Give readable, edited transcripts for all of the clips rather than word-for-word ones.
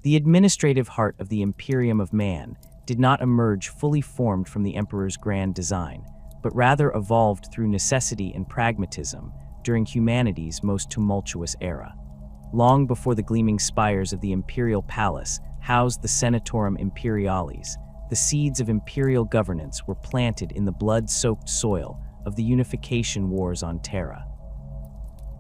The administrative heart of the Imperium of Man did not emerge fully formed from the Emperor's grand design, but rather evolved through necessity and pragmatism during humanity's most tumultuous era. Long before the gleaming spires of the Imperial Palace housed the Senatorum Imperialis, the seeds of imperial governance were planted in the blood-soaked soil of the unification wars on Terra.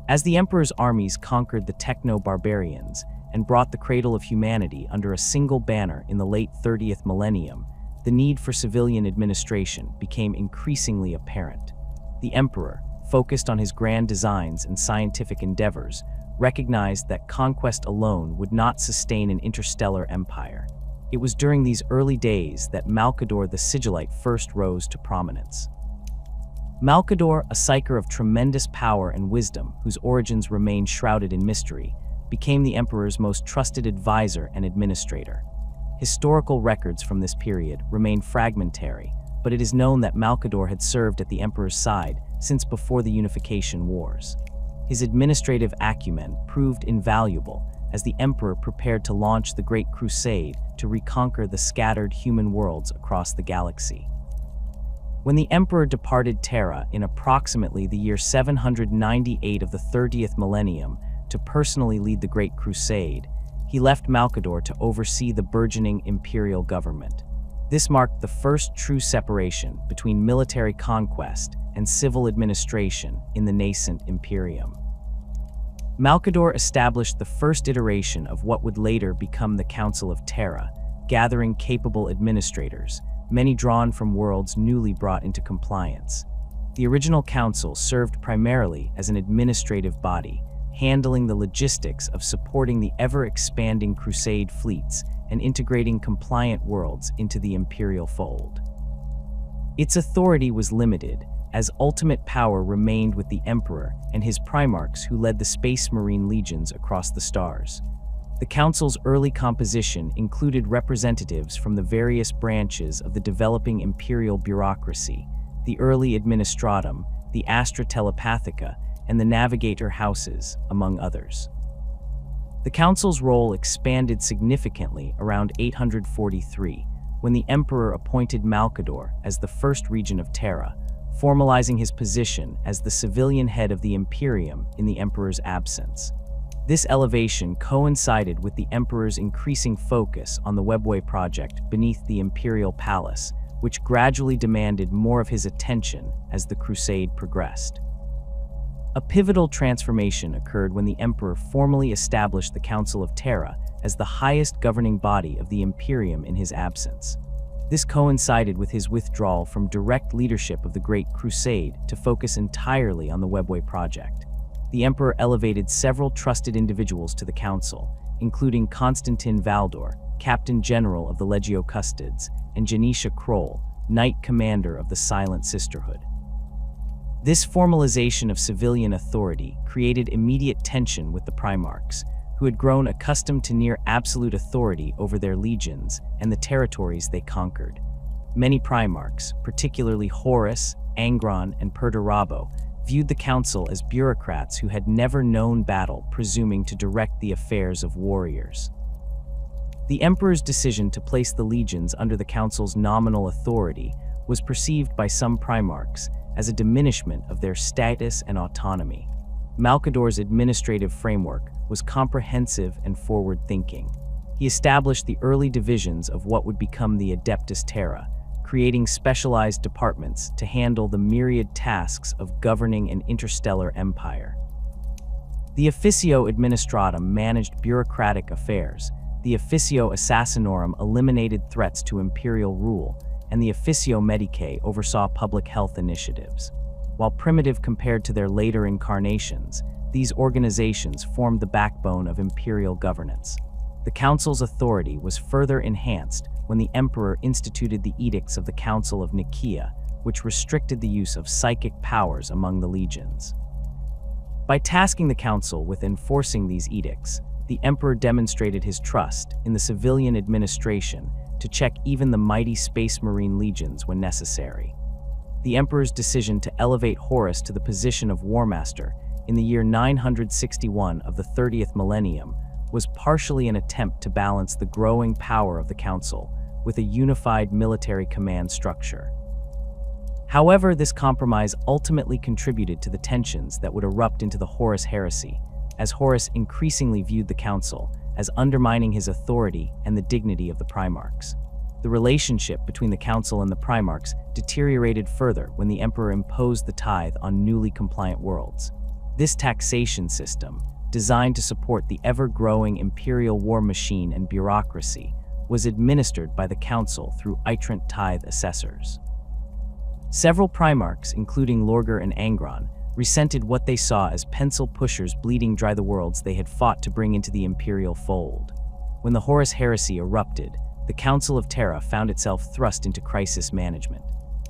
As the Emperor's armies conquered the techno-barbarians and brought the cradle of humanity under a single banner in the late 30th millennium, the need for civilian administration became increasingly apparent. The Emperor, focused on his grand designs and scientific endeavors, recognized that conquest alone would not sustain an interstellar empire. It was during these early days that Malcador the Sigillite first rose to prominence. Malcador, a psyker of tremendous power and wisdom whose origins remain shrouded in mystery, became the Emperor's most trusted advisor and administrator. Historical records from this period remain fragmentary, but it is known that Malcador had served at the Emperor's side since before the Unification Wars. His administrative acumen proved invaluable as the Emperor prepared to launch the Great Crusade to reconquer the scattered human worlds across the galaxy. When the Emperor departed Terra in approximately the year 798 of the 30th millennium to personally lead the Great Crusade, he left Malcador to oversee the burgeoning imperial government. This marked the first true separation between military conquest and civil administration in the nascent Imperium. Malcador established the first iteration of what would later become the Council of Terra, gathering capable administrators, many drawn from worlds newly brought into compliance. The original council served primarily as an administrative body, handling the logistics of supporting the ever-expanding Crusade fleets and integrating compliant worlds into the imperial fold. Its authority was limited, as ultimate power remained with the Emperor and his primarchs who led the Space Marine legions across the stars. The Council's early composition included representatives from the various branches of the developing imperial bureaucracy, the early Administratum, the Astra Telepathica, and the Navigator houses, among others. The Council's role expanded significantly around 843, when the Emperor appointed Malcador as the first regent of Terra, formalizing his position as the civilian head of the Imperium in the Emperor's absence. This elevation coincided with the Emperor's increasing focus on the Webway project beneath the Imperial Palace, which gradually demanded more of his attention as the Crusade progressed. A pivotal transformation occurred when the Emperor formally established the Council of Terra as the highest governing body of the Imperium in his absence. This coincided with his withdrawal from direct leadership of the Great Crusade to focus entirely on the Webway project. The Emperor elevated several trusted individuals to the Council, including Constantin Valdor, Captain General of the Legio Custodes, and Janisha Kroll, Knight Commander of the Silent Sisterhood. This formalization of civilian authority created immediate tension with the Primarchs, who had grown accustomed to near-absolute authority over their legions and the territories they conquered. Many Primarchs, particularly Horus, Angron, and Perdurabo, viewed the Council as bureaucrats who had never known battle, presuming to direct the affairs of warriors. The Emperor's decision to place the legions under the Council's nominal authority was perceived by some Primarchs as a diminishment of their status and autonomy. Malcador's administrative framework was comprehensive and forward-thinking. He established the early divisions of what would become the Adeptus Terra, creating specialized departments to handle the myriad tasks of governing an interstellar empire. The Officio Administratum managed bureaucratic affairs, the Officio Assassinorum eliminated threats to imperial rule, and the Officio Medicae oversaw public health initiatives. While primitive compared to their later incarnations, these organizations formed the backbone of imperial governance. The Council's authority was further enhanced when the Emperor instituted the Edicts of the Council of Nicaea, which restricted the use of psychic powers among the legions. By tasking the Council with enforcing these edicts, the Emperor demonstrated his trust in the civilian administration to check even the mighty Space Marine legions when necessary. The Emperor's decision to elevate Horus to the position of War Master in the year 961 of the 30th millennium was partially an attempt to balance the growing power of the Council with a unified military command structure. However, this compromise ultimately contributed to the tensions that would erupt into the Horus heresy, as Horus increasingly viewed the Council as undermining his authority and the dignity of the Primarchs. The relationship between the Council and the Primarchs deteriorated further when the Emperor imposed the tithe on newly compliant worlds. This taxation system, designed to support the ever-growing imperial war machine and bureaucracy, was administered by the Council through iterant tithe assessors. Several Primarchs, including Lorgar and Angron, resented what they saw as pencil pushers bleeding dry the worlds they had fought to bring into the imperial fold. When the Horus heresy erupted, the Council of Terra found itself thrust into crisis management.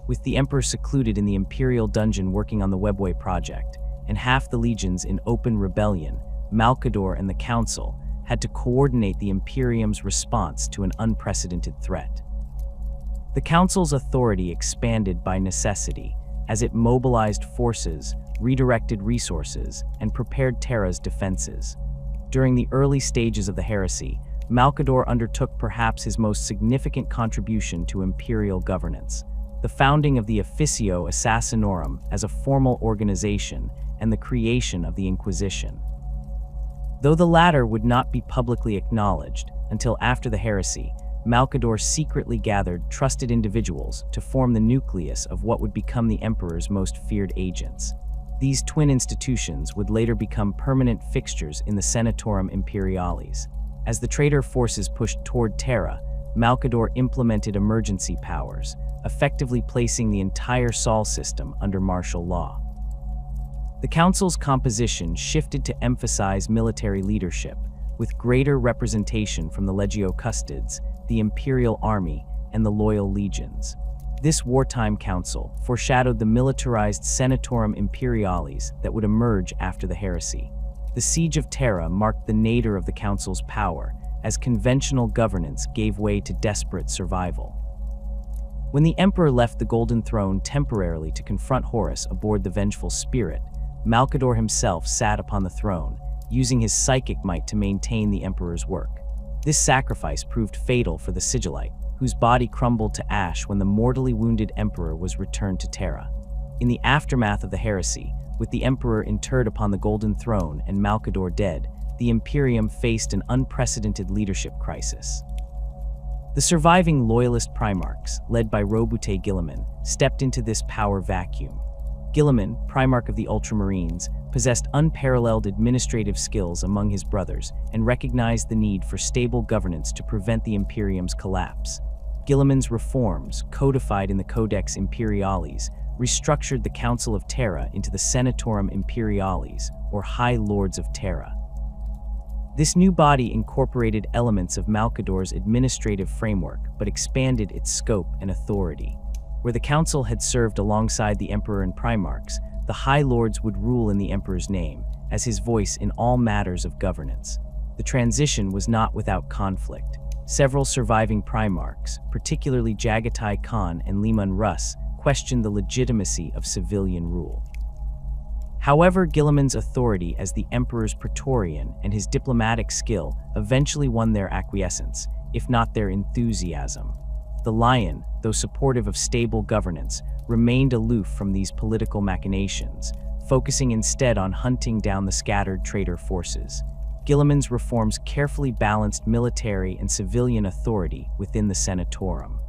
With the Emperor secluded in the Imperial dungeon working on the Webway project, and half the legions in open rebellion, Malcador and the Council had to coordinate the Imperium's response to an unprecedented threat. The Council's authority expanded by necessity as it mobilized forces, redirected resources, and prepared Terra's defenses. During the early stages of the heresy, Malcador undertook perhaps his most significant contribution to imperial governance, the founding of the Officio Assassinorum as a formal organization and the creation of the Inquisition. Though the latter would not be publicly acknowledged until after the heresy, Malcador secretly gathered trusted individuals to form the nucleus of what would become the Emperor's most feared agents. These twin institutions would later become permanent fixtures in the Senatorum Imperialis. As the traitor forces pushed toward Terra, Malcador implemented emergency powers, effectively placing the entire Sol system under martial law. The Council's composition shifted to emphasize military leadership, with greater representation from the Legio Custodes, the Imperial Army, and the Loyal Legions. This wartime council foreshadowed the militarized Senatorum Imperialis that would emerge after the heresy. The Siege of Terra marked the nadir of the Council's power, as conventional governance gave way to desperate survival. When the Emperor left the Golden Throne temporarily to confront Horus aboard the Vengeful Spirit, Malcador himself sat upon the throne, using his psychic might to maintain the Emperor's work. This sacrifice proved fatal for the Sigillite, whose body crumbled to ash when the mortally wounded Emperor was returned to Terra. In the aftermath of the heresy, with the Emperor interred upon the Golden Throne and Malcador dead, the Imperium faced an unprecedented leadership crisis. The surviving Loyalist Primarchs, led by Roboute Guilliman, stepped into this power vacuum. Guilliman, Primarch of the Ultramarines, possessed unparalleled administrative skills among his brothers and recognized the need for stable governance to prevent the Imperium's collapse. Guilliman's reforms, codified in the Codex Imperialis, restructured the Council of Terra into the Senatorum Imperialis, or High Lords of Terra. This new body incorporated elements of Malcador's administrative framework but expanded its scope and authority. Where the Council had served alongside the Emperor and Primarchs, the High Lords would rule in the Emperor's name, as his voice in all matters of governance. The transition was not without conflict. Several surviving Primarchs, particularly Jagatai Khan and Liman Russ, questioned the legitimacy of civilian rule. However, Guilliman's authority as the Emperor's Praetorian and his diplomatic skill eventually won their acquiescence, if not their enthusiasm. The Lion, though supportive of stable governance, remained aloof from these political machinations, focusing instead on hunting down the scattered traitor forces. Guilliman's reforms carefully balanced military and civilian authority within the Senatorum.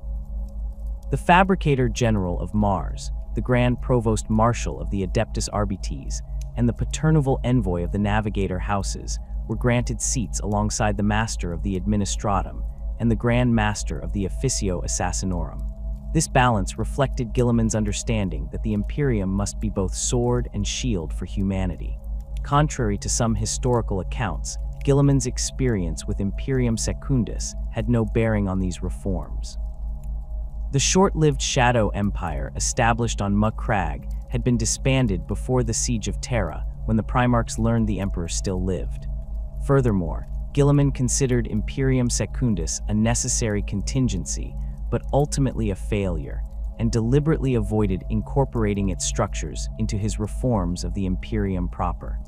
The Fabricator General of Mars, the Grand Provost Marshal of the Adeptus Arbites, and the Paternoval Envoy of the Navigator Houses were granted seats alongside the Master of the Administratum and the Grand Master of the Officio Assassinorum. This balance reflected Guilliman's understanding that the Imperium must be both sword and shield for humanity. Contrary to some historical accounts, Guilliman's experience with Imperium Secundus had no bearing on these reforms. The short-lived Shadow Empire established on Muck Crag had been disbanded before the Siege of Terra, when the Primarchs learned the Emperor still lived. Furthermore, Guilliman considered Imperium Secundus a necessary contingency, but ultimately a failure, and deliberately avoided incorporating its structures into his reforms of the Imperium proper.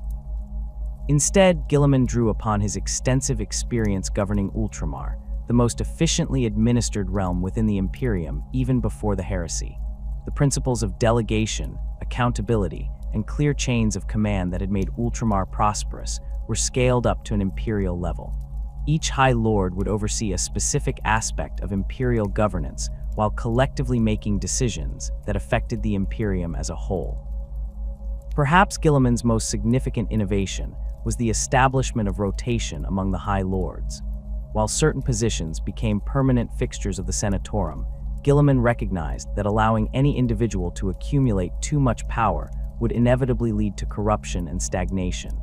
Instead, Guilliman drew upon his extensive experience governing Ultramar, the most efficiently administered realm within the Imperium even before the heresy. The principles of delegation, accountability, and clear chains of command that had made Ultramar prosperous were scaled up to an imperial level. Each High Lord would oversee a specific aspect of imperial governance while collectively making decisions that affected the Imperium as a whole. Perhaps Guilliman's most significant innovation was the establishment of rotation among the High Lords. While certain positions became permanent fixtures of the Senatorum, Guilliman recognized that allowing any individual to accumulate too much power would inevitably lead to corruption and stagnation.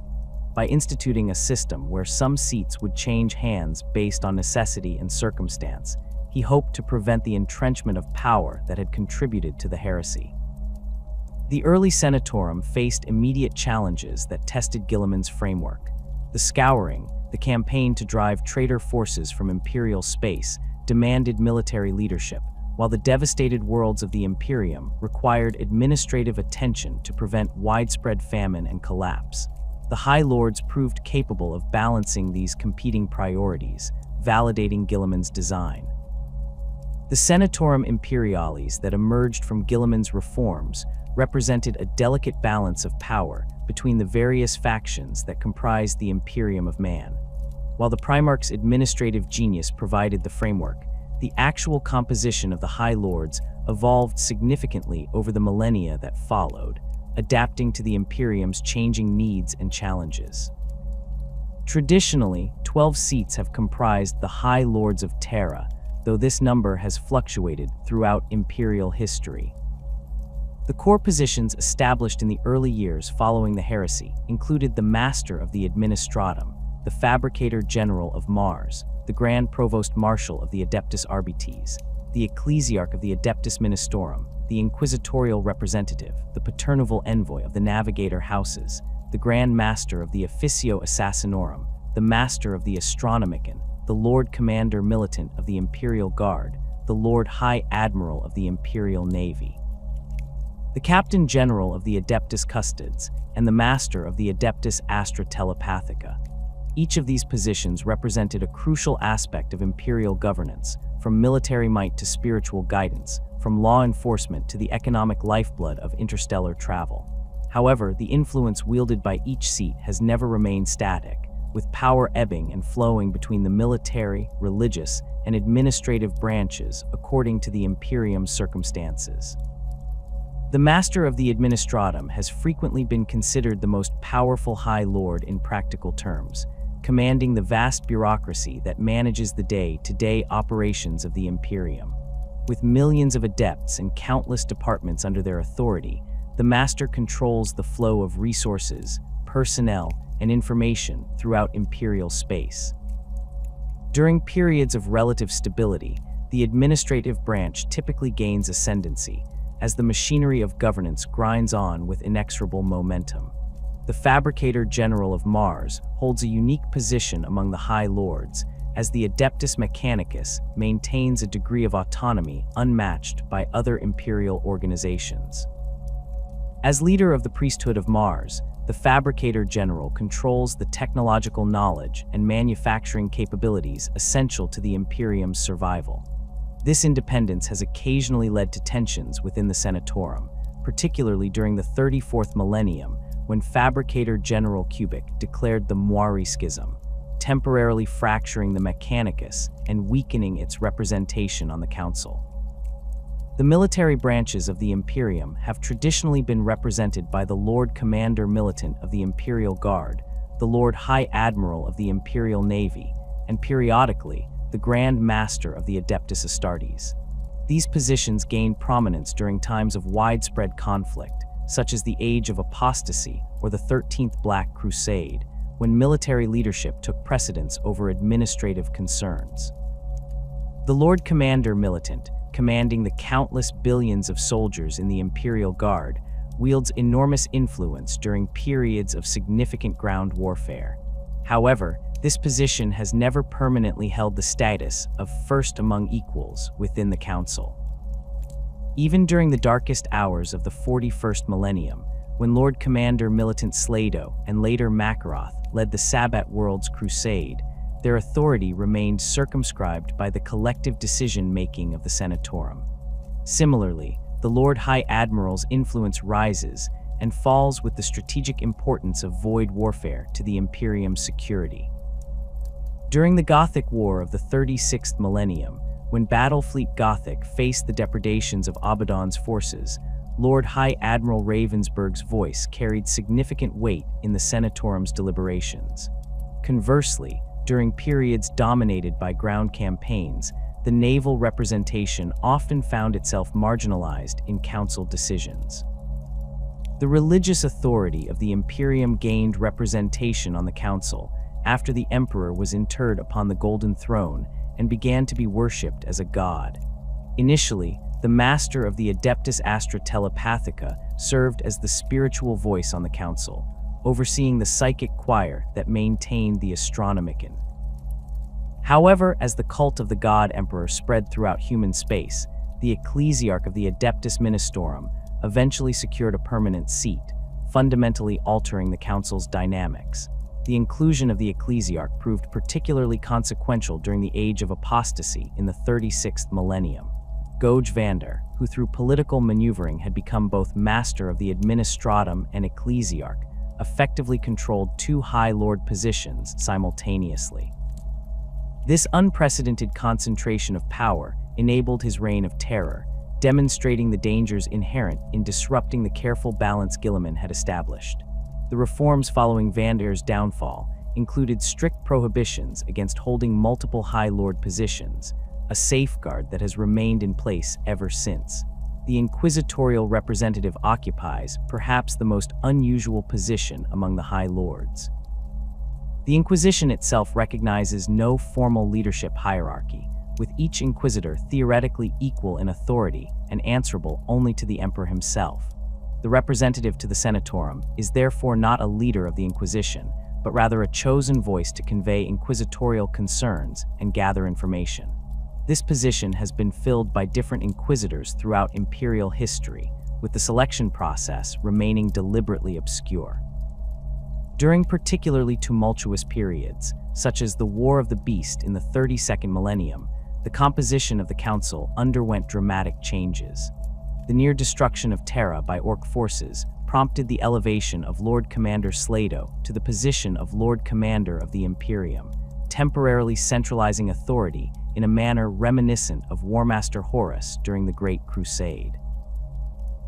By instituting a system where some seats would change hands based on necessity and circumstance, he hoped to prevent the entrenchment of power that had contributed to the heresy. The early Senatorum faced immediate challenges that tested Guilliman's framework. The Scouring, the campaign to drive traitor forces from imperial space, demanded military leadership, while the devastated worlds of the Imperium required administrative attention to prevent widespread famine and collapse. The High Lords proved capable of balancing these competing priorities, validating Guilliman's design. The Senatorum Imperialis that emerged from Guilliman's reforms represented a delicate balance of power between the various factions that comprised the Imperium of Man. While the Primarch's administrative genius provided the framework, the actual composition of the High Lords evolved significantly over the millennia that followed, adapting to the Imperium's changing needs and challenges. Traditionally, 12 seats have comprised the High Lords of Terra, though this number has fluctuated throughout imperial history. The core positions established in the early years following the heresy included the Master of the Administratum, the Fabricator General of Mars, the Grand Provost Marshal of the Adeptus Arbites, the Ecclesiarch of the Adeptus Ministorum, the Inquisitorial Representative, the Paternoval Envoy of the Navigator Houses, the Grand Master of the Officio Assassinorum, the Master of the Astronomicon, the Lord Commander Militant of the Imperial Guard, the Lord High Admiral of the Imperial Navy, the Captain General of the Adeptus Custodes, and the Master of the Adeptus Astra Telepathica. Each of these positions represented a crucial aspect of imperial governance, from military might to spiritual guidance, from law enforcement to the economic lifeblood of interstellar travel. However, the influence wielded by each seat has never remained static, with power ebbing and flowing between the military, religious, and administrative branches according to the Imperium's circumstances. The Master of the Administratum has frequently been considered the most powerful High Lord in practical terms, commanding the vast bureaucracy that manages the day-to-day operations of the Imperium. With millions of adepts and countless departments under their authority, the Master controls the flow of resources, personnel, and information throughout imperial space. During periods of relative stability, the administrative branch typically gains ascendancy, as the machinery of governance grinds on with inexorable momentum. The Fabricator General of Mars holds a unique position among the High Lords, as the Adeptus Mechanicus maintains a degree of autonomy unmatched by other imperial organizations. As leader of the priesthood of Mars, the Fabricator General controls the technological knowledge and manufacturing capabilities essential to the Imperium's survival. This independence has occasionally led to tensions within the Senatorum, particularly during the 34th millennium, when Fabricator General Cubic declared the Moiri Schism, temporarily fracturing the Mechanicus and weakening its representation on the Council. The military branches of the Imperium have traditionally been represented by the Lord Commander Militant of the Imperial Guard, the Lord High Admiral of the Imperial Navy, and periodically, the Grand Master of the Adeptus Astartes. These positions gained prominence during times of widespread conflict, such as the Age of Apostasy or the 13th Black Crusade, when military leadership took precedence over administrative concerns. The Lord Commander Militant, commanding the countless billions of soldiers in the Imperial Guard, wields enormous influence during periods of significant ground warfare. However, this position has never permanently held the status of first among equals within the Council. Even during the darkest hours of the 41st millennium, when Lord Commander Militant Slado and later Makaroth led the Sabbat Worlds Crusade, their authority remained circumscribed by the collective decision-making of the Senatorum. Similarly, the Lord High Admiral's influence rises and falls with the strategic importance of void warfare to the Imperium's security. During the Gothic War of the 36th millennium, when Battlefleet Gothic faced the depredations of Abaddon's forces, Lord High Admiral Ravensburg's voice carried significant weight in the Senatorum's deliberations. Conversely, during periods dominated by ground campaigns, the naval representation often found itself marginalized in council decisions. The religious authority of the Imperium gained representation on the council after the Emperor was interred upon the Golden Throne and began to be worshipped as a god. Initially, the master of the Adeptus Astra Telepathica served as the spiritual voice on the council, overseeing the psychic choir that maintained the Astronomicon. However, as the cult of the God Emperor spread throughout human space, the ecclesiarch of the Adeptus Ministorum eventually secured a permanent seat, fundamentally altering the council's dynamics. The inclusion of the ecclesiarch proved particularly consequential during the age of apostasy in the 36th millennium. Goj Vander, who through political maneuvering had become both master of the Administratum and ecclesiarch, effectively controlled two High Lord positions simultaneously. This unprecedented concentration of power enabled his reign of terror, demonstrating the dangers inherent in disrupting the careful balance Guilliman had established. The reforms following Vander's downfall included strict prohibitions against holding multiple High Lord positions, a safeguard that has remained in place ever since. The inquisitorial representative occupies perhaps the most unusual position among the High Lords. The Inquisition itself recognizes no formal leadership hierarchy, with each inquisitor theoretically equal in authority and answerable only to the Emperor himself. The representative to the Senatorum is therefore not a leader of the Inquisition, but rather a chosen voice to convey inquisitorial concerns and gather information. This position has been filled by different inquisitors throughout imperial history, with the selection process remaining deliberately obscure. During particularly tumultuous periods, such as the War of the Beast in the 32nd millennium, the composition of the council underwent dramatic changes. The near destruction of Terra by Orc forces prompted the elevation of Lord Commander Slado to the position of Lord Commander of the Imperium, temporarily centralizing authority in a manner reminiscent of War Master Horus during the Great Crusade.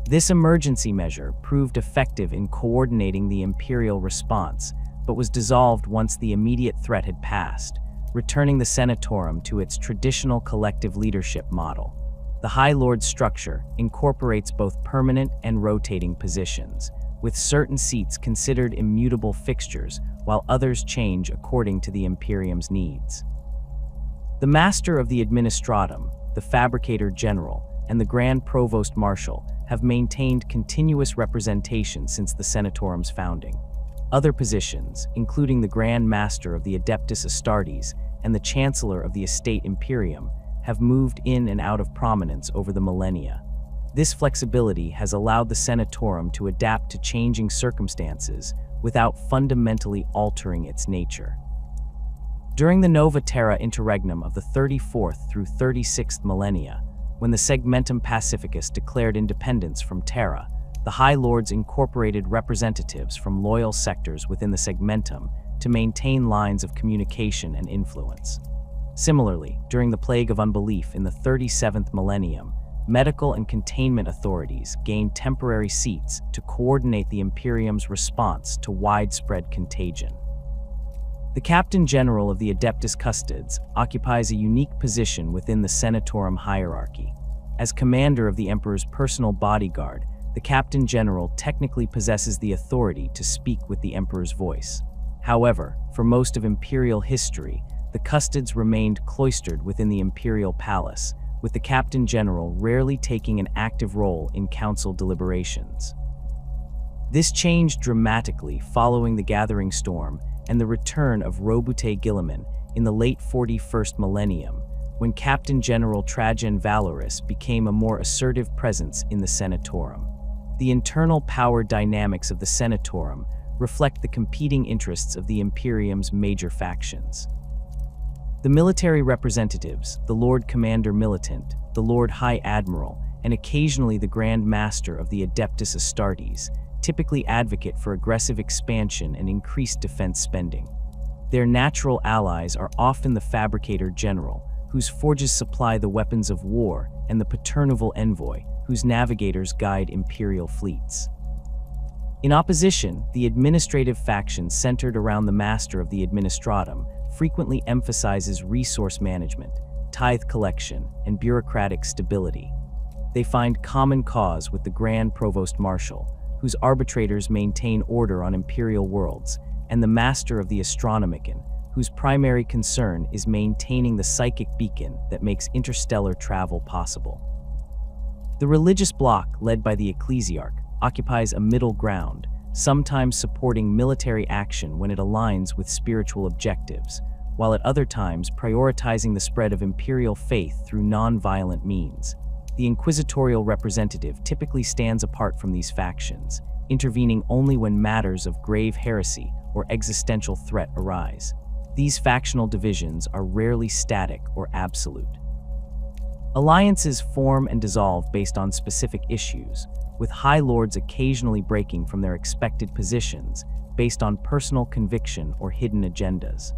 This emergency measure proved effective in coordinating the imperial response, but was dissolved once the immediate threat had passed, returning the Senatorum to its traditional collective leadership model. The High Lord structure incorporates both permanent and rotating positions, with certain seats considered immutable fixtures while others change according to the Imperium's needs. The Master of the Administratum, the Fabricator General, and the Grand Provost Marshal have maintained continuous representation since the Senatorum's founding. Other positions, including the Grand Master of the Adeptus Astartes and the Chancellor of the Estate Imperium, have moved in and out of prominence over the millennia. This flexibility has allowed the Senatorum to adapt to changing circumstances without fundamentally altering its nature. During the Nova Terra interregnum of the 34th through 36th millennia, when the Segmentum Pacificus declared independence from Terra, the High Lords incorporated representatives from loyal sectors within the Segmentum to maintain lines of communication and influence. Similarly, during the Plague of Unbelief in the 37th millennium, medical and containment authorities gained temporary seats to coordinate the Imperium's response to widespread contagion. The Captain General of the Adeptus Custodes occupies a unique position within the Senatorum hierarchy. As commander of the Emperor's personal bodyguard, the Captain General technically possesses the authority to speak with the Emperor's voice. However, for most of Imperial history, the Custodes remained cloistered within the Imperial Palace, with the Captain General rarely taking an active role in council deliberations. This changed dramatically following the Gathering Storm and the return of Robute Guilliman in the late 41st millennium, when Captain General Trajan Valorous became a more assertive presence in the Senatorum. The internal power dynamics of the Senatorum reflect the competing interests of the Imperium's major factions. The military representatives, the Lord Commander Militant, the Lord High Admiral, and occasionally the Grand Master of the Adeptus Astartes, typically advocate for aggressive expansion and increased defense spending. Their natural allies are often the Fabricator General, whose forges supply the weapons of war, and the Paternoval Envoy, whose navigators guide imperial fleets. In opposition, the administrative faction centered around the Master of the Administratum frequently emphasizes resource management, tithe collection, and bureaucratic stability. They find common cause with the Grand Provost Marshal, whose arbitrators maintain order on imperial worlds, and the Master of the Astronomicon, whose primary concern is maintaining the psychic beacon that makes interstellar travel possible. The religious bloc, led by the Ecclesiarch, occupies a middle ground, sometimes supporting military action when it aligns with spiritual objectives, while at other times prioritizing the spread of imperial faith through non-violent means. The inquisitorial representative typically stands apart from these factions, intervening only when matters of grave heresy or existential threat arise. These factional divisions are rarely static or absolute. Alliances form and dissolve based on specific issues, with High Lords occasionally breaking from their expected positions based on personal conviction or hidden agendas.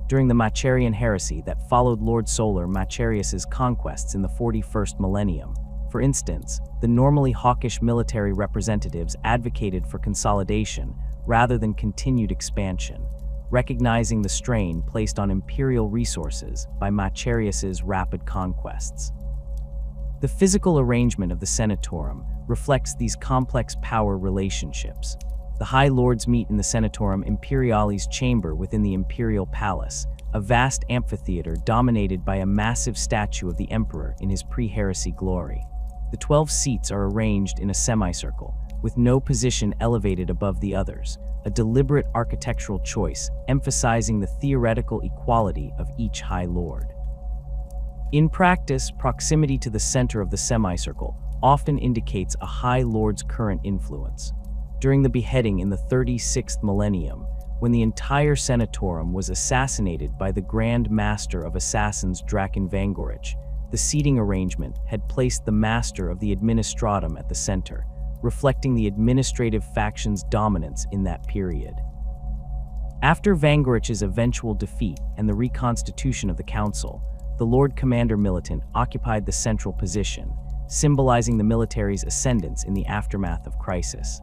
During the Macharian heresy that followed Lord Solar Macharius's conquests in the 41st millennium, for instance, the normally hawkish military representatives advocated for consolidation rather than continued expansion, recognizing the strain placed on imperial resources by Macharius's rapid conquests. The physical arrangement of the Senatorum reflects these complex power relationships. The High Lords meet in the Senatorum Imperialis chamber within the Imperial Palace, a vast amphitheater dominated by a massive statue of the Emperor in his pre-heresy glory. The 12 seats are arranged in a semicircle, with no position elevated above the others, a deliberate architectural choice emphasizing the theoretical equality of each High Lord. In practice, proximity to the center of the semicircle often indicates a High Lord's current influence. During the beheading in the 36th millennium, when the entire Senatorum was assassinated by the Grand Master of Assassins Draken Vangorich, the seating arrangement had placed the Master of the Administratum at the center, reflecting the administrative faction's dominance in that period. After Vangorich's eventual defeat and the reconstitution of the Council, the Lord Commander Militant occupied the central position, symbolizing the military's ascendance in the aftermath of crisis.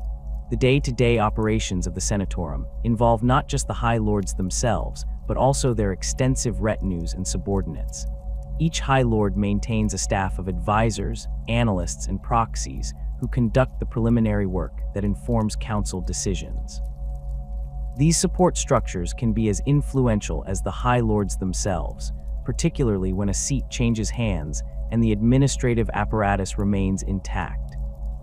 The day-to-day operations of the Senatorum involve not just the High Lords themselves, but also their extensive retinues and subordinates. Each High Lord maintains a staff of advisors, analysts, and proxies who conduct the preliminary work that informs council decisions. These support structures can be as influential as the High Lords themselves, particularly when a seat changes hands and the administrative apparatus remains intact.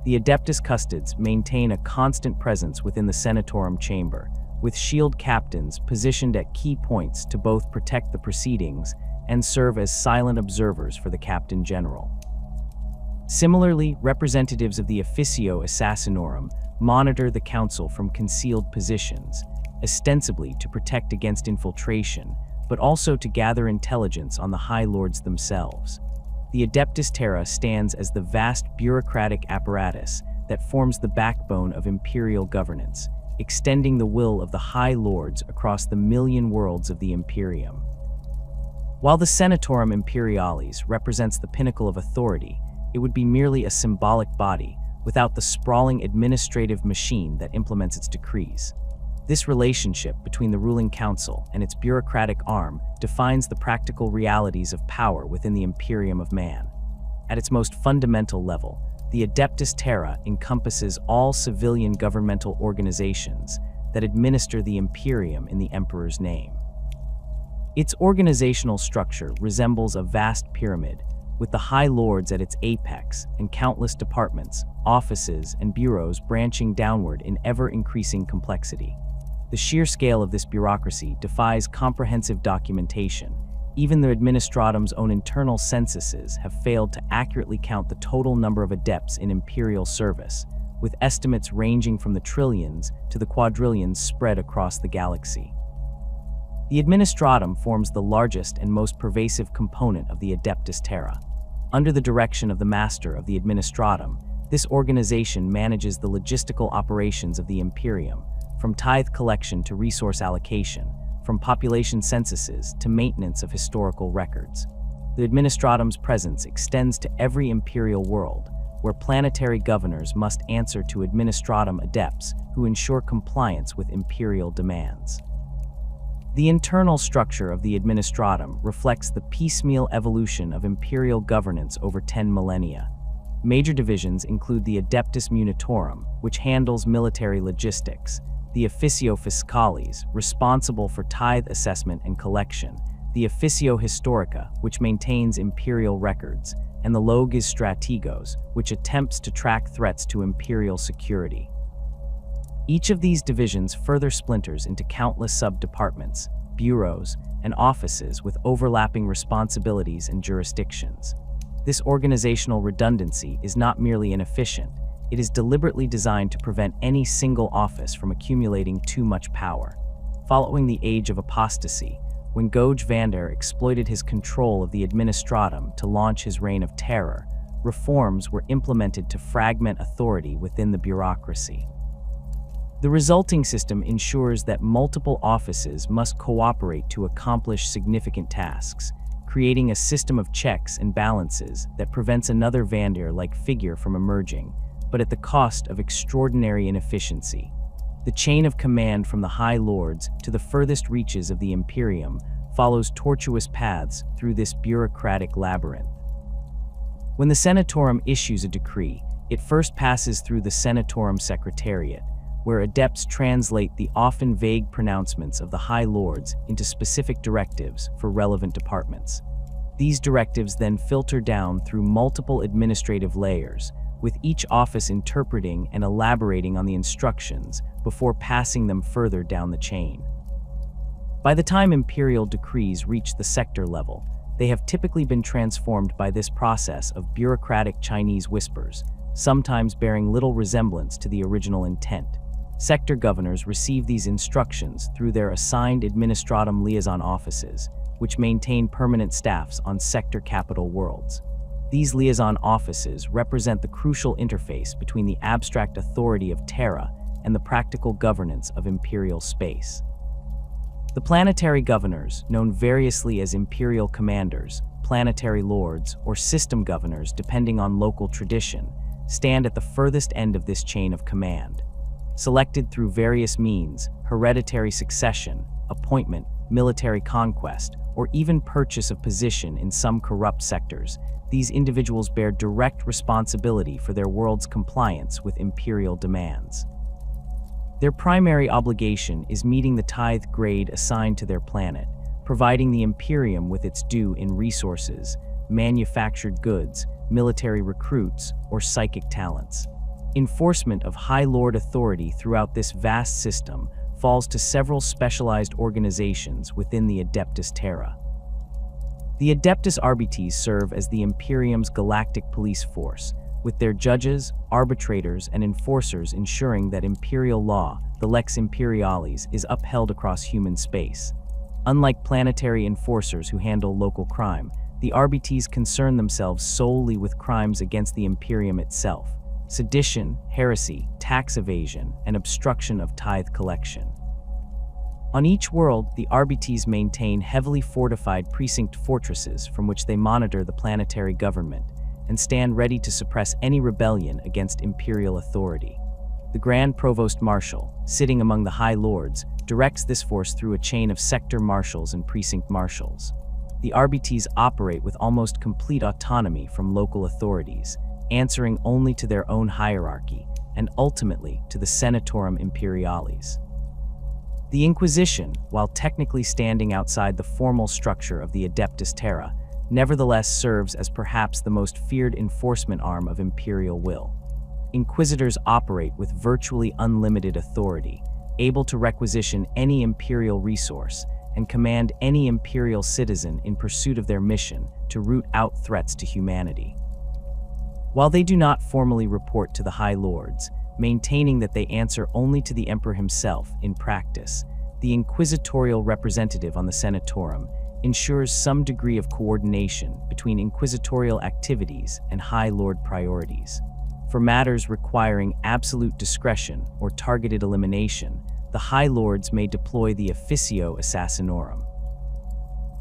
The Adeptus Custodes maintain a constant presence within the Senatorum chamber, with shield captains positioned at key points to both protect the proceedings and serve as silent observers for the Captain General. Similarly, representatives of the Officio Assassinorum monitor the council from concealed positions, ostensibly to protect against infiltration, but also to gather intelligence on the High Lords themselves. The Adeptus Terra stands as the vast bureaucratic apparatus that forms the backbone of imperial governance, extending the will of the High Lords across the million worlds of the Imperium. While the Senatorum Imperialis represents the pinnacle of authority, it would be merely a symbolic body without the sprawling administrative machine that implements its decrees. This relationship between the ruling council and its bureaucratic arm defines the practical realities of power within the Imperium of Man. At its most fundamental level, the Adeptus Terra encompasses all civilian governmental organizations that administer the Imperium in the Emperor's name. Its organizational structure resembles a vast pyramid, with the High Lords at its apex and countless departments, offices, and bureaus branching downward in ever-increasing complexity. The sheer scale of this bureaucracy defies comprehensive documentation. Even the Administratum's own internal censuses have failed to accurately count the total number of adepts in imperial service, with estimates ranging from the trillions to the quadrillions spread across the galaxy. The Administratum forms the largest and most pervasive component of the Adeptus Terra. Under the direction of the Master of the Administratum, this organization manages the logistical operations of the Imperium, from tithe collection to resource allocation, from population censuses to maintenance of historical records. The Administratum's presence extends to every imperial world, where planetary governors must answer to Administratum adepts who ensure compliance with imperial demands. The internal structure of the Administratum reflects the piecemeal evolution of imperial governance over 10 millennia. Major divisions include the Adeptus Munitorum, which handles military logistics, the Officio Fiscalis, responsible for tithe assessment and collection, the Officio Historica, which maintains imperial records, and the Logis Strategos, which attempts to track threats to imperial security. Each of these divisions further splinters into countless sub-departments, bureaus, and offices with overlapping responsibilities and jurisdictions. This organizational redundancy is not merely inefficient, it is deliberately designed to prevent any single office from accumulating too much power. Following the Age of Apostasy, when Goj Vander exploited his control of the Administratum to launch his reign of terror, reforms were implemented to fragment authority within the bureaucracy. The resulting system ensures that multiple offices must cooperate to accomplish significant tasks, creating a system of checks and balances that prevents another Vander-like figure from emerging, but at the cost of extraordinary inefficiency. The chain of command from the High Lords to the furthest reaches of the Imperium follows tortuous paths through this bureaucratic labyrinth. When the Senatorum issues a decree, it first passes through the Senatorum Secretariat, where adepts translate the often vague pronouncements of the High Lords into specific directives for relevant departments. These directives then filter down through multiple administrative layers, with each office interpreting and elaborating on the instructions before passing them further down the chain. By the time imperial decrees reach the sector level, they have typically been transformed by this process of bureaucratic Chinese whispers, sometimes bearing little resemblance to the original intent. Sector governors receive these instructions through their assigned Administratum liaison offices, which maintain permanent staffs on sector capital worlds. These liaison offices represent the crucial interface between the abstract authority of Terra and the practical governance of imperial space. The planetary governors, known variously as imperial commanders, planetary lords, or system governors depending on local tradition, stand at the furthest end of this chain of command. Selected through various means, hereditary succession, appointment, military conquest, or even purchase of position in some corrupt sectors, these individuals bear direct responsibility for their world's compliance with imperial demands. Their primary obligation is meeting the tithe grade assigned to their planet, providing the Imperium with its due in resources, manufactured goods, military recruits, or psychic talents. Enforcement of High Lord authority throughout this vast system falls to several specialized organizations within the Adeptus Terra. The Adeptus Arbites serve as the Imperium's galactic police force, with their judges, arbitrators, and enforcers ensuring that imperial law, the Lex Imperialis, is upheld across human space. Unlike planetary enforcers who handle local crime, the Arbites concern themselves solely with crimes against the Imperium itself: sedition, heresy, tax evasion, and obstruction of tithe collection. On each world, the Arbites maintain heavily fortified precinct fortresses from which they monitor the planetary government and stand ready to suppress any rebellion against imperial authority. The Grand Provost Marshal, sitting among the High Lords, directs this force through a chain of sector marshals and precinct marshals. The Arbites operate with almost complete autonomy from local authorities, answering only to their own hierarchy, and ultimately to the Senatorum Imperialis. The Inquisition, while technically standing outside the formal structure of the Adeptus Terra, nevertheless serves as perhaps the most feared enforcement arm of imperial will. Inquisitors operate with virtually unlimited authority, able to requisition any imperial resource and command any imperial citizen in pursuit of their mission to root out threats to humanity. While they do not formally report to the High Lords, maintaining that they answer only to the emperor himself. In practice, the inquisitorial representative on the Senatorum ensures some degree of coordination between inquisitorial activities and High Lord priorities. For matters requiring absolute discretion or targeted elimination, the High Lords may deploy the Officio Assassinorum.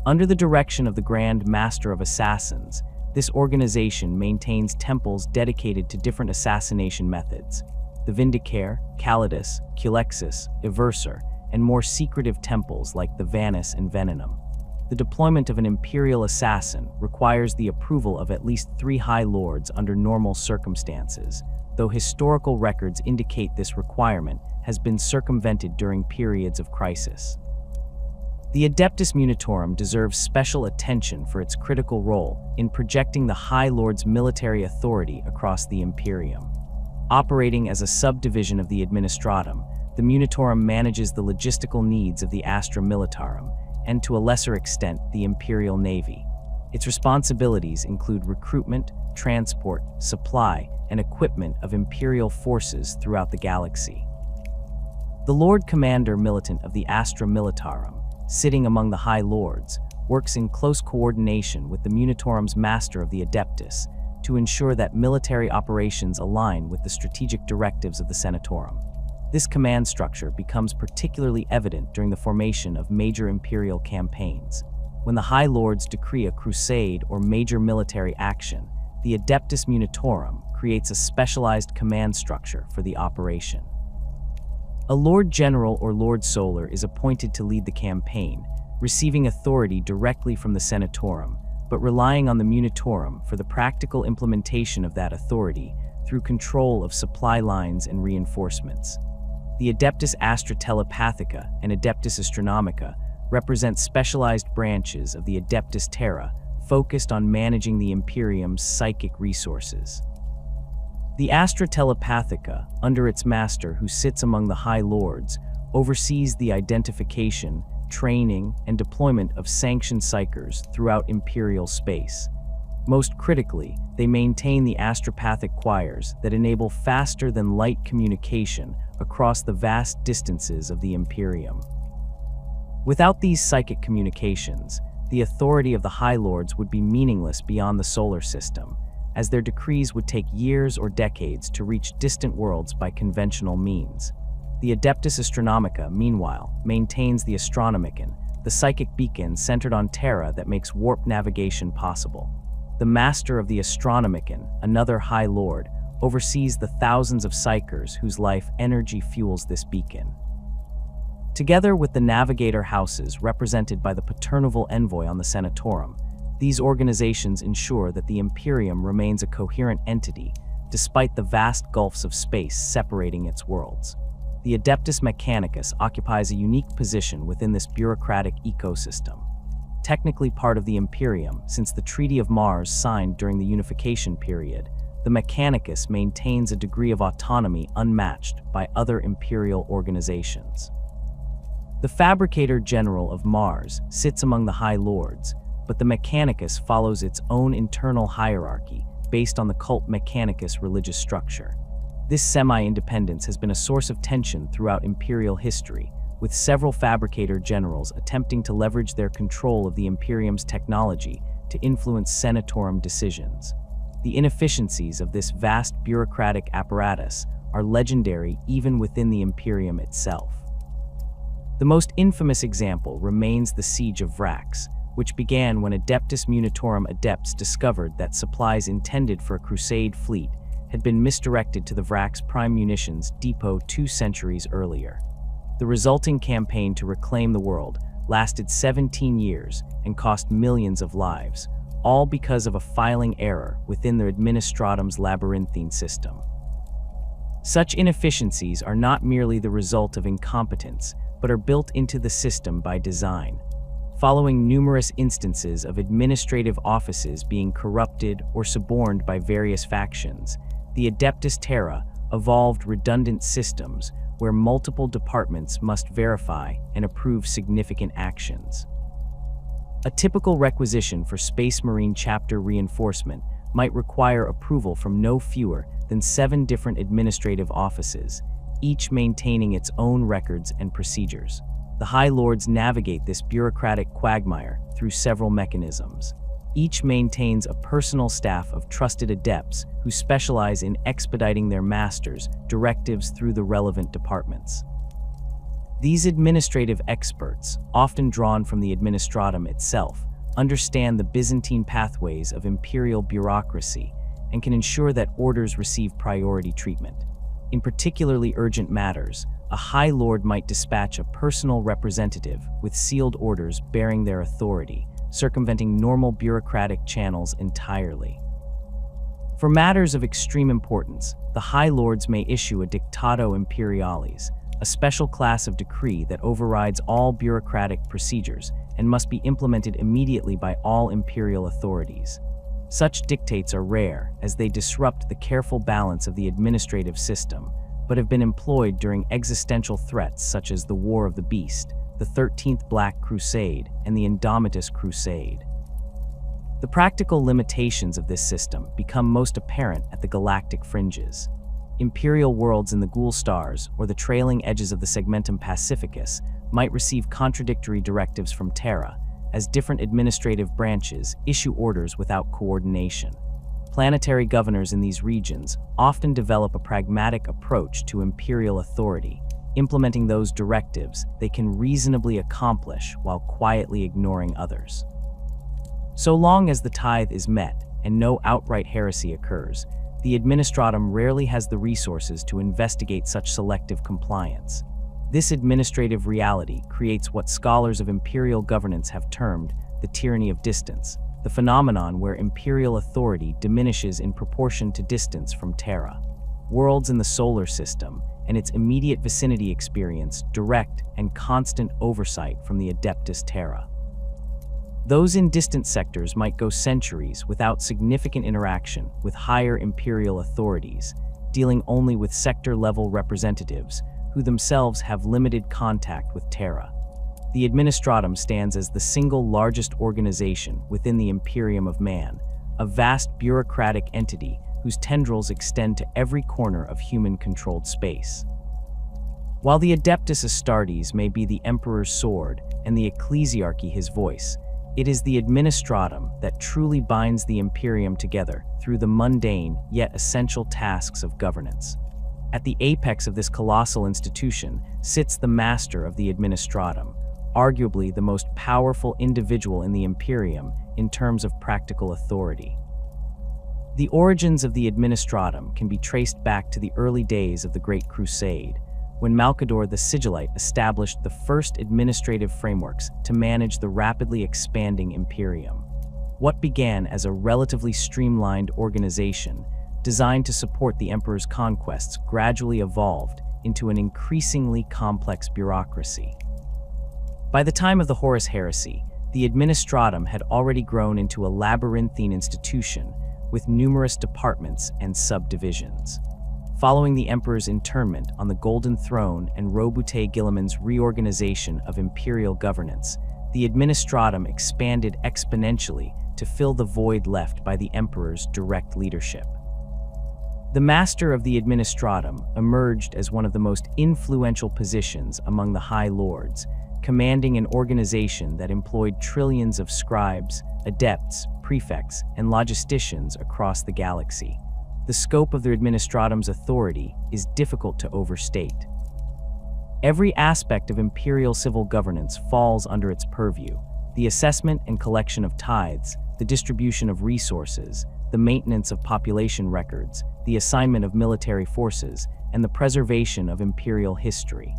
Under the direction of the Grand Master of Assassins, this organization maintains temples dedicated to different assassination methods: the Vindicare, Calidus, Culexus, Eversor, and more secretive temples like the Vanus and Venenum. The deployment of an imperial assassin requires the approval of at least 3 High Lords under normal circumstances, though historical records indicate this requirement has been circumvented during periods of crisis. The Adeptus Munitorum deserves special attention for its critical role in projecting the High Lord's military authority across the Imperium. Operating as a subdivision of the Administratum, the Munitorum manages the logistical needs of the Astra Militarum, and to a lesser extent, the Imperial Navy. Its responsibilities include recruitment, transport, supply, and equipment of Imperial forces throughout the galaxy. The Lord Commander Militant of the Astra Militarum, sitting among the High Lords, works in close coordination with the Munitorum's Master of the Adeptus to ensure that military operations align with the strategic directives of the Senatorum. This command structure becomes particularly evident during the formation of major imperial campaigns. When the High Lords decree a crusade or major military action, the Adeptus Munitorum creates a specialized command structure for the operation. A Lord General or Lord Solar is appointed to lead the campaign, receiving authority directly from the Senatorum, but relying on the Munitorum for the practical implementation of that authority through control of supply lines and reinforcements. The Adeptus Astra Telepathica and Adeptus Astronomica represent specialized branches of the Adeptus Terra focused on managing the Imperium's psychic resources. The Astra Telepathica, under its master who sits among the High Lords, oversees the identification, training, and deployment of sanctioned psychers throughout Imperial space. Most critically, they maintain the astropathic choirs that enable faster-than-light communication across the vast distances of the Imperium. Without these psychic communications, the authority of the High Lords would be meaningless beyond the solar system, as their decrees would take years or decades to reach distant worlds by conventional means. The Adeptus Astronomica, meanwhile, maintains the Astronomicon, the psychic beacon centered on Terra that makes warp navigation possible. The Master of the Astronomicon, another High Lord, oversees the thousands of psychers whose life energy fuels this beacon. Together with the Navigator houses represented by the Paternoval Envoy on the Senatorum, these organizations ensure that the Imperium remains a coherent entity despite the vast gulfs of space separating its worlds. The Adeptus Mechanicus occupies a unique position within this bureaucratic ecosystem. Technically part of the Imperium since the Treaty of Mars signed during the Unification period, the Mechanicus maintains a degree of autonomy unmatched by other imperial organizations. The Fabricator General of Mars sits among the High Lords, but the Mechanicus follows its own internal hierarchy based on the cult Mechanicus religious structure. This semi-independence has been a source of tension throughout imperial history, with several Fabricator Generals attempting to leverage their control of the Imperium's technology to influence Senatorum decisions. The inefficiencies of this vast bureaucratic apparatus are legendary even within the Imperium itself. The most infamous example remains the Siege of Vrax, which began when Adeptus Munitorum adepts discovered that supplies intended for a crusade fleet had been misdirected to the Vrax Prime Munitions Depot 2 centuries earlier. The resulting campaign to reclaim the world lasted 17 years and cost millions of lives, all because of a filing error within the Administratum's labyrinthine system. Such inefficiencies are not merely the result of incompetence, but are built into the system by design. Following numerous instances of administrative offices being corrupted or suborned by various factions, the Adeptus Terra evolved redundant systems where multiple departments must verify and approve significant actions. A typical requisition for Space Marine chapter reinforcement might require approval from no fewer than 7 different administrative offices, each maintaining its own records and procedures. The High Lords navigate this bureaucratic quagmire through several mechanisms. Each maintains a personal staff of trusted adepts who specialize in expediting their masters' directives through the relevant departments. These administrative experts, often drawn from the Administratum itself, understand the Byzantine pathways of imperial bureaucracy and can ensure that orders receive priority treatment. In particularly urgent matters, a High Lord might dispatch a personal representative with sealed orders bearing their authority, circumventing normal bureaucratic channels entirely. For matters of extreme importance, the High Lords may issue a Dictato Imperialis, a special class of decree that overrides all bureaucratic procedures and must be implemented immediately by all imperial authorities. Such dictates are rare, as they disrupt the careful balance of the administrative system, but have been employed during existential threats such as the War of the Beast, the 13th Black Crusade, and the Indomitus Crusade. The practical limitations of this system become most apparent at the galactic fringes. Imperial worlds in the Ghoul Stars or the trailing edges of the Segmentum Pacificus might receive contradictory directives from Terra, as different administrative branches issue orders without coordination. Planetary governors in these regions often develop a pragmatic approach to imperial authority, implementing those directives they can reasonably accomplish while quietly ignoring others. So long as the tithe is met and no outright heresy occurs, the Administratum rarely has the resources to investigate such selective compliance. This administrative reality creates what scholars of imperial governance have termed the tyranny of distance, the phenomenon where imperial authority diminishes in proportion to distance from Terra. Worlds in the solar system and its immediate vicinity experience direct and constant oversight from the Adeptus Terra. Those in distant sectors might go centuries without significant interaction with higher imperial authorities, dealing only with sector-level representatives who themselves have limited contact with Terra. The Administratum stands as the single largest organization within the Imperium of Man, a vast bureaucratic entity whose tendrils extend to every corner of human-controlled space. While the Adeptus Astartes may be the Emperor's sword and the Ecclesiarchy his voice, it is the Administratum that truly binds the Imperium together through the mundane yet essential tasks of governance. At the apex of this colossal institution sits the master of the Administratum, arguably the most powerful individual in the Imperium in terms of practical authority. The origins of the Administratum can be traced back to the early days of the Great Crusade, when Malcador the Sigillite established the first administrative frameworks to manage the rapidly expanding Imperium. What began as a relatively streamlined organization designed to support the Emperor's conquests gradually evolved into an increasingly complex bureaucracy. By the time of the Horus Heresy, the Administratum had already grown into a labyrinthine institution with numerous departments and subdivisions. Following the Emperor's internment on the Golden Throne and Robute Guilliman's reorganization of imperial governance, the Administratum expanded exponentially to fill the void left by the Emperor's direct leadership. The Master of the Administratum emerged as one of the most influential positions among the High Lords, commanding an organization that employed trillions of scribes, adepts, prefects, and logisticians across the galaxy. The scope of the Administratum's authority is difficult to overstate. Every aspect of imperial civil governance falls under its purview: the assessment and collection of tithes, the distribution of resources, the maintenance of population records, the assignment of military forces, and the preservation of imperial history.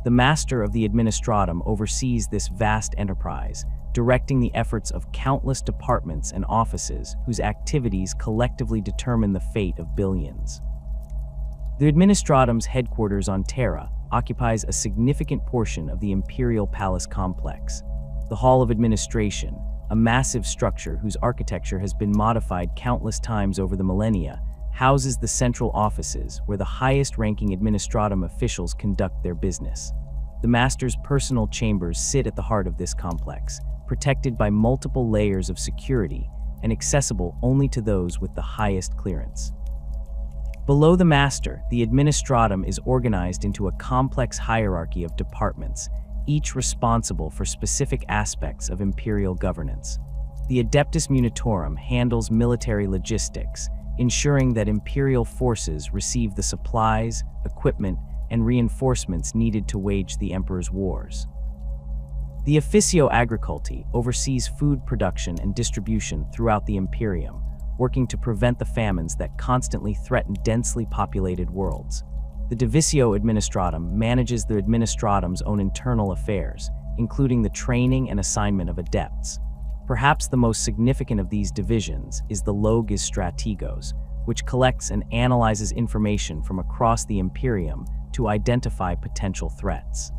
The Master of the Administratum oversees this vast enterprise, directing the efforts of countless departments and offices whose activities collectively determine the fate of billions. The Administratum's headquarters on Terra occupies a significant portion of the Imperial Palace complex. The Hall of Administration, a massive structure whose architecture has been modified countless times over the millennia, houses the central offices where the highest-ranking Administratum officials conduct their business. The Master's personal chambers sit at the heart of this complex, protected by multiple layers of security and accessible only to those with the highest clearance. Below the master, the Administratum is organized into a complex hierarchy of departments, each responsible for specific aspects of imperial governance. The Adeptus Munitorum handles military logistics, ensuring that imperial forces receive the supplies, equipment, and reinforcements needed to wage the emperor's wars. The Officio Agriculti oversees food production and distribution throughout the Imperium, working to prevent the famines that constantly threaten densely populated worlds. The Divisio Administratum manages the Administratum's own internal affairs, including the training and assignment of adepts. Perhaps the most significant of these divisions is the Logis Strategos, which collects and analyzes information from across the Imperium to identify potential threats.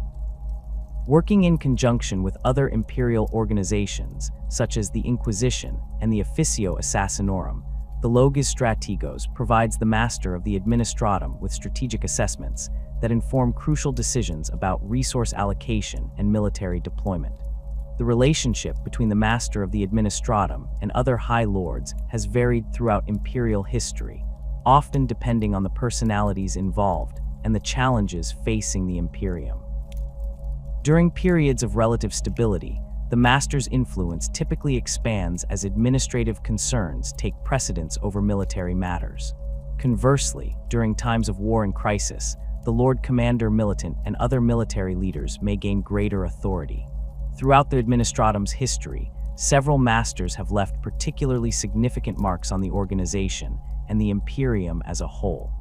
Working in conjunction with other imperial organizations, such as the Inquisition and the Officio Assassinorum, the Logis Strategos provides the master of the Administratum with strategic assessments that inform crucial decisions about resource allocation and military deployment. The relationship between the master of the Administratum and other High Lords has varied throughout imperial history, often depending on the personalities involved and the challenges facing the Imperium. During periods of relative stability, the master's influence typically expands as administrative concerns take precedence over military matters. Conversely, during times of war and crisis, the Lord Commander Militant and other military leaders may gain greater authority. Throughout the Administratum's history, several masters have left particularly significant marks on the organization and the Imperium as a whole.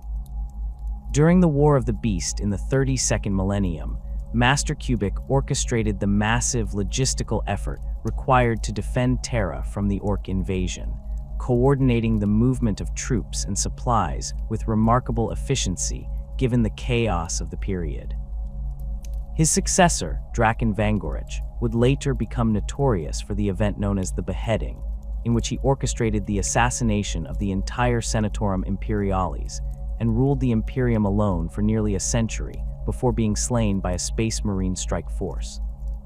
During the War of the Beast in the 32nd millennium, Master Cubic orchestrated the massive logistical effort required to defend Terra from the Orc invasion, coordinating the movement of troops and supplies with remarkable efficiency given the chaos of the period. His successor, Draken Vangorich, would later become notorious for the event known as the Beheading, in which he orchestrated the assassination of the entire Senatorum Imperialis and ruled the Imperium alone for nearly a century before being slain by a Space Marine strike force.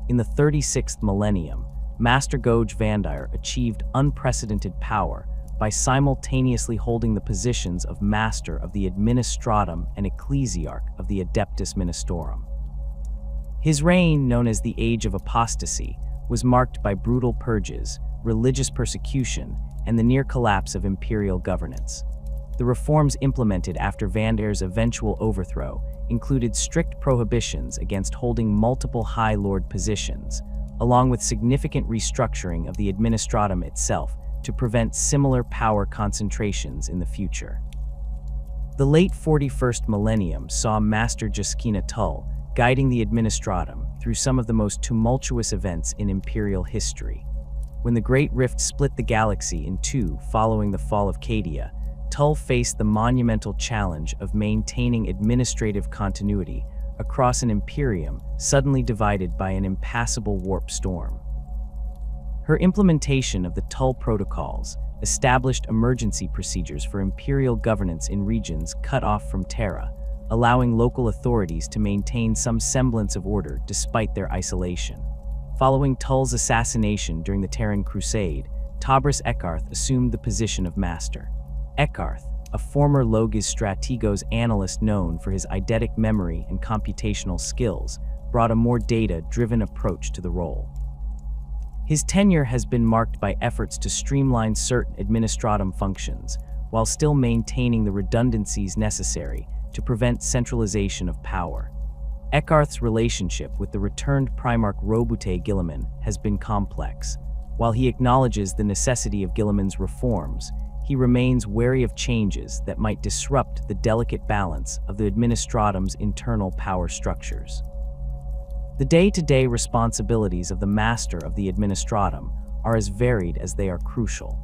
In the 36th millennium, Master Goj Vandir achieved unprecedented power by simultaneously holding the positions of Master of the Administratum and Ecclesiarch of the Adeptus Ministorum. His reign, known as the Age of Apostasy, was marked by brutal purges, religious persecution, and the near collapse of imperial governance. The reforms implemented after Vandir's eventual overthrow included strict prohibitions against holding multiple High Lord positions, along with significant restructuring of the Administratum itself to prevent similar power concentrations in the future. The late 41st millennium saw Master Juskina Tull guiding the Administratum through some of the most tumultuous events in imperial history. When the Great Rift split the galaxy in two following the fall of Cadia, Tull faced the monumental challenge of maintaining administrative continuity across an Imperium suddenly divided by an impassable warp storm. Her implementation of the Tull Protocols established emergency procedures for imperial governance in regions cut off from Terra, allowing local authorities to maintain some semblance of order despite their isolation. Following Tull's assassination during the Terran Crusade, Tabris Ekarth assumed the position of Master. Ekarth, a former Logis Strategos analyst known for his eidetic memory and computational skills, brought a more data-driven approach to the role. His tenure has been marked by efforts to streamline certain Administratum functions, while still maintaining the redundancies necessary to prevent centralization of power. Ekarth's relationship with the returned Primarch Robute Guilliman has been complex. While he acknowledges the necessity of Guilliman's reforms, he remains wary of changes that might disrupt the delicate balance of the Administratum's internal power structures. The day-to-day responsibilities of the Master of the Administratum are as varied as they are crucial.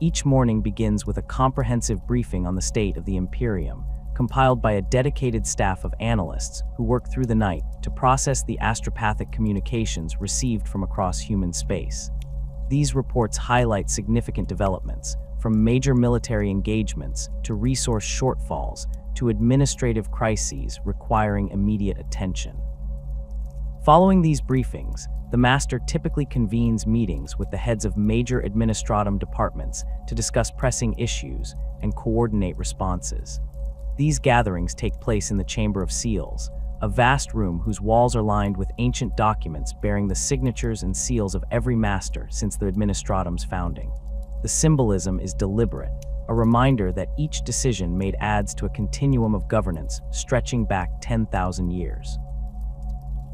Each morning begins with a comprehensive briefing on the state of the Imperium, compiled by a dedicated staff of analysts who work through the night to process the astropathic communications received from across human space. These reports highlight significant developments, from major military engagements to resource shortfalls to administrative crises requiring immediate attention. Following these briefings, the Master typically convenes meetings with the heads of major Administratum departments to discuss pressing issues and coordinate responses. These gatherings take place in the Chamber of Seals, a vast room whose walls are lined with ancient documents bearing the signatures and seals of every master since the Administratum's founding. The symbolism is deliberate, a reminder that each decision made adds to a continuum of governance stretching back 10,000 years.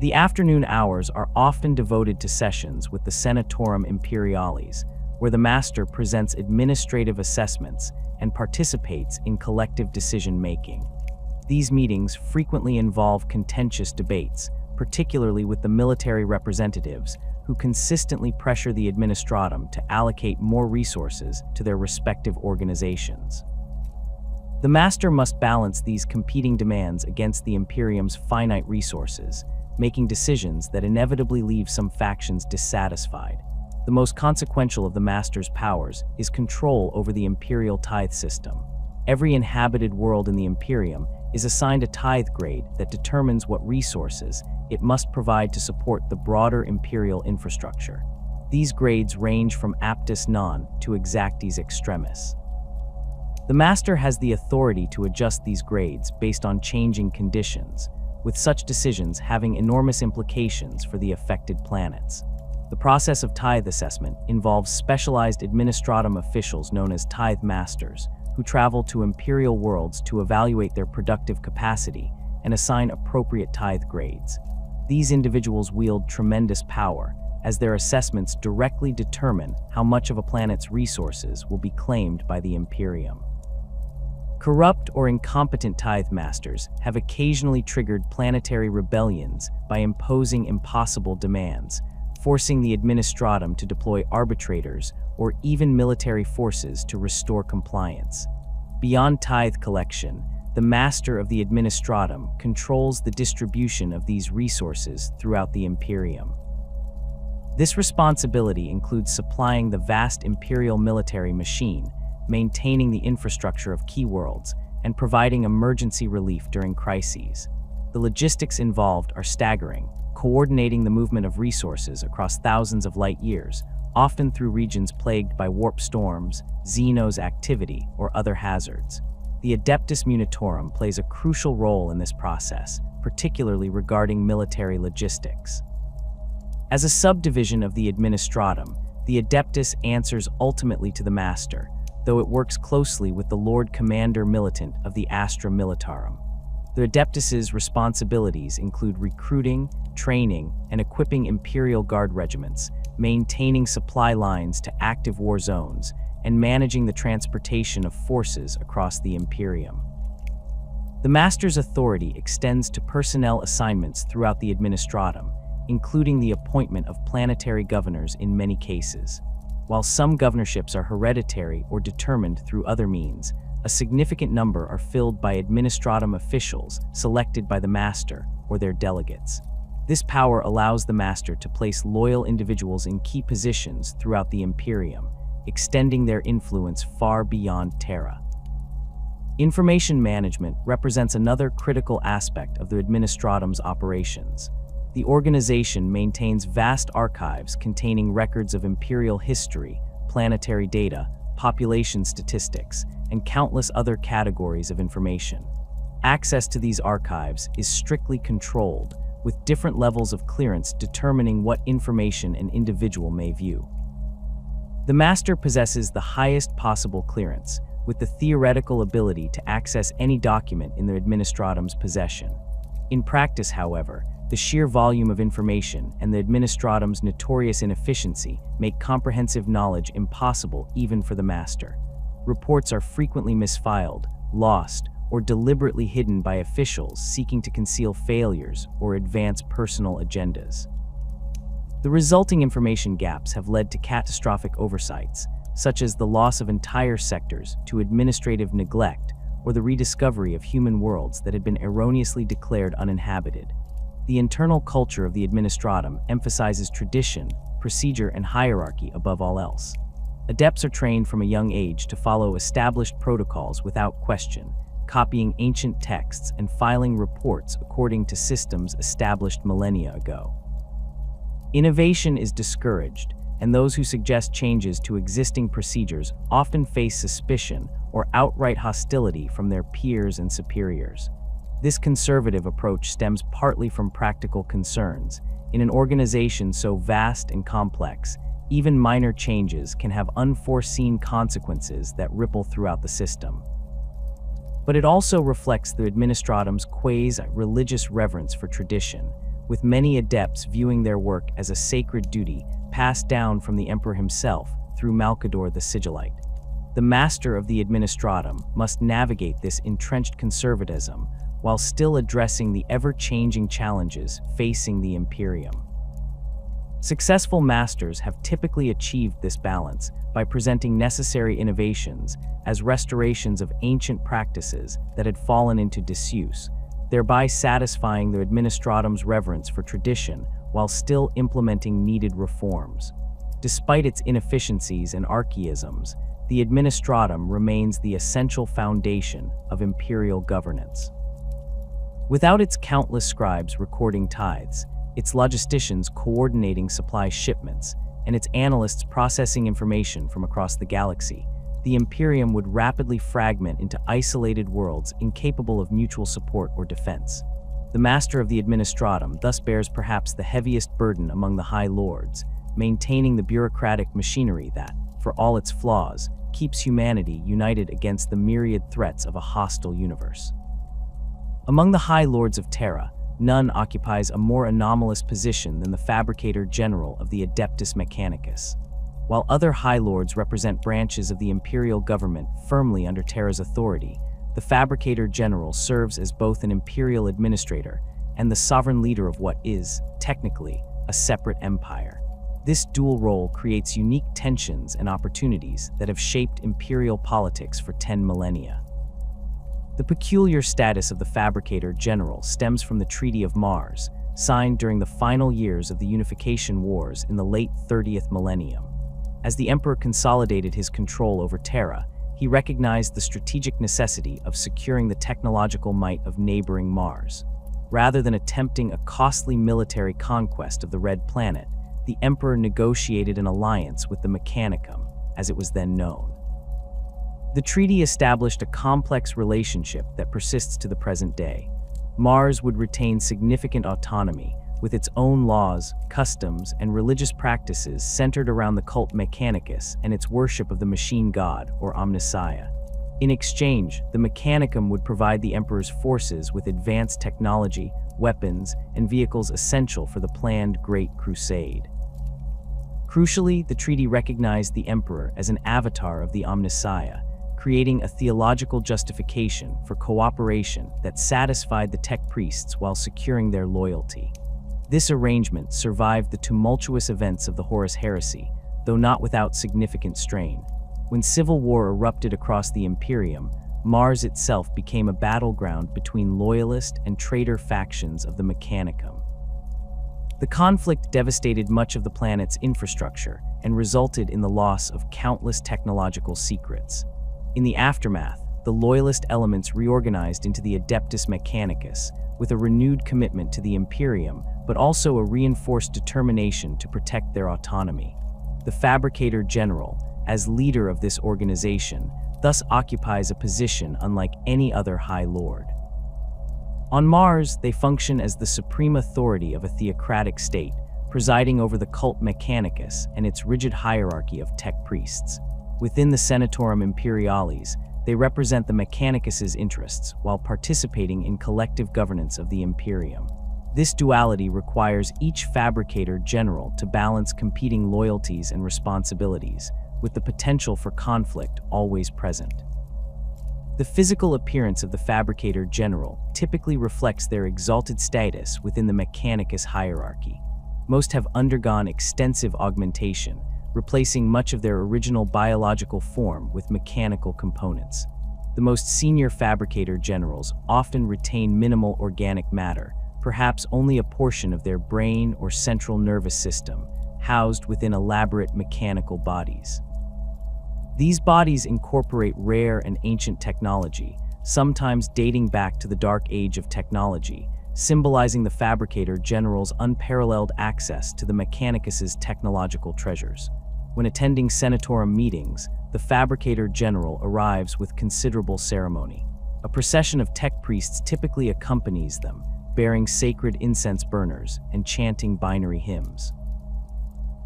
The afternoon hours are often devoted to sessions with the Senatorum Imperialis, where the Master presents administrative assessments and participates in collective decision-making. These meetings frequently involve contentious debates, particularly with the military representatives, who consistently pressure the Administratum to allocate more resources to their respective organizations. The Master must balance these competing demands against the Imperium's finite resources, making decisions that inevitably leave some factions dissatisfied. The most consequential of the Master's powers is control over the Imperial tithe system. Every inhabited world in the Imperium is assigned a tithe grade that determines what resources it must provide to support the broader Imperial infrastructure. These grades range from aptus non to exactis extremis. The Master has the authority to adjust these grades based on changing conditions, with such decisions having enormous implications for the affected planets. The process of tithe assessment involves specialized Administratum officials known as tithe masters, who travel to Imperial worlds to evaluate their productive capacity and assign appropriate tithe grades. These individuals wield tremendous power, as their assessments directly determine how much of a planet's resources will be claimed by the Imperium. Corrupt or incompetent tithe masters have occasionally triggered planetary rebellions by imposing impossible demands, forcing the Administratum to deploy arbitrators or even military forces to restore compliance. Beyond tithe collection, the Master of the Administratum controls the distribution of these resources throughout the Imperium. This responsibility includes supplying the vast Imperial military machine, maintaining the infrastructure of key worlds, and providing emergency relief during crises. The logistics involved are staggering, coordinating the movement of resources across thousands of light years, often through regions plagued by warp storms, Xenos activity, or other hazards. The Adeptus Munitorum plays a crucial role in this process, particularly regarding military logistics. As a subdivision of the Administratum, the Adeptus answers ultimately to the Master, though it works closely with the Lord Commander Militant of the Astra Militarum. The Adeptus's responsibilities include recruiting, training, and equipping Imperial Guard regiments, maintaining supply lines to active war zones, and managing the transportation of forces across the Imperium. The Master's authority extends to personnel assignments throughout the Administratum, including the appointment of planetary governors in many cases. While some governorships are hereditary or determined through other means, a significant number are filled by Administratum officials selected by the Master or their delegates. This power allows the Master to place loyal individuals in key positions throughout the Imperium, extending their influence far beyond Terra. Information management represents another critical aspect of the Administratum's operations. The organization maintains vast archives containing records of Imperial history, planetary data, population statistics, and countless other categories of information. Access to these archives is strictly controlled, with different levels of clearance determining what information an individual may view. The Master possesses the highest possible clearance, with the theoretical ability to access any document in the Administratum's possession. In practice, however, the sheer volume of information and the Administratum's notorious inefficiency make comprehensive knowledge impossible even for the Master. Reports are frequently misfiled, lost, or deliberately hidden by officials seeking to conceal failures or advance personal agendas. The resulting information gaps have led to catastrophic oversights, such as the loss of entire sectors to administrative neglect or the rediscovery of human worlds that had been erroneously declared uninhabited. The internal culture of the Administratum emphasizes tradition, procedure, and hierarchy above all else. Adepts are trained from a young age to follow established protocols without question, copying ancient texts and filing reports according to systems established millennia ago. Innovation is discouraged, and those who suggest changes to existing procedures often face suspicion or outright hostility from their peers and superiors. This conservative approach stems partly from practical concerns. In an organization so vast and complex, even minor changes can have unforeseen consequences that ripple throughout the system. But it also reflects the Administratum's quasi-religious reverence for tradition, with many adepts viewing their work as a sacred duty passed down from the Emperor himself through Malcador the Sigillite. The master of the Administratum must navigate this entrenched conservatism while still addressing the ever-changing challenges facing the Imperium. Successful masters have typically achieved this balance by presenting necessary innovations as restorations of ancient practices that had fallen into disuse, thereby satisfying the Administratum's reverence for tradition while still implementing needed reforms. Despite its inefficiencies and archaisms, the Administratum remains the essential foundation of imperial governance. Without its countless scribes recording tithes, its logisticians coordinating supply shipments, and its analysts processing information from across the galaxy, the Imperium would rapidly fragment into isolated worlds incapable of mutual support or defense. The master of the Administratum thus bears perhaps the heaviest burden among the High Lords, maintaining the bureaucratic machinery that, for all its flaws, keeps humanity united against the myriad threats of a hostile universe. Among the High Lords of Terra, none occupies a more anomalous position than the Fabricator General of the Adeptus Mechanicus. While other High Lords represent branches of the imperial government firmly under Terra's authority, the Fabricator General serves as both an imperial administrator and the sovereign leader of what is, technically, a separate empire. This dual role creates unique tensions and opportunities that have shaped imperial politics for 10 millennia. The peculiar status of the Fabricator General stems from the Treaty of Mars, signed during the final years of the Unification Wars in the late 30th millennium. As the Emperor consolidated his control over Terra, he recognized the strategic necessity of securing the technological might of neighboring Mars. Rather than attempting a costly military conquest of the Red Planet, the Emperor negotiated an alliance with the Mechanicum, as it was then known. The treaty established a complex relationship that persists to the present day. Mars would retain significant autonomy, with its own laws, customs, and religious practices centered around the cult Mechanicus and its worship of the machine god, or Omnissiah. In exchange, the Mechanicum would provide the Emperor's forces with advanced technology, weapons, and vehicles essential for the planned Great Crusade. Crucially, the treaty recognized the Emperor as an avatar of the Omnissiah, creating a theological justification for cooperation that satisfied the tech priests while securing their loyalty. This arrangement survived the tumultuous events of the Horus Heresy, though not without significant strain. When civil war erupted across the Imperium, Mars itself became a battleground between loyalist and traitor factions of the Mechanicum. The conflict devastated much of the planet's infrastructure and resulted in the loss of countless technological secrets. In the aftermath, the loyalist elements reorganized into the Adeptus Mechanicus, with a renewed commitment to the Imperium, but also a reinforced determination to protect their autonomy. The Fabricator General, as leader of this organization, thus occupies a position unlike any other High Lord. On Mars, they function as the supreme authority of a theocratic state, presiding over the cult Mechanicus and its rigid hierarchy of tech priests. Within the Senatorum Imperialis, they represent the Mechanicus's interests while participating in collective governance of the Imperium. This duality requires each Fabricator General to balance competing loyalties and responsibilities, with the potential for conflict always present. The physical appearance of the Fabricator General typically reflects their exalted status within the Mechanicus hierarchy. Most have undergone extensive augmentation, replacing much of their original biological form with mechanical components. The most senior Fabricator Generals often retain minimal organic matter, perhaps only a portion of their brain or central nervous system, housed within elaborate mechanical bodies. These bodies incorporate rare and ancient technology, sometimes dating back to the Dark Age of technology, symbolizing the Fabricator General's unparalleled access to the Mechanicus's technological treasures. When attending Senatorum meetings, the Fabricator General arrives with considerable ceremony. A procession of tech priests typically accompanies them, bearing sacred incense burners and chanting binary hymns.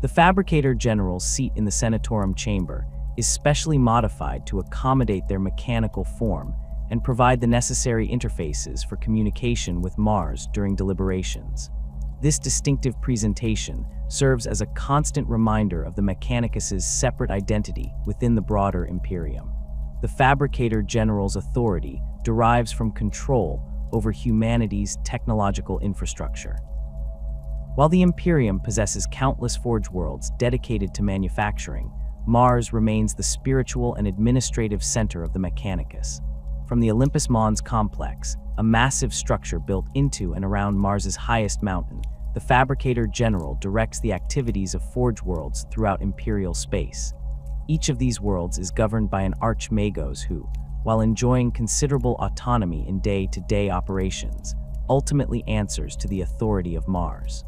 The Fabricator General's seat in the Senatorum chamber is specially modified to accommodate their mechanical form and provide the necessary interfaces for communication with Mars during deliberations. This distinctive presentation serves as a constant reminder of the Mechanicus's separate identity within the broader Imperium. The Fabricator General's authority derives from control over humanity's technological infrastructure. While the Imperium possesses countless forge worlds dedicated to manufacturing, Mars remains the spiritual and administrative center of the Mechanicus. From the Olympus Mons complex, a massive structure built into and around Mars's highest mountain, the Fabricator General directs the activities of forge worlds throughout Imperial space. Each of these worlds is governed by an archmagos who, while enjoying considerable autonomy in day-to-day operations, ultimately answers to the authority of Mars.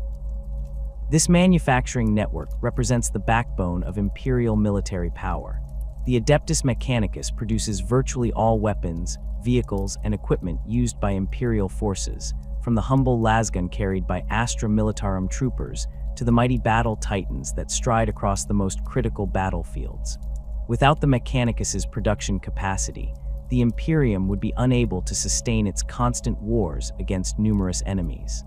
This manufacturing network represents the backbone of Imperial military power. The Adeptus Mechanicus produces virtually all weapons, vehicles, and equipment used by Imperial forces, from the humble lasgun carried by Astra Militarum troopers to the mighty battle titans that stride across the most critical battlefields. Without the Mechanicus's production capacity, the Imperium would be unable to sustain its constant wars against numerous enemies.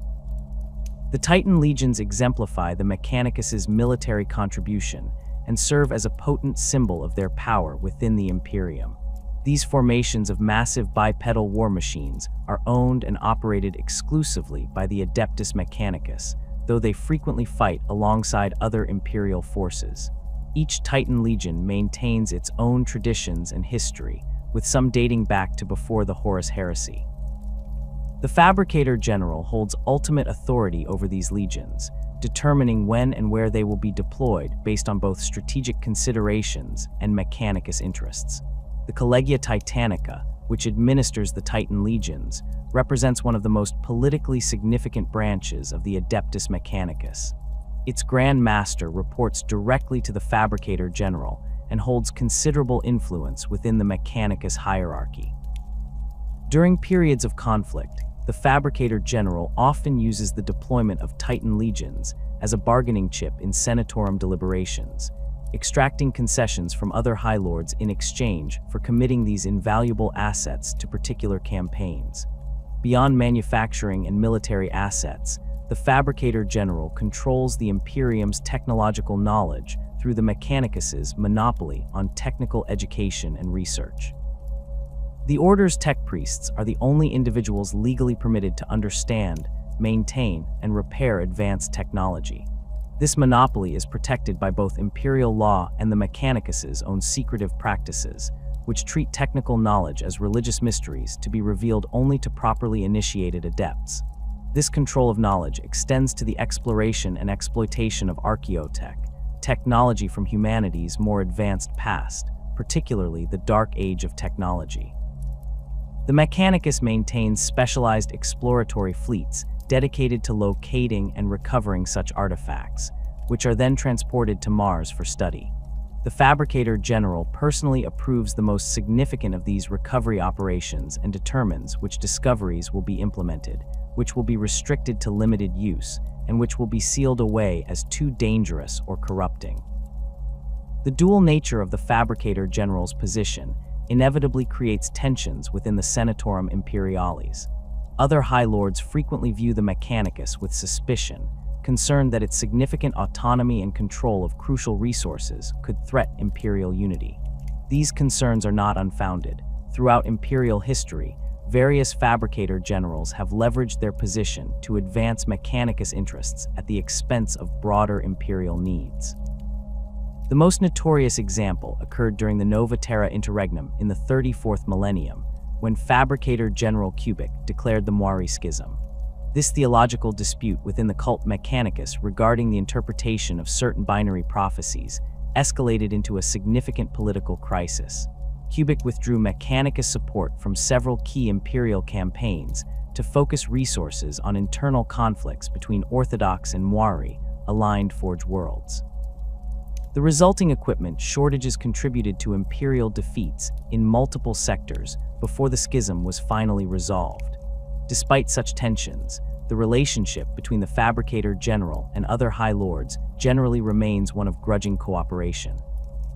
The Titan legions exemplify the Mechanicus's military contribution and serve as a potent symbol of their power within the Imperium. These formations of massive bipedal war machines are owned and operated exclusively by the Adeptus Mechanicus, though they frequently fight alongside other Imperial forces. Each Titan legion maintains its own traditions and history, with some dating back to before the Horus Heresy. The Fabricator General holds ultimate authority over these legions, determining when and where they will be deployed based on both strategic considerations and Mechanicus interests. The Collegia Titanica, which administers the Titan legions, represents one of the most politically significant branches of the Adeptus Mechanicus. Its Grand Master reports directly to the Fabricator General and holds considerable influence within the Mechanicus hierarchy. During periods of conflict, the Fabricator General often uses the deployment of Titan legions as a bargaining chip in Senatorum deliberations, extracting concessions from other High Lords in exchange for committing these invaluable assets to particular campaigns. Beyond manufacturing and military assets, the Fabricator General controls the Imperium's technological knowledge through the Mechanicus's monopoly on technical education and research. The Order's tech priests are the only individuals legally permitted to understand, maintain, and repair advanced technology. This monopoly is protected by both Imperial law and the Mechanicus's own secretive practices, which treat technical knowledge as religious mysteries to be revealed only to properly initiated adepts. This control of knowledge extends to the exploration and exploitation of archaeotech, technology from humanity's more advanced past, particularly the Dark Age of technology. The Mechanicus maintains specialized exploratory fleets dedicated to locating and recovering such artifacts, which are then transported to Mars for study. The Fabricator General personally approves the most significant of these recovery operations and determines which discoveries will be implemented, which will be restricted to limited use, and which will be sealed away as too dangerous or corrupting. The dual nature of the Fabricator General's position inevitably creates tensions within the Senatorum Imperialis. Other High Lords frequently view the Mechanicus with suspicion, concerned that its significant autonomy and control of crucial resources could threaten Imperial unity. These concerns are not unfounded. Throughout Imperial history, various Fabricator Generals have leveraged their position to advance Mechanicus interests at the expense of broader Imperial needs. The most notorious example occurred during the Nova Terra interregnum in the 34th millennium, when Fabricator General Cubic declared the Moiri Schism. This theological dispute within the cult Mechanicus regarding the interpretation of certain binary prophecies escalated into a significant political crisis. Cubic withdrew Mechanicus support from several key imperial campaigns to focus resources on internal conflicts between Orthodox and Moiri-aligned Forge worlds. The resulting equipment shortages contributed to imperial defeats in multiple sectors before the schism was finally resolved. Despite such tensions, the relationship between the Fabricator General and other High Lords generally remains one of grudging cooperation.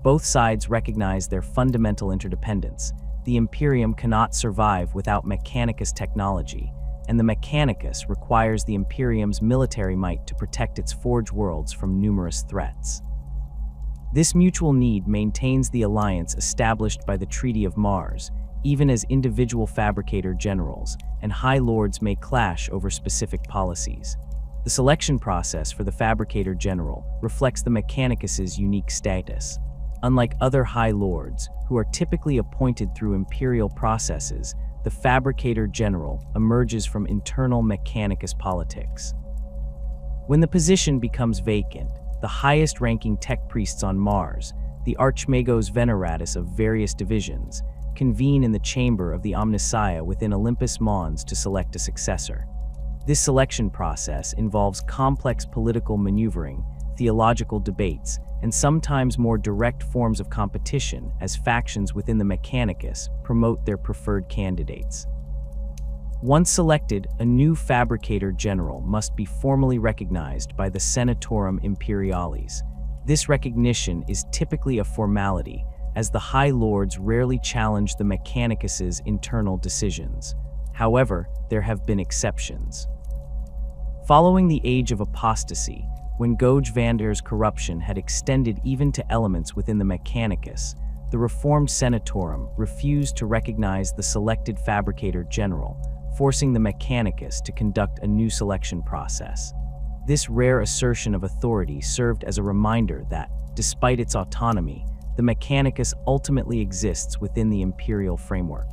Both sides recognize their fundamental interdependence. The Imperium cannot survive without Mechanicus technology, and the Mechanicus requires the Imperium's military might to protect its Forge worlds from numerous threats. This mutual need maintains the alliance established by the Treaty of Mars, even as individual Fabricator Generals and High Lords may clash over specific policies. The selection process for the Fabricator General reflects the Mechanicus's unique status. Unlike other High Lords, who are typically appointed through imperial processes, the Fabricator General emerges from internal Mechanicus politics. When the position becomes vacant, the highest-ranking tech priests on Mars, the Archmagos Veneratus of various divisions, convene in the chamber of the Omnissiah within Olympus Mons to select a successor. This selection process involves complex political maneuvering, theological debates, and sometimes more direct forms of competition as factions within the Mechanicus promote their preferred candidates. Once selected, a new Fabricator General must be formally recognized by the Senatorum Imperialis. This recognition is typically a formality, as the High Lords rarely challenge the Mechanicus's internal decisions. However, there have been exceptions. Following the Age of Apostasy, when Goj Vander's corruption had extended even to elements within the Mechanicus, the reformed Senatorum refused to recognize the selected Fabricator General, forcing the Mechanicus to conduct a new selection process. This rare assertion of authority served as a reminder that, despite its autonomy, the Mechanicus ultimately exists within the imperial framework.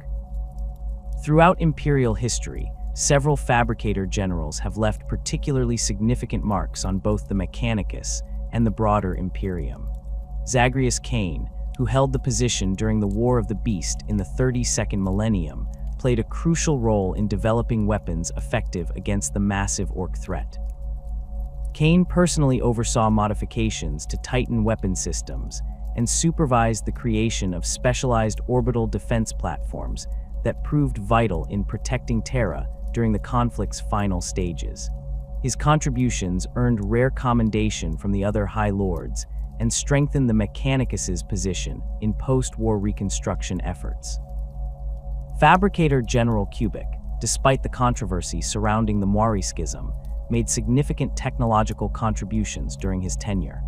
Throughout imperial history, several Fabricator Generals have left particularly significant marks on both the Mechanicus and the broader Imperium. Zagreus Cain, who held the position during the War of the Beast in the 32nd millennium, played a crucial role in developing weapons effective against the massive Orc threat. Cain personally oversaw modifications to Titan weapon systems and supervised the creation of specialized orbital defense platforms that proved vital in protecting Terra during the conflict's final stages. His contributions earned rare commendation from the other High Lords and strengthened the Mechanicus's position in post-war reconstruction efforts. Fabricator General Cubic, despite the controversy surrounding the Moiri Schism, made significant technological contributions during his tenure.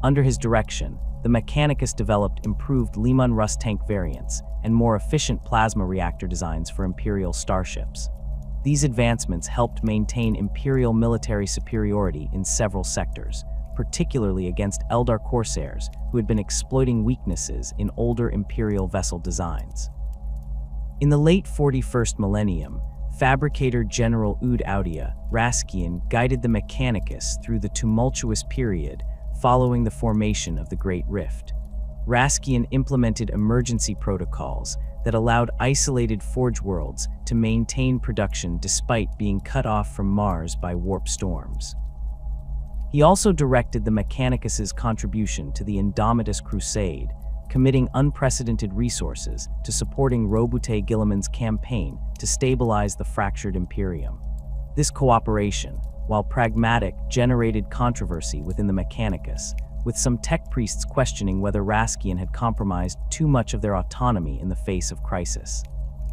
Under his direction, the Mechanicus developed improved Leman Russ tank variants and more efficient plasma reactor designs for Imperial starships. These advancements helped maintain Imperial military superiority in several sectors, particularly against Eldar corsairs who had been exploiting weaknesses in older Imperial vessel designs. In the late 41st millennium, Fabricator General Ud Audia Raskian guided the Mechanicus through the tumultuous period following the formation of the Great Rift. Raskian implemented emergency protocols that allowed isolated Forge worlds to maintain production despite being cut off from Mars by warp storms. He also directed the Mechanicus's contribution to the Indomitus Crusade, committing unprecedented resources to supporting Robute Guilliman's campaign to stabilize the fractured Imperium. This cooperation, while pragmatic, generated controversy within the Mechanicus, with some tech priests questioning whether Raskian had compromised too much of their autonomy in the face of crisis.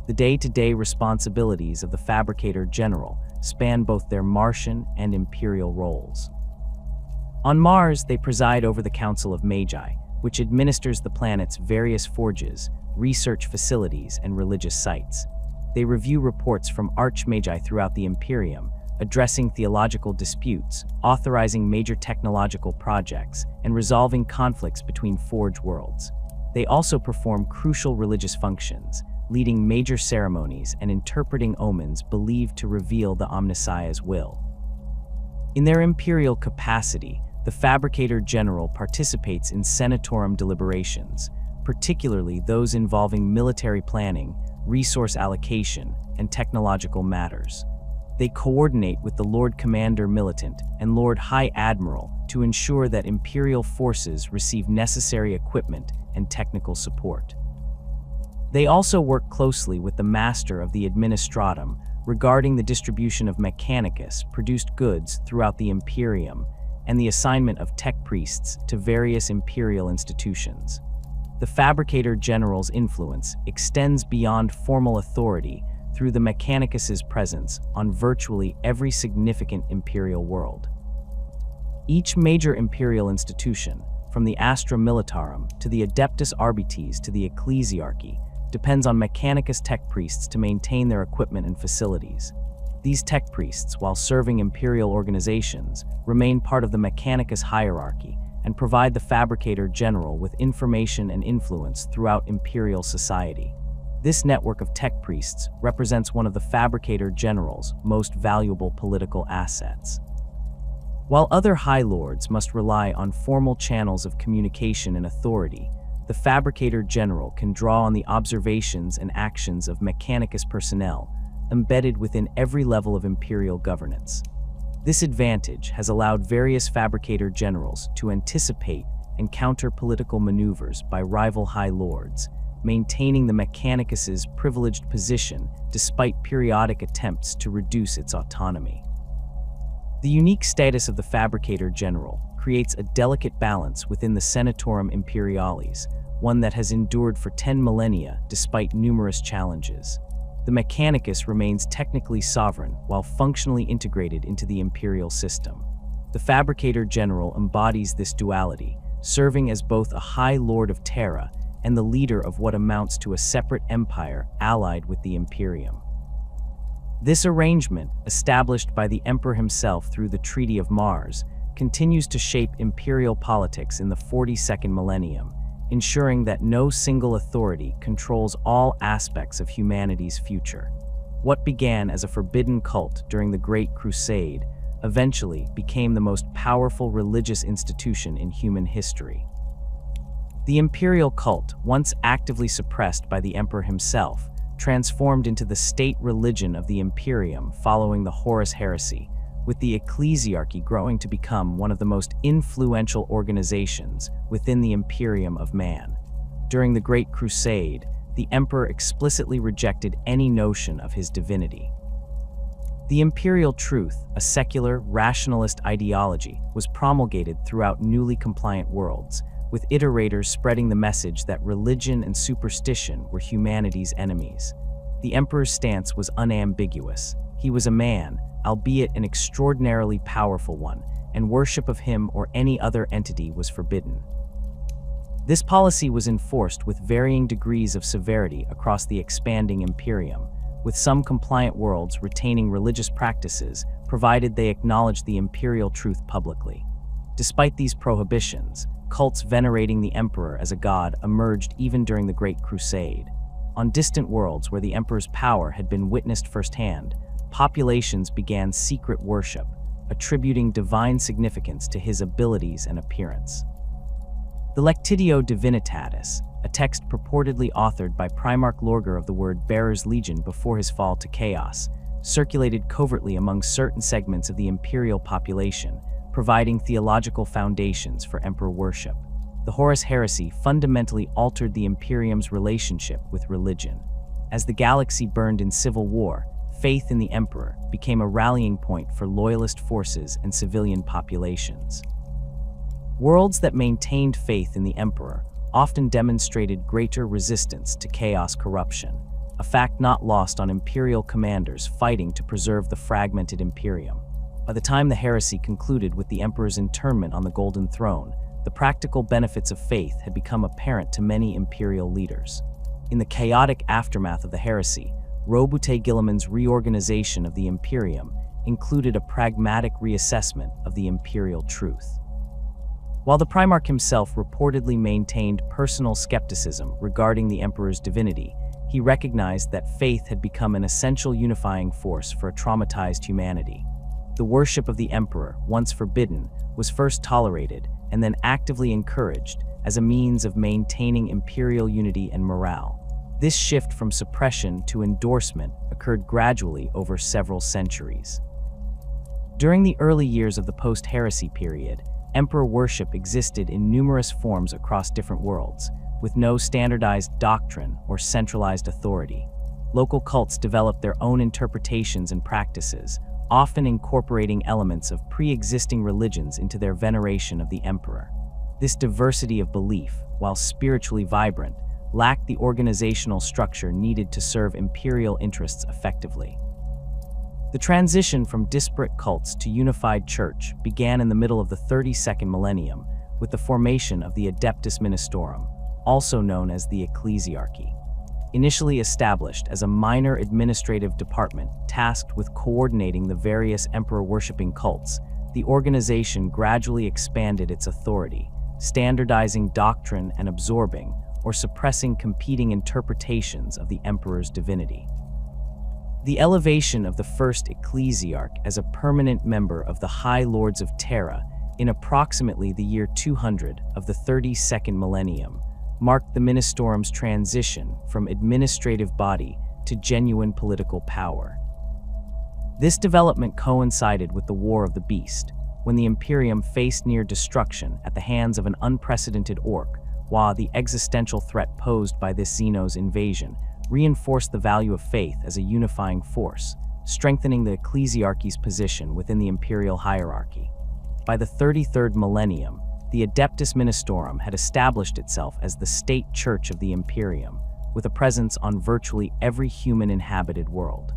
The day-to-day responsibilities of the Fabricator General span both their Martian and Imperial roles. On Mars, they preside over the Council of Magi, which administers the planet's various forges, research facilities, and religious sites. They review reports from Archmagi throughout the Imperium, addressing theological disputes, authorizing major technological projects, and resolving conflicts between Forge worlds. They also perform crucial religious functions, leading major ceremonies and interpreting omens believed to reveal the Omnissiah's will. In their imperial capacity, the Fabricator General participates in Senatorum deliberations, particularly those involving military planning, resource allocation, and technological matters. They coordinate with the Lord Commander Militant and Lord High Admiral to ensure that Imperial forces receive necessary equipment and technical support. They also work closely with the Master of the Administratum regarding the distribution of Mechanicus produced goods throughout the Imperium and the assignment of tech priests to various Imperial institutions. The Fabricator General's influence extends beyond formal authority through the Mechanicus's presence on virtually every significant Imperial world. Each major Imperial institution, from the Astra Militarum to the Adeptus Arbites to the Ecclesiarchy, depends on Mechanicus tech priests to maintain their equipment and facilities. These tech priests, while serving Imperial organizations, remain part of the Mechanicus hierarchy and provide the Fabricator General with information and influence throughout Imperial society. This network of tech priests represents one of the Fabricator General's most valuable political assets. While other High Lords must rely on formal channels of communication and authority, the Fabricator General can draw on the observations and actions of Mechanicus personnel embedded within every level of Imperial governance. This advantage has allowed various Fabricator Generals to anticipate and counter political maneuvers by rival High Lords, maintaining the Mechanicus's privileged position despite periodic attempts to reduce its autonomy. The unique status of the Fabricator General creates a delicate balance within the Senatorum Imperialis, one that has endured for 10 millennia despite numerous challenges. The Mechanicus remains technically sovereign while functionally integrated into the Imperial system. The Fabricator General embodies this duality, serving as both a High Lord of Terra and the leader of what amounts to a separate empire allied with the Imperium. This arrangement, established by the Emperor himself through the Treaty of Mars, continues to shape Imperial politics in the 42nd millennium, ensuring that no single authority controls all aspects of humanity's future. What began as a forbidden cult during the Great Crusade eventually became the most powerful religious institution in human history. The imperial cult, once actively suppressed by the emperor himself, transformed into the state religion of the Imperium following the Horus Heresy, with the Ecclesiarchy growing to become one of the most influential organizations within the Imperium of Man. During the Great Crusade, the emperor explicitly rejected any notion of his divinity. The imperial truth, a secular, rationalist ideology, was promulgated throughout newly compliant worlds, with iterators spreading the message that religion and superstition were humanity's enemies. The emperor's stance was unambiguous. He was a man, albeit an extraordinarily powerful one, and worship of him or any other entity was forbidden. This policy was enforced with varying degrees of severity across the expanding Imperium, with some compliant worlds retaining religious practices provided they acknowledged the imperial truth publicly. Despite these prohibitions, cults venerating the emperor as a god emerged even during the Great Crusade. On distant worlds where the emperor's power had been witnessed firsthand, populations began secret worship, attributing divine significance to his abilities and appearance. The Lectitio Divinitatis, a text purportedly authored by Primarch Lorgar of the Word Bearer's Legion before his fall to chaos, circulated covertly among certain segments of the imperial population, providing theological foundations for emperor worship. The Horus Heresy fundamentally altered the Imperium's relationship with religion. As the galaxy burned in civil war, faith in the emperor became a rallying point for loyalist forces and civilian populations. Worlds that maintained faith in the emperor often demonstrated greater resistance to chaos corruption, a fact not lost on imperial commanders fighting to preserve the fragmented Imperium. By the time the heresy concluded with the emperor's internment on the Golden Throne, the practical benefits of faith had become apparent to many imperial leaders. In the chaotic aftermath of the heresy, Robute Guilliman's reorganization of the Imperium included a pragmatic reassessment of the imperial truth. While the Primarch himself reportedly maintained personal skepticism regarding the emperor's divinity, he recognized that faith had become an essential unifying force for a traumatized humanity. The worship of the emperor, once forbidden, was first tolerated and then actively encouraged, as a means of maintaining imperial unity and morale. This shift from suppression to endorsement occurred gradually over several centuries. During the early years of the post-heresy period, emperor worship existed in numerous forms across different worlds, with no standardized doctrine or centralized authority. Local cults developed their own interpretations and practices, often incorporating elements of pre-existing religions into their veneration of the emperor. This diversity of belief, while spiritually vibrant, lacked the organizational structure needed to serve imperial interests effectively. The transition from disparate cults to unified church began in the middle of the 32nd millennium with the formation of the Adeptus Ministorum, also known as the Ecclesiarchy. Initially established as a minor administrative department tasked with coordinating the various emperor-worshipping cults, the organization gradually expanded its authority, standardizing doctrine and absorbing or suppressing competing interpretations of the emperor's divinity. The elevation of the first ecclesiarch as a permanent member of the High Lords of Terra in approximately the year 200 of the 32nd millennium marked the Ministorum's transition from administrative body to genuine political power. This development coincided with the War of the Beast, when the Imperium faced near destruction at the hands of an unprecedented orc, while the existential threat posed by this Xenos invasion reinforced the value of faith as a unifying force, strengthening the ecclesiarchy's position within the imperial hierarchy. By the 33rd millennium, the Adeptus Ministorum had established itself as the state church of the Imperium, with a presence on virtually every human-inhabited world.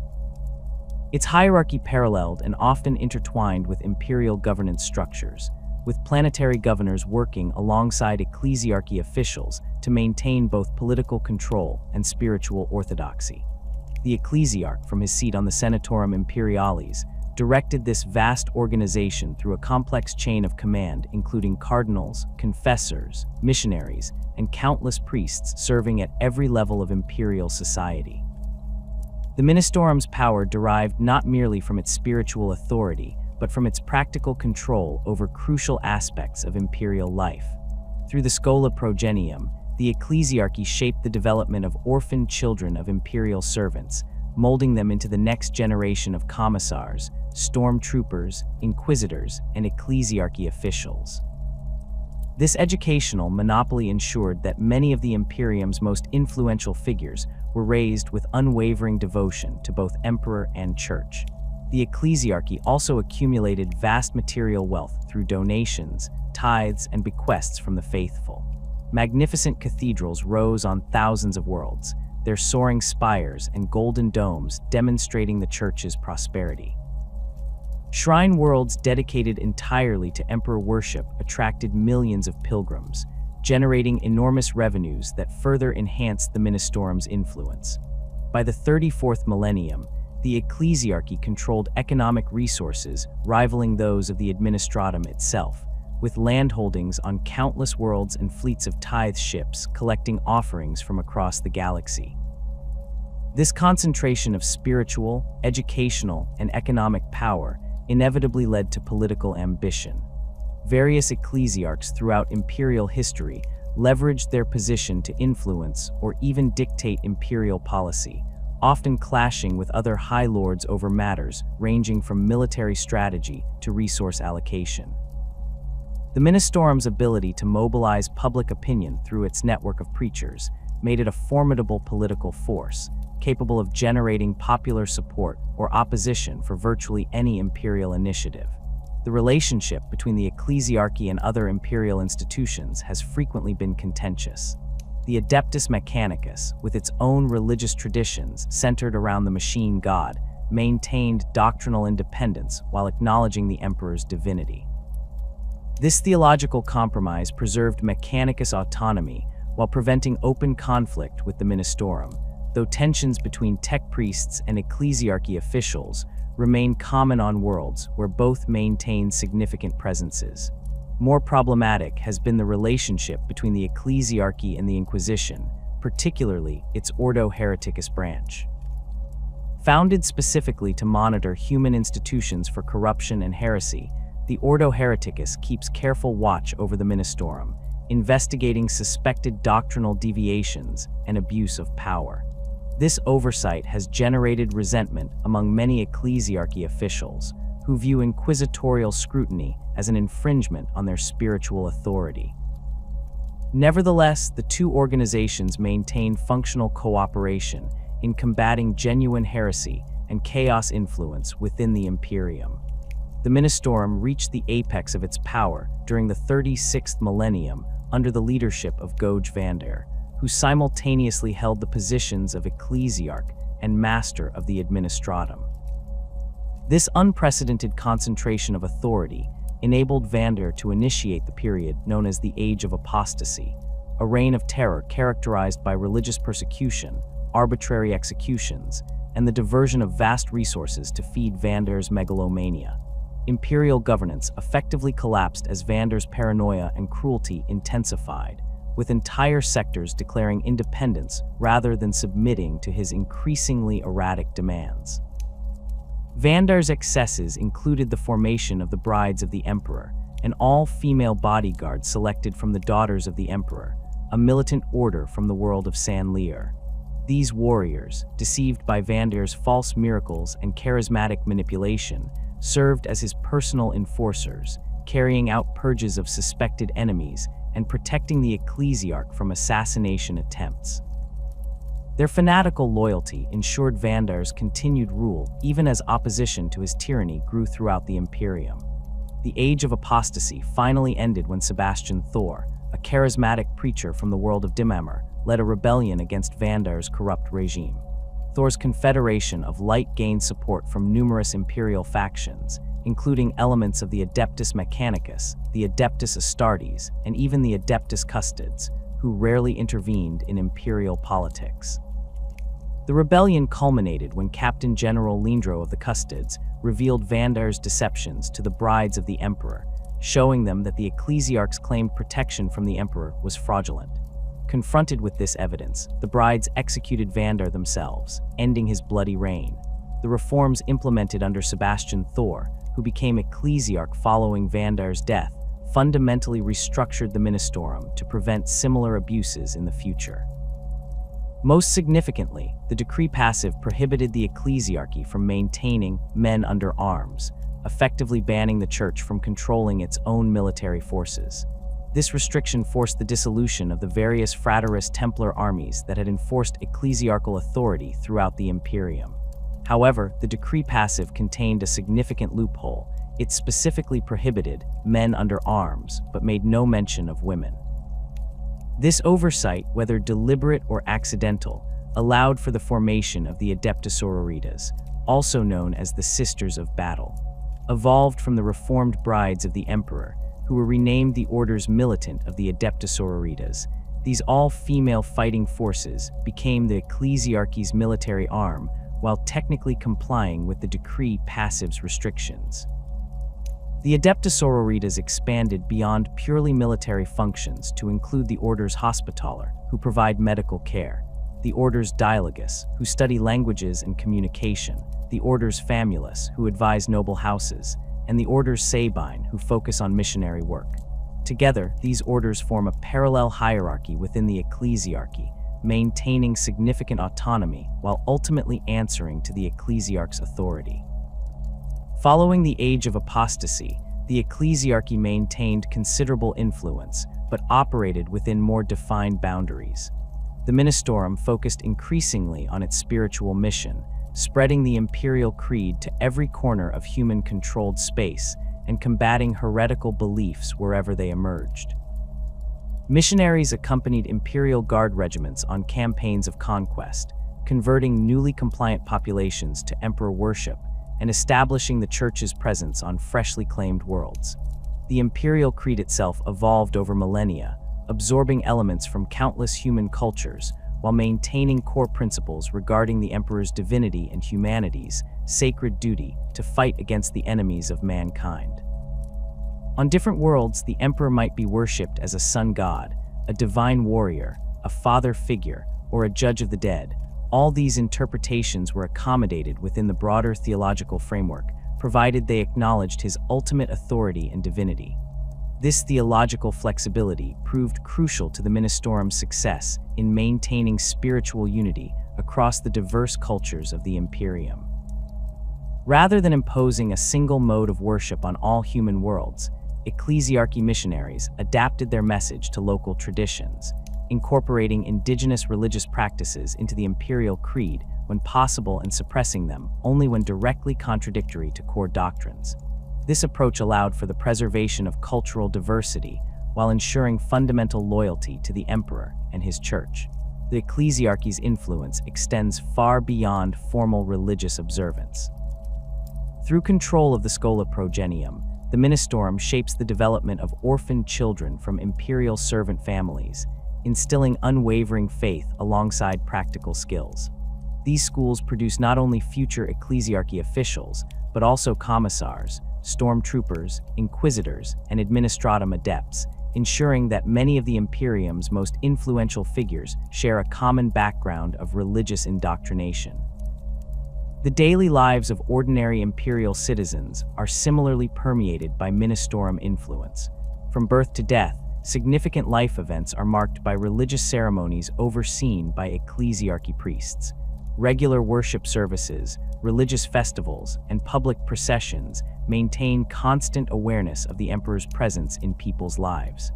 Its hierarchy paralleled and often intertwined with imperial governance structures, with planetary governors working alongside ecclesiarchy officials to maintain both political control and spiritual orthodoxy. The ecclesiarch, from his seat on the Senatorum Imperialis, directed this vast organization through a complex chain of command including cardinals, confessors, missionaries, and countless priests serving at every level of imperial society. The Ministorum's power derived not merely from its spiritual authority, but from its practical control over crucial aspects of imperial life. Through the Schola Progenium, the ecclesiarchy shaped the development of orphaned children of imperial servants, molding them into the next generation of commissars, stormtroopers, inquisitors, and ecclesiarchy officials. This educational monopoly ensured that many of the Imperium's most influential figures were raised with unwavering devotion to both emperor and church. The ecclesiarchy also accumulated vast material wealth through donations, tithes, and bequests from the faithful. Magnificent cathedrals rose on thousands of worlds, their soaring spires and golden domes demonstrating the church's prosperity. Shrine worlds dedicated entirely to emperor worship attracted millions of pilgrims, generating enormous revenues that further enhanced the Ministorum's influence. By the 34th millennium, the ecclesiarchy controlled economic resources rivaling those of the Administratum itself, with landholdings on countless worlds and fleets of tithe ships collecting offerings from across the galaxy. This concentration of spiritual, educational, and economic power inevitably led to political ambition. Various ecclesiarchs throughout imperial history leveraged their position to influence or even dictate imperial policy, often clashing with other high lords over matters ranging from military strategy to resource allocation. The Ministorum's ability to mobilize public opinion through its network of preachers made it a formidable political force, capable of generating popular support or opposition for virtually any imperial initiative. The relationship between the ecclesiarchy and other imperial institutions has frequently been contentious. The Adeptus Mechanicus, with its own religious traditions centered around the machine god, maintained doctrinal independence while acknowledging the emperor's divinity. This theological compromise preserved Mechanicus autonomy while preventing open conflict with the Ministorum, though tensions between tech priests and ecclesiarchy officials remain common on worlds where both maintain significant presences. More problematic has been the relationship between the ecclesiarchy and the Inquisition, particularly its Ordo Hereticus branch. Founded specifically to monitor human institutions for corruption and heresy, the Ordo Hereticus keeps careful watch over the Ministorum, investigating suspected doctrinal deviations and abuse of power. This oversight has generated resentment among many ecclesiarchy officials, who view inquisitorial scrutiny as an infringement on their spiritual authority. Nevertheless, the two organizations maintain functional cooperation in combating genuine heresy and chaos influence within the Imperium. The Ministorum reached the apex of its power during the 36th millennium under the leadership of Goj Vander, who simultaneously held the positions of Ecclesiarch and Master of the Administratum. This unprecedented concentration of authority enabled Vander to initiate the period known as the Age of Apostasy, a reign of terror characterized by religious persecution, arbitrary executions, and the diversion of vast resources to feed Vander's megalomania. Imperial governance effectively collapsed as Vander's paranoia and cruelty intensified, with entire sectors declaring independence rather than submitting to his increasingly erratic demands. Vander's excesses included the formation of the Brides of the Emperor, an all-female bodyguard selected from the Daughters of the Emperor, a militant order from the world of San Lear. These warriors, deceived by Vander's false miracles and charismatic manipulation, served as his personal enforcers, carrying out purges of suspected enemies and protecting the ecclesiarch from assassination attempts. Their fanatical loyalty ensured Vander's continued rule even as opposition to his tyranny grew throughout the Imperium. The Age of Apostasy finally ended when Sebastian Thor, a charismatic preacher from the world of Dimammer, led a rebellion against Vander's corrupt regime. Thor's confederation of light gained support from numerous imperial factions, including elements of the Adeptus Mechanicus, the Adeptus Astartes, and even the Adeptus Custodes, who rarely intervened in imperial politics. The rebellion culminated when Captain General Lindro of the Custodes revealed Vander's deceptions to the Brides of the Emperor, showing them that the ecclesiarch's claimed protection from the Emperor was fraudulent. Confronted with this evidence, the Brides executed Vander themselves, ending his bloody reign. The reforms implemented under Sebastian Thor, who became ecclesiarch following Vander's death, fundamentally restructured the Ministorum to prevent similar abuses in the future. Most significantly, the decree passive prohibited the ecclesiarchy from maintaining men under arms, effectively banning the Church from controlling its own military forces. This restriction forced the dissolution of the various Fraterist Templar armies that had enforced ecclesiarchal authority throughout the Imperium. However, the decree passive contained a significant loophole. It specifically prohibited men under arms, but made no mention of women. This oversight, whether deliberate or accidental, allowed for the formation of the Adeptus Sororitas, also known as the Sisters of Battle. Evolved from the reformed Brides of the Emperor, who were renamed the Order's Militant of the Adeptus Sororitas, these all-female fighting forces became the ecclesiarchy's military arm, while technically complying with the decree passive's restrictions. The Adeptus Sororitas expanded beyond purely military functions to include the Order's Hospitaller, who provide medical care, the Order's Dialogus, who study languages and communication, the Order's Famulus, who advise noble houses, and the Order's Sabine, who focus on missionary work. Together, these orders form a parallel hierarchy within the ecclesiarchy, maintaining significant autonomy while ultimately answering to the ecclesiarch's authority. Following the Age of Apostasy, the ecclesiarchy maintained considerable influence, but operated within more defined boundaries. The Ministorum focused increasingly on its spiritual mission, spreading the imperial creed to every corner of human-controlled space and combating heretical beliefs wherever they emerged. Missionaries accompanied imperial guard regiments on campaigns of conquest, converting newly compliant populations to emperor worship and establishing the Church's presence on freshly claimed worlds. The imperial creed itself evolved over millennia, absorbing elements from countless human cultures while maintaining core principles regarding the emperor's divinity and humanity's sacred duty to fight against the enemies of mankind. On different worlds, the emperor might be worshipped as a sun god, a divine warrior, a father figure, or a judge of the dead. All these interpretations were accommodated within the broader theological framework, provided they acknowledged his ultimate authority and divinity. This theological flexibility proved crucial to the Ministorum's success in maintaining spiritual unity across the diverse cultures of the Imperium. Rather than imposing a single mode of worship on all human worlds, ecclesiarchy missionaries adapted their message to local traditions, incorporating indigenous religious practices into the imperial creed when possible and suppressing them only when directly contradictory to core doctrines. This approach allowed for the preservation of cultural diversity while ensuring fundamental loyalty to the emperor and his church. The ecclesiarchy's influence extends far beyond formal religious observance. Through control of the Schola Progenium, the Ministorum shapes the development of orphaned children from imperial servant families, instilling unwavering faith alongside practical skills. These schools produce not only future ecclesiarchy officials, but also commissars, stormtroopers, inquisitors, and administratum adepts, ensuring that many of the Imperium's most influential figures share a common background of religious indoctrination. The daily lives of ordinary imperial citizens are similarly permeated by Ministorum influence. From birth to death, significant life events are marked by religious ceremonies overseen by ecclesiarchy priests. Regular worship services, religious festivals, and public processions maintain constant awareness of the emperor's presence in people's lives.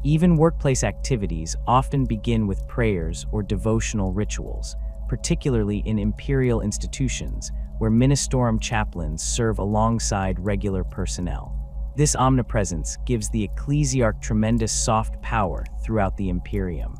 Even workplace activities often begin with prayers or devotional rituals, particularly in imperial institutions where Ministorum chaplains serve alongside regular personnel. This omnipresence gives the ecclesiarch tremendous soft power throughout the Imperium.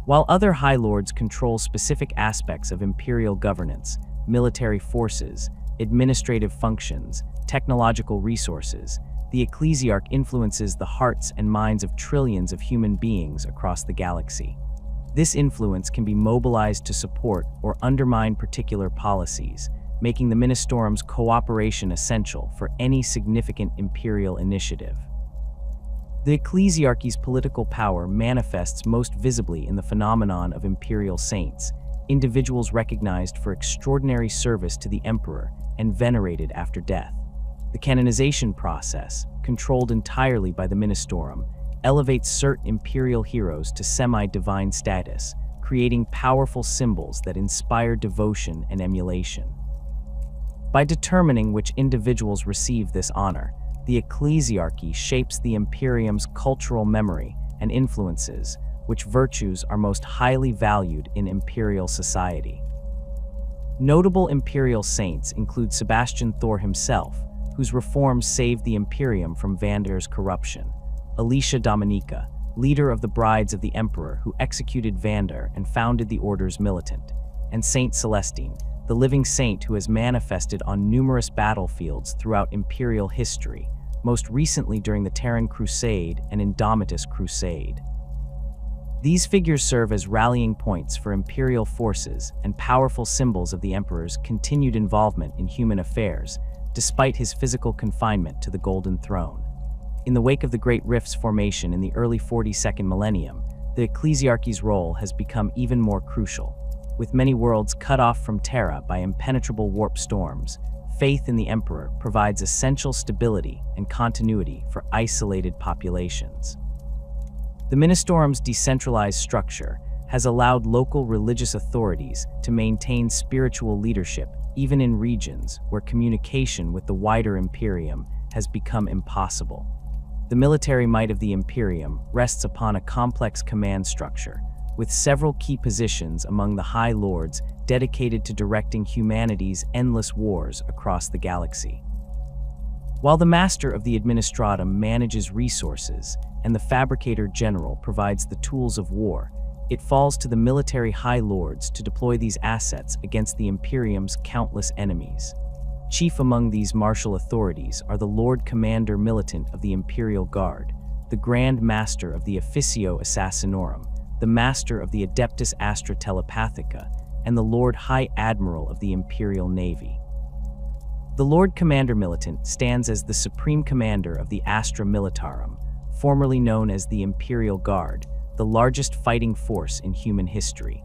While other High Lords control specific aspects of imperial governance, military forces, administrative functions, technological resources, the ecclesiarch influences the hearts and minds of trillions of human beings across the galaxy. This influence can be mobilized to support or undermine particular policies, making the Ministorum's cooperation essential for any significant imperial initiative. The ecclesiarchy's political power manifests most visibly in the phenomenon of imperial saints, individuals recognized for extraordinary service to the emperor and venerated after death. The canonization process, controlled entirely by the Ministorum, elevates certain imperial heroes to semi-divine status, creating powerful symbols that inspire devotion and emulation. By determining which individuals receive this honor, the ecclesiarchy shapes the Imperium's cultural memory and influences which virtues are most highly valued in imperial society. Notable imperial saints include Sebastian Thor himself, whose reforms saved the Imperium from Vander's corruption, Alicia Dominica, leader of the Brides of the Emperor who executed Vander and founded the Order's militant, and Saint Celestine, the living saint who has manifested on numerous battlefields throughout imperial history, most recently during the Terran Crusade and Indomitus Crusade. These figures serve as rallying points for imperial forces and powerful symbols of the Emperor's continued involvement in human affairs, despite his physical confinement to the Golden Throne. In the wake of the Great Rift's formation in the early 42nd millennium, the ecclesiarchy's role has become even more crucial. With many worlds cut off from Terra by impenetrable warp storms, faith in the Emperor provides essential stability and continuity for isolated populations. The Ministorum's decentralized structure has allowed local religious authorities to maintain spiritual leadership even in regions where communication with the wider Imperium has become impossible. The military might of the Imperium rests upon a complex command structure, with several key positions among the High Lords dedicated to directing humanity's endless wars across the galaxy. While the Master of the Administratum manages resources and the Fabricator General provides the tools of war, it falls to the military High Lords to deploy these assets against the Imperium's countless enemies. Chief among these martial authorities are the Lord Commander Militant of the Imperial Guard, the Grand Master of the Officio Assassinorum, the Master of the Adeptus Astra Telepathica, and the Lord High Admiral of the Imperial Navy. The Lord Commander Militant stands as the Supreme Commander of the Astra Militarum, formerly known as the Imperial Guard, the largest fighting force in human history.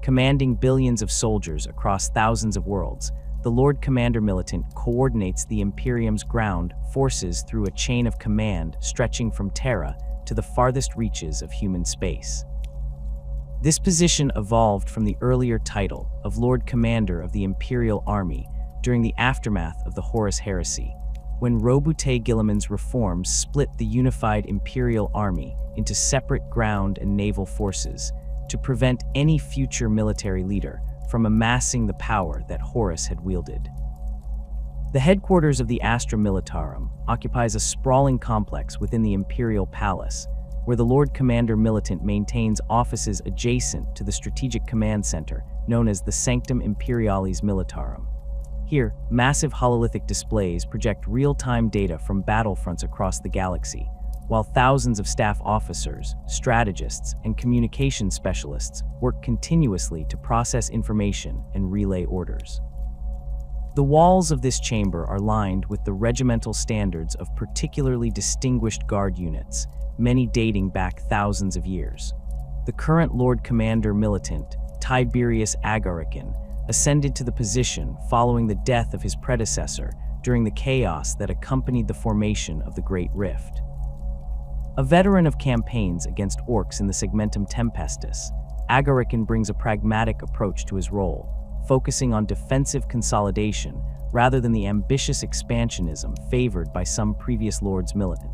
Commanding billions of soldiers across thousands of worlds, the Lord Commander Militant coordinates the Imperium's ground forces through a chain of command stretching from Terra to the farthest reaches of human space. This position evolved from the earlier title of Lord Commander of the Imperial Army during the aftermath of the Horus Heresy, when Robute Guilliman's reforms split the unified Imperial Army into separate ground and naval forces to prevent any future military leader from amassing the power that Horus had wielded. The headquarters of the Astra Militarum occupies a sprawling complex within the Imperial Palace, where the Lord Commander Militant maintains offices adjacent to the Strategic Command Center known as the Sanctum Imperialis Militarum. Here, massive hololithic displays project real-time data from battlefronts across the galaxy, while thousands of staff officers, strategists, and communication specialists work continuously to process information and relay orders. The walls of this chamber are lined with the regimental standards of particularly distinguished guard units, many dating back thousands of years. The current Lord Commander Militant, Tiberius Agarican, ascended to the position following the death of his predecessor during the chaos that accompanied the formation of the Great Rift. A veteran of campaigns against orcs in the Segmentum Tempestus, Agarican brings a pragmatic approach to his role, focusing on defensive consolidation rather than the ambitious expansionism favored by some previous Lords Militant.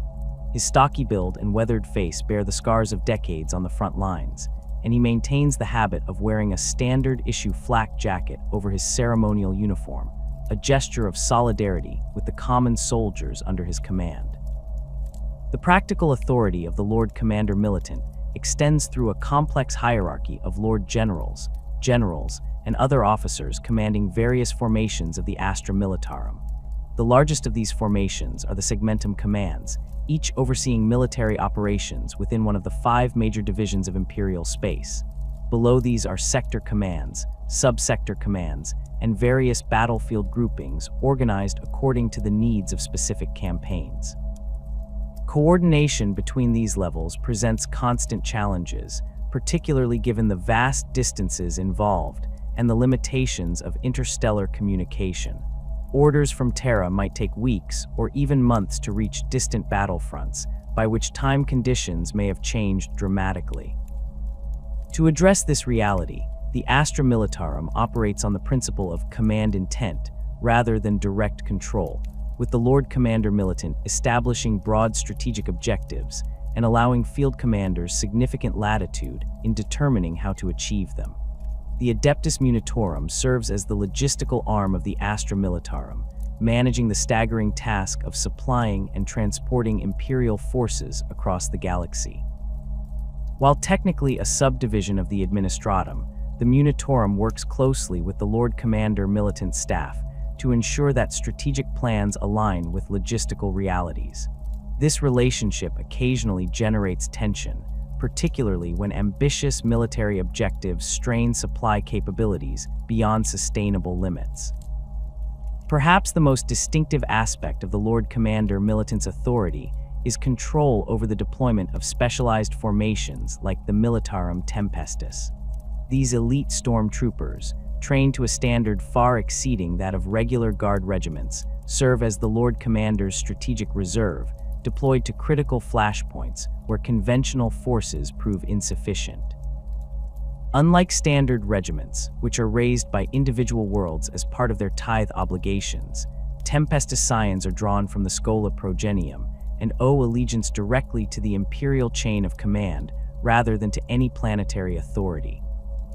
His stocky build and weathered face bear the scars of decades on the front lines, and he maintains the habit of wearing a standard-issue flak jacket over his ceremonial uniform, a gesture of solidarity with the common soldiers under his command. The practical authority of the Lord Commander Militant extends through a complex hierarchy of Lord Generals, and other officers commanding various formations of the Astra Militarum. The largest of these formations are the Segmentum Commands, each overseeing military operations within one of the 5 major divisions of Imperial space. Below these are sector commands, subsector commands, and various battlefield groupings organized according to the needs of specific campaigns. Coordination between these levels presents constant challenges, particularly given the vast distances involved and the limitations of interstellar communication. Orders from Terra might take weeks or even months to reach distant battlefronts, by which time conditions may have changed dramatically. To address this reality, the Astra Militarum operates on the principle of command intent rather than direct control, with the Lord Commander Militant establishing broad strategic objectives and allowing field commanders significant latitude in determining how to achieve them. The Adeptus Munitorum serves as the logistical arm of the Astra Militarum, managing the staggering task of supplying and transporting Imperial forces across the galaxy. While technically a subdivision of the Administratum, the Munitorum works closely with the Lord Commander Militant staff to ensure that strategic plans align with logistical realities. This relationship occasionally generates tension, particularly when ambitious military objectives strain supply capabilities beyond sustainable limits. Perhaps the most distinctive aspect of the Lord Commander Militant's authority is control over the deployment of specialized formations like the Militarum Tempestus. These elite stormtroopers, trained to a standard far exceeding that of regular guard regiments, serve as the Lord Commander's strategic reserve, deployed to critical flashpoints where conventional forces prove insufficient. Unlike standard regiments, which are raised by individual worlds as part of their tithe obligations, Tempestus Scions are drawn from the Schola Progenium and owe allegiance directly to the Imperial chain of command rather than to any planetary authority.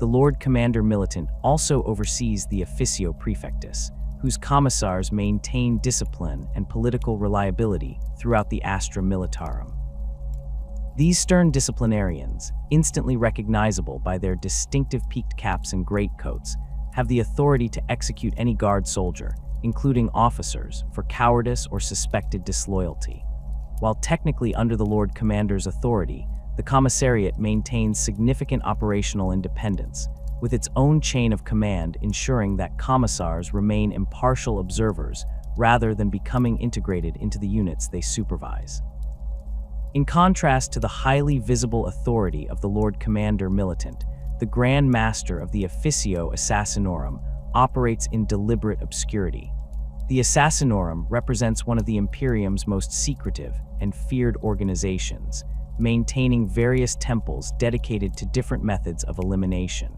The Lord Commander Militant also oversees the Officio Prefectus, whose commissars maintain discipline and political reliability throughout the Astra Militarum. These stern disciplinarians, instantly recognizable by their distinctive peaked caps and greatcoats, have the authority to execute any guard soldier, including officers, for cowardice or suspected disloyalty. While technically under the Lord Commander's authority, the Commissariat maintains significant operational independence, with its own chain of command ensuring that commissars remain impartial observers rather than becoming integrated into the units they supervise. In contrast to the highly visible authority of the Lord Commander Militant, the Grand Master of the Officio Assassinorum operates in deliberate obscurity. The Assassinorum represents one of the Imperium's most secretive and feared organizations, maintaining various temples dedicated to different methods of elimination.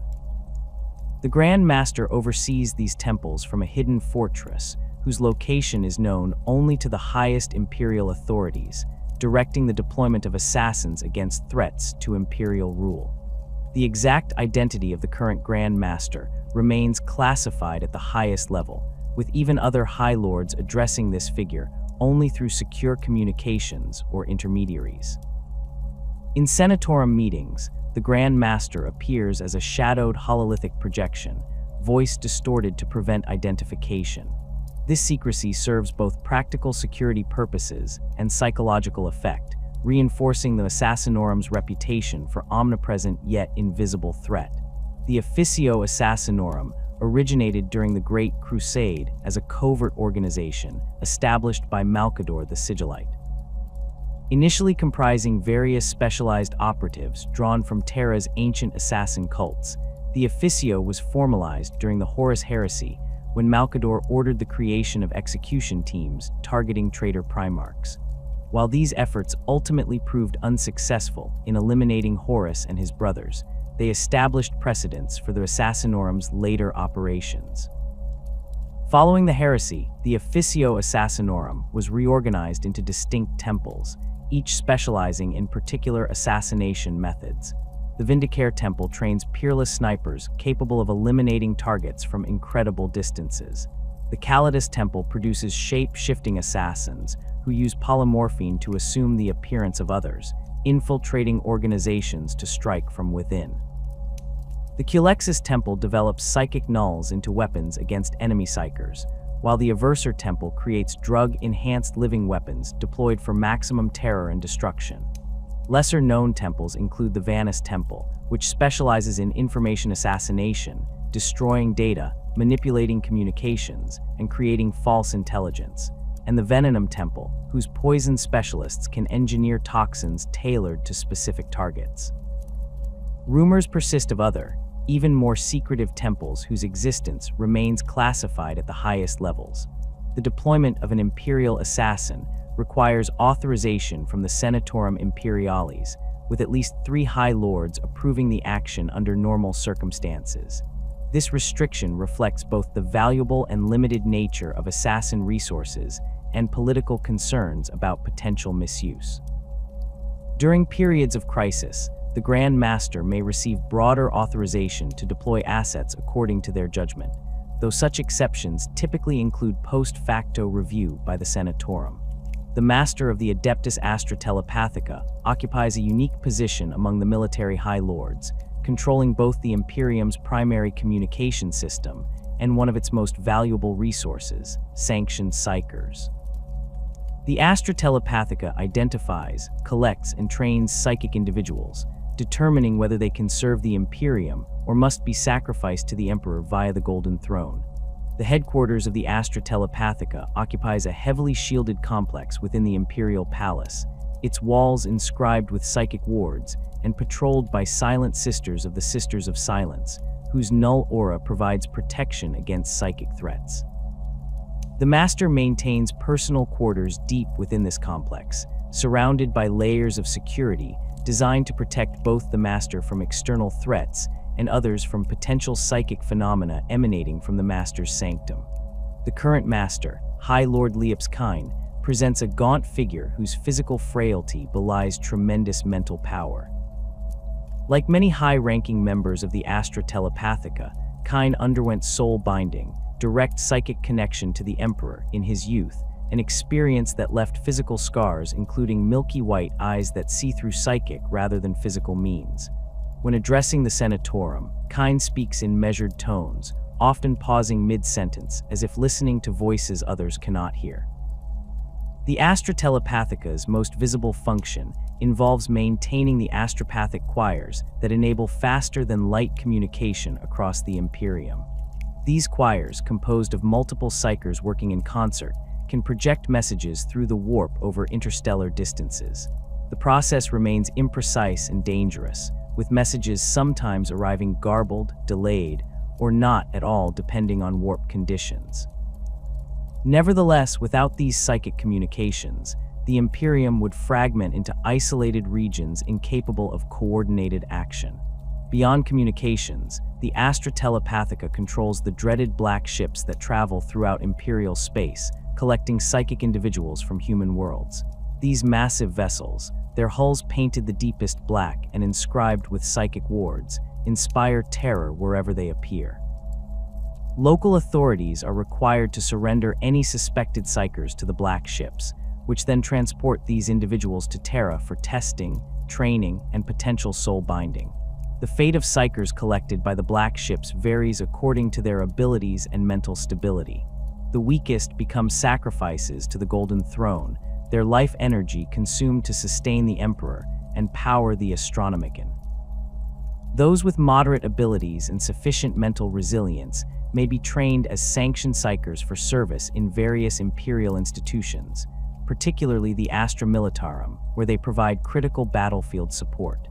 The Grand Master oversees these temples from a hidden fortress, whose location is known only to the highest imperial authorities, directing the deployment of assassins against threats to imperial rule. The exact identity of the current Grand Master remains classified at the highest level, with even other High Lords addressing this figure only through secure communications or intermediaries. In Senatorum meetings, the Grand Master appears as a shadowed hololithic projection, voice distorted to prevent identification. This secrecy serves both practical security purposes and psychological effect, reinforcing the Assassinorum's reputation for omnipresent yet invisible threat. The Officio Assassinorum originated during the Great Crusade as a covert organization established by Malcador the Sigillite. Initially comprising various specialized operatives drawn from Terra's ancient assassin cults, the Officio was formalized during the Horus Heresy when Malcador ordered the creation of execution teams targeting traitor primarchs. While these efforts ultimately proved unsuccessful in eliminating Horus and his brothers, they established precedents for the Assassinorum's later operations. Following the heresy, the Officio Assassinorum was reorganized into distinct temples, each specializing in particular assassination methods. The Vindicare Temple trains peerless snipers capable of eliminating targets from incredible distances. The Calidus Temple produces shape-shifting assassins who use polymorphine to assume the appearance of others, infiltrating organizations to strike from within. The Culexus Temple develops psychic nulls into weapons against enemy psychers, while the Aversor Temple creates drug-enhanced living weapons deployed for maximum terror and destruction. Lesser-known temples include the Vanus Temple, which specializes in information assassination, destroying data, manipulating communications, and creating false intelligence, and the Venenum Temple, whose poison specialists can engineer toxins tailored to specific targets. Rumors persist of other, even more secretive temples whose existence remains classified at the highest levels. The deployment of an imperial assassin requires authorization from the Senatorum Imperialis, with at least 3 High Lords approving the action under normal circumstances. This restriction reflects both the valuable and limited nature of assassin resources and political concerns about potential misuse. During periods of crisis, the Grand Master may receive broader authorization to deploy assets according to their judgment, though such exceptions typically include post facto review by the Senatorum. The Master of the Adeptus Astra Telepathica occupies a unique position among the military High Lords, controlling both the Imperium's primary communication system and one of its most valuable resources, sanctioned psychers. The Astra Telepathica identifies, collects, and trains psychic individuals, determining whether they can serve the Imperium or must be sacrificed to the Emperor via the Golden Throne. The headquarters of the Astra Telepathica occupies a heavily shielded complex within the Imperial Palace, its walls inscribed with psychic wards and patrolled by silent sisters of the Sisters of Silence, whose null aura provides protection against psychic threats. The Master maintains personal quarters deep within this complex, surrounded by layers of security designed to protect both the Master from external threats and others from potential psychic phenomena emanating from the Master's sanctum. The current Master, High Lord Leops Kine, presents a gaunt figure whose physical frailty belies tremendous mental power. Like many high-ranking members of the Astra Telepathica, Kine underwent soul binding, direct psychic connection to the Emperor in his youth, an experience that left physical scars including milky white eyes that see through psychic rather than physical means. When addressing the Senatorum, Kine speaks in measured tones, often pausing mid-sentence as if listening to voices others cannot hear. The Astra Telepathica's most visible function involves maintaining the astropathic choirs that enable faster-than-light communication across the Imperium. These choirs, composed of multiple psychers working in concert, can project messages through the warp over interstellar distances. The process remains imprecise and dangerous, with messages sometimes arriving garbled, delayed, or not at all depending on warp conditions. Nevertheless, without these psychic communications, the Imperium would fragment into isolated regions incapable of coordinated action. Beyond communications, the Astra Telepathica controls the dreaded black ships that travel throughout Imperial space, collecting psychic individuals from human worlds. These massive vessels, their hulls painted the deepest black and inscribed with psychic wards, inspire terror wherever they appear. Local authorities are required to surrender any suspected psychers to the black ships, which then transport these individuals to Terra for testing, training, and potential soul binding. The fate of psychers collected by the black ships varies according to their abilities and mental stability. The weakest become sacrifices to the Golden Throne, their life energy consumed to sustain the Emperor and power the Astronomicon. Those with moderate abilities and sufficient mental resilience may be trained as sanctioned psychers for service in various Imperial institutions, particularly the Astra Militarum, where they provide critical battlefield support.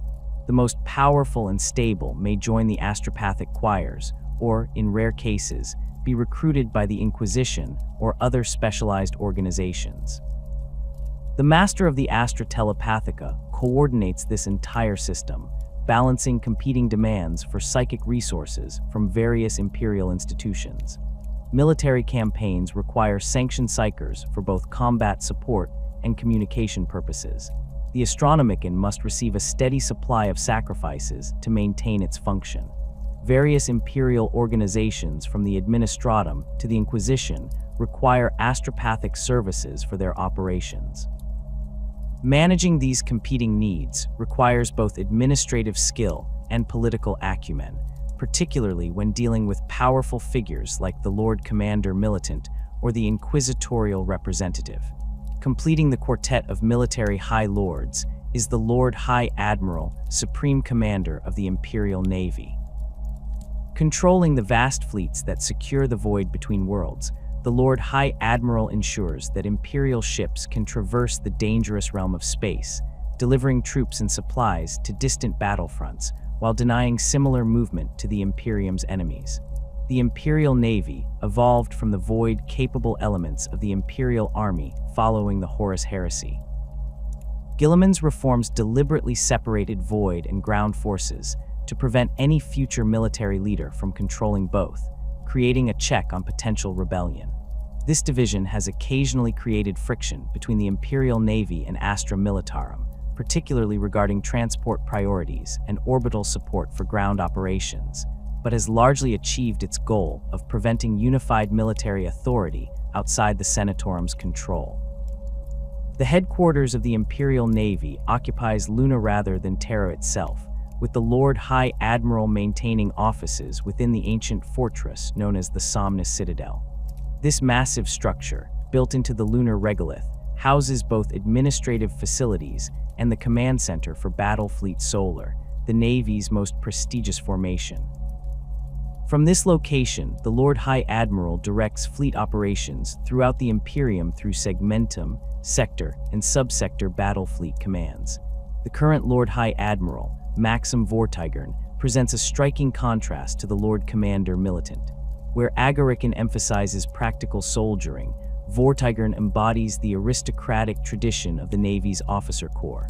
The most powerful and stable may join the astropathic choirs, or, in rare cases, be recruited by the Inquisition or other specialized organizations. The Master of the Astra Telepathica coordinates this entire system, balancing competing demands for psychic resources from various Imperial institutions. Military campaigns require sanctioned psychers for both combat support and communication purposes. The Astronomicon must receive a steady supply of sacrifices to maintain its function. Various Imperial organizations from the Administratum to the Inquisition require astropathic services for their operations. Managing these competing needs requires both administrative skill and political acumen, particularly when dealing with powerful figures like the Lord Commander Militant or the Inquisitorial Representative. Completing the quartet of military High Lords is the Lord High Admiral, Supreme Commander of the Imperial Navy. Controlling the vast fleets that secure the void between worlds, the Lord High Admiral ensures that Imperial ships can traverse the dangerous realm of space, delivering troops and supplies to distant battlefronts while denying similar movement to the Imperium's enemies. The Imperial Navy evolved from the void-capable elements of the Imperial Army following the Horus Heresy. Guilliman's reforms deliberately separated void and ground forces to prevent any future military leader from controlling both, creating a check on potential rebellion. This division has occasionally created friction between the Imperial Navy and Astra Militarum, particularly regarding transport priorities and orbital support for ground operations, but has largely achieved its goal of preventing unified military authority outside the Senatorum's control. The headquarters of the Imperial Navy occupies Luna rather than Terra itself, with the Lord High Admiral maintaining offices within the ancient fortress known as the Somnus Citadel. This massive structure, built into the lunar regolith, houses both administrative facilities and the command center for Battlefleet Solar, the Navy's most prestigious formation. From this location, the Lord High Admiral directs fleet operations throughout the Imperium through segmentum, sector, and subsector battlefleet commands. The current Lord High Admiral, Maxim Vortigern, presents a striking contrast to the Lord Commander Militant. Where Agarican emphasizes practical soldiering, Vortigern embodies the aristocratic tradition of the Navy's officer corps.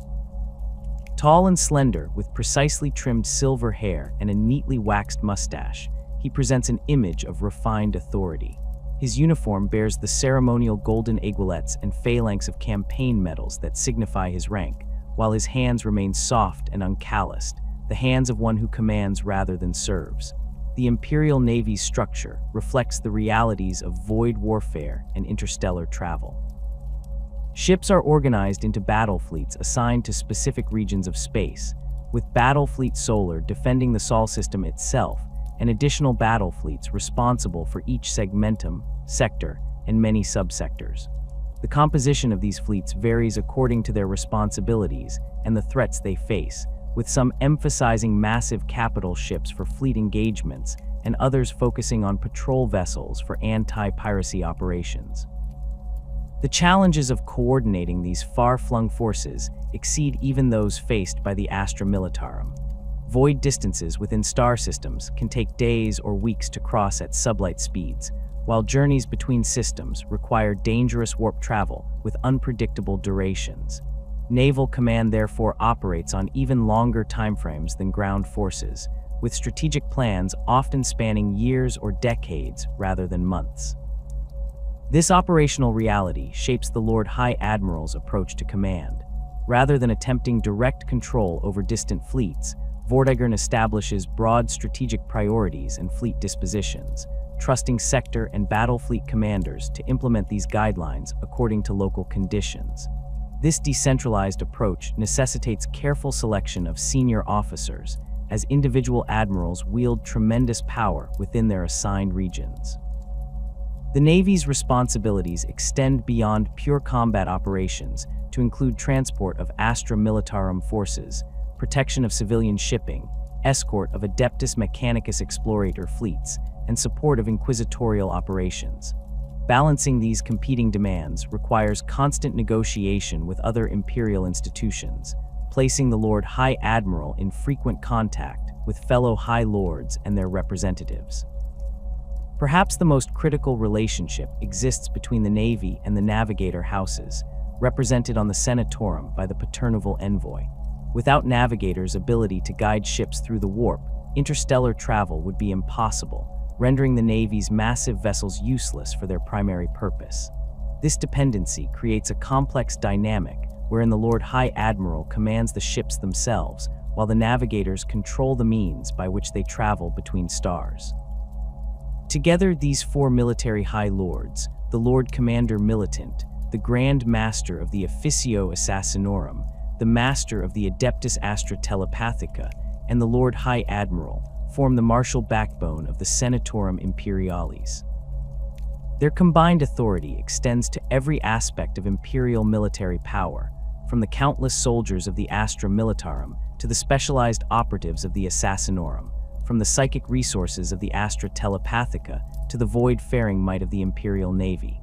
Tall and slender, with precisely trimmed silver hair and a neatly waxed mustache, he presents an image of refined authority. His uniform bears the ceremonial golden aiguillettes and phalanx of campaign medals that signify his rank, while his hands remain soft and uncalloused, the hands of one who commands rather than serves. The Imperial Navy's structure reflects the realities of void warfare and interstellar travel. Ships are organized into battle fleets assigned to specific regions of space, with Battlefleet Solar defending the Sol system itself and additional battle fleets responsible for each segmentum, sector, and many subsectors. The composition of these fleets varies according to their responsibilities and the threats they face, with some emphasizing massive capital ships for fleet engagements and others focusing on patrol vessels for anti-piracy operations. The challenges of coordinating these far-flung forces exceed even those faced by the Astra Militarum. Void distances within star systems can take days or weeks to cross at sublight speeds, while journeys between systems require dangerous warp travel with unpredictable durations. Naval command therefore operates on even longer timeframes than ground forces, with strategic plans often spanning years or decades rather than months. This operational reality shapes the Lord High Admiral's approach to command. Rather than attempting direct control over distant fleets, Vortigern establishes broad strategic priorities and fleet dispositions, trusting sector and battle fleet commanders to implement these guidelines according to local conditions. This decentralized approach necessitates careful selection of senior officers, as individual admirals wield tremendous power within their assigned regions. The Navy's responsibilities extend beyond pure combat operations to include transport of Astra Militarum forces, protection of civilian shipping, escort of Adeptus Mechanicus explorator fleets, and support of inquisitorial operations. Balancing these competing demands requires constant negotiation with other imperial institutions, placing the Lord High Admiral in frequent contact with fellow High Lords and their representatives. Perhaps the most critical relationship exists between the Navy and the Navigator houses, represented on the Senatorum by the Paternoval Envoy. Without Navigator's ability to guide ships through the warp, interstellar travel would be impossible, rendering the Navy's massive vessels useless for their primary purpose. This dependency creates a complex dynamic wherein the Lord High Admiral commands the ships themselves, while the navigators control the means by which they travel between stars. Together, these four military High Lords, the Lord Commander Militant, the Grand Master of the Officio Assassinorum, the Master of the Adeptus Astra Telepathica, and the Lord High Admiral, form the martial backbone of the Senatorum Imperialis. Their combined authority extends to every aspect of imperial military power, from the countless soldiers of the Astra Militarum to the specialized operatives of the Assassinorum, from the psychic resources of the Astra Telepathica to the void-faring might of the Imperial Navy.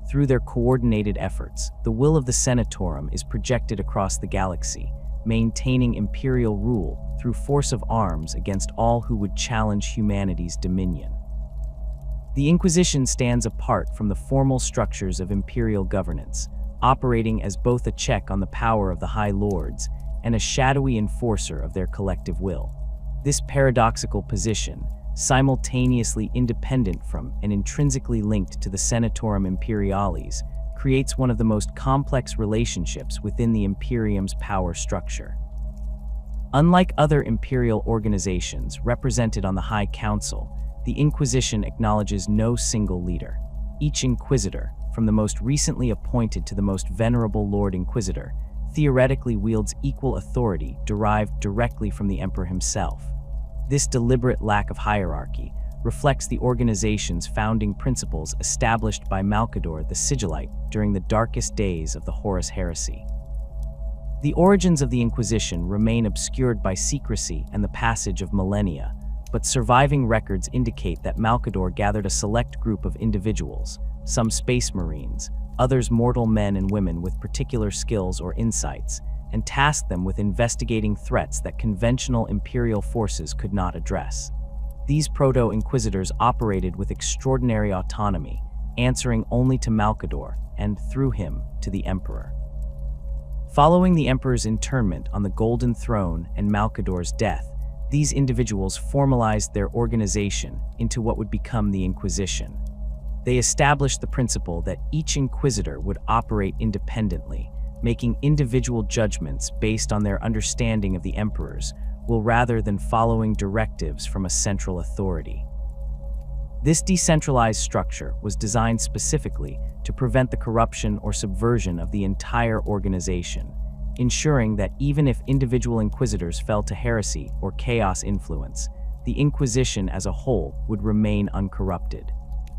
Through their coordinated efforts, the will of the Senatorum is projected across the galaxy, maintaining imperial rule through force of arms against all who would challenge humanity's dominion. The Inquisition stands apart from the formal structures of imperial governance, operating as both a check on the power of the High Lords and a shadowy enforcer of their collective will. This paradoxical position, simultaneously independent from and intrinsically linked to the Senatorum Imperialis, creates one of the most complex relationships within the Imperium's power structure. Unlike other imperial organizations represented on the High Council, the Inquisition acknowledges no single leader. Each Inquisitor, from the most recently appointed to the most venerable Lord Inquisitor, theoretically wields equal authority derived directly from the Emperor himself. This deliberate lack of hierarchy reflects the organization's founding principles established by Malcador the Sigillite during the darkest days of the Horus Heresy. The origins of the Inquisition remain obscured by secrecy and the passage of millennia, but surviving records indicate that Malcador gathered a select group of individuals, some space marines, others mortal men and women with particular skills or insights, and tasked them with investigating threats that conventional imperial forces could not address. These proto-inquisitors operated with extraordinary autonomy, answering only to Malcador and, through him, to the Emperor. Following the Emperor's internment on the Golden Throne and Malcador's death, these individuals formalized their organization into what would become the Inquisition. They established the principle that each Inquisitor would operate independently, making individual judgments based on their understanding of the Emperor's will rather than following directives from a central authority. This decentralized structure was designed specifically to prevent the corruption or subversion of the entire organization, ensuring that even if individual inquisitors fell to heresy or chaos influence, the Inquisition as a whole would remain uncorrupted.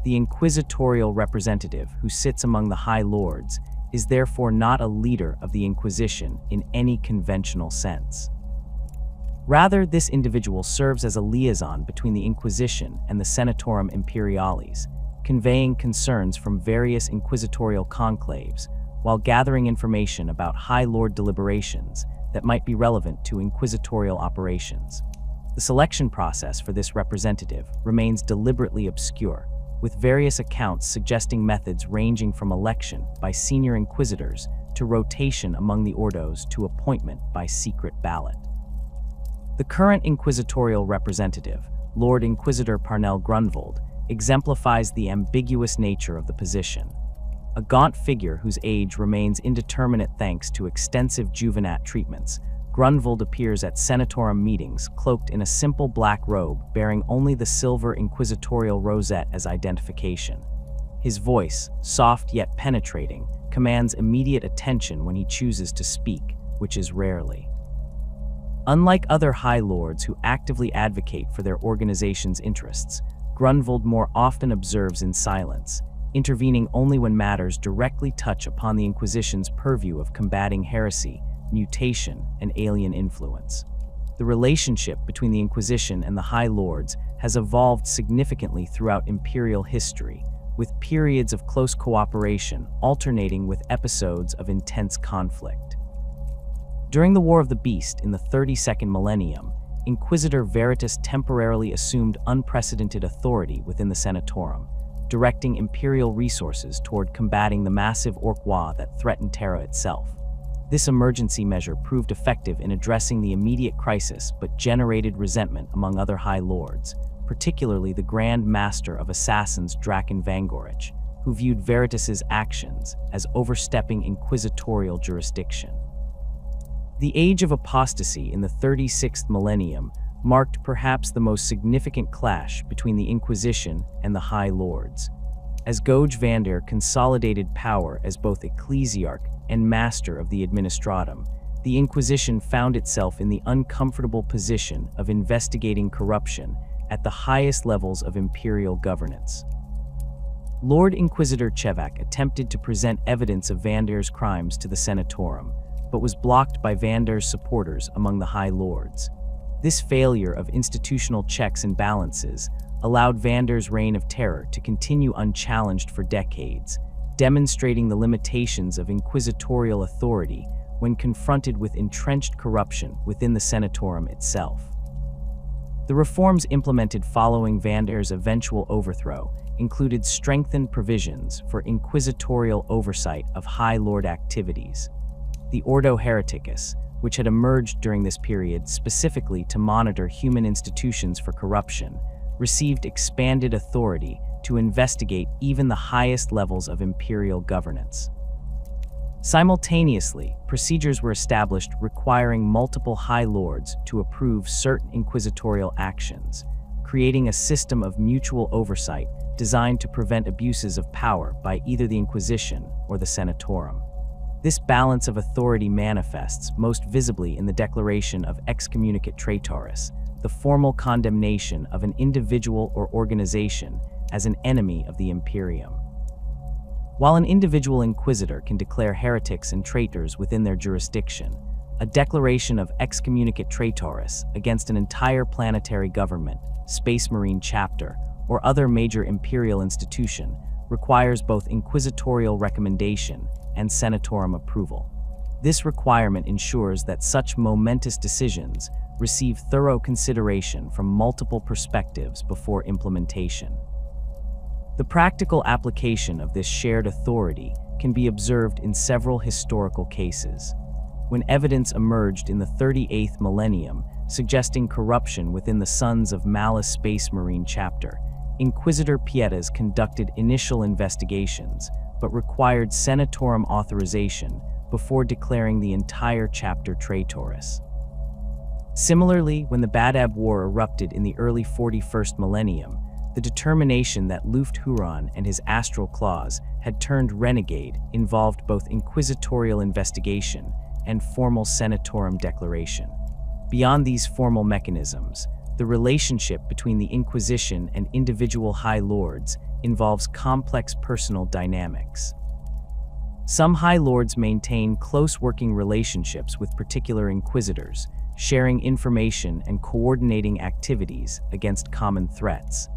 The inquisitorial representative who sits among the High Lords is therefore not a leader of the Inquisition in any conventional sense. Rather, this individual serves as a liaison between the Inquisition and the Senatorum Imperialis, conveying concerns from various inquisitorial conclaves while gathering information about High Lord deliberations that might be relevant to inquisitorial operations. The selection process for this representative remains deliberately obscure, with various accounts suggesting methods ranging from election by senior inquisitors to rotation among the ordos to appointment by secret ballot. The current inquisitorial representative, Lord Inquisitor Parnell Grunwald, exemplifies the ambiguous nature of the position. A gaunt figure whose age remains indeterminate thanks to extensive juvenat treatments, Grunwald appears at Senatorum meetings cloaked in a simple black robe bearing only the silver inquisitorial rosette as identification. His voice, soft yet penetrating, commands immediate attention when he chooses to speak, which is rarely. Unlike other High Lords who actively advocate for their organization's interests, Grunwald more often observes in silence, intervening only when matters directly touch upon the Inquisition's purview of combating heresy, mutation, and alien influence. The relationship between the Inquisition and the High Lords has evolved significantly throughout Imperial history, with periods of close cooperation alternating with episodes of intense conflict. During the War of the Beast in the 32nd millennium, Inquisitor Veritas temporarily assumed unprecedented authority within the Senatorum, directing Imperial resources toward combating the massive Orquois that threatened Terra itself. This emergency measure proved effective in addressing the immediate crisis but generated resentment among other High Lords, particularly the Grand Master of Assassins Draken Vangorich, who viewed Veritas's actions as overstepping inquisitorial jurisdiction. The age of apostasy in the 36th millennium marked perhaps the most significant clash between the Inquisition and the High Lords. As Goj Vander consolidated power as both ecclesiarch and master of the Administratum, the Inquisition found itself in the uncomfortable position of investigating corruption at the highest levels of imperial governance. Lord Inquisitor Chevak attempted to present evidence of Vander's crimes to the Senatorum, but was blocked by Vander's supporters among the High Lords. This failure of institutional checks and balances allowed Vander's reign of terror to continue unchallenged for decades, demonstrating the limitations of inquisitorial authority when confronted with entrenched corruption within the Senatorum itself. The reforms implemented following Vander's eventual overthrow included strengthened provisions for inquisitorial oversight of High Lord activities. The Ordo Hereticus, which had emerged during this period specifically to monitor human institutions for corruption, received expanded authority to investigate even the highest levels of imperial governance. Simultaneously, procedures were established requiring multiple High Lords to approve certain inquisitorial actions, creating a system of mutual oversight designed to prevent abuses of power by either the Inquisition or the Senatorum. This balance of authority manifests most visibly in the declaration of excommunicate traitoris, the formal condemnation of an individual or organization as an enemy of the Imperium. While an individual inquisitor can declare heretics and traitors within their jurisdiction, a declaration of excommunicate traitoris against an entire planetary government, Space Marine chapter, or other major imperial institution requires both inquisitorial recommendation and Senatorum approval. This requirement ensures that such momentous decisions receive thorough consideration from multiple perspectives before implementation. The practical application of this shared authority can be observed in several historical cases. When evidence emerged in the 38th millennium suggesting corruption within the Sons of Malice Space Marine chapter, Inquisitor Pietas conducted initial investigations, but required Senatorum authorization before declaring the entire chapter traitoris. Similarly, when the Badab War erupted in the early 41st millennium, the determination that Luft Huron and his astral claws had turned renegade involved both inquisitorial investigation and formal Senatorum declaration. Beyond these formal mechanisms, the relationship between the Inquisition and individual High Lords involves complex personal dynamics. Some High Lords maintain close working relationships with particular inquisitors, sharing information and coordinating activities against common threats.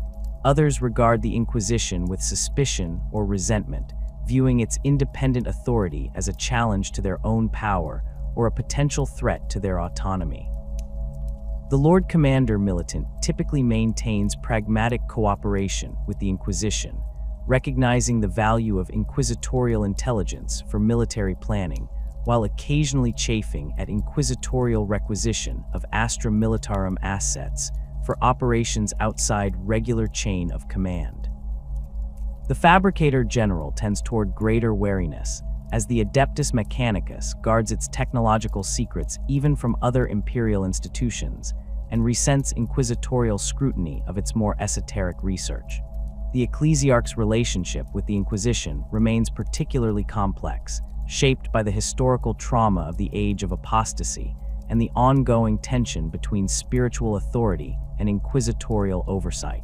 Others regard the Inquisition with suspicion or resentment, viewing its independent authority as a challenge to their own power or a potential threat to their autonomy. The Lord Commander Militant typically maintains pragmatic cooperation with the Inquisition, recognizing the value of inquisitorial intelligence for military planning, while occasionally chafing at inquisitorial requisition of Astra Militarum assets for operations outside regular chain of command. The Fabricator General tends toward greater wariness, as the Adeptus Mechanicus guards its technological secrets even from other imperial institutions, and resents inquisitorial scrutiny of its more esoteric research. The Ecclesiarch's relationship with the Inquisition remains particularly complex, shaped by the historical trauma of the Age of Apostasy and the ongoing tension between spiritual authority and inquisitorial oversight.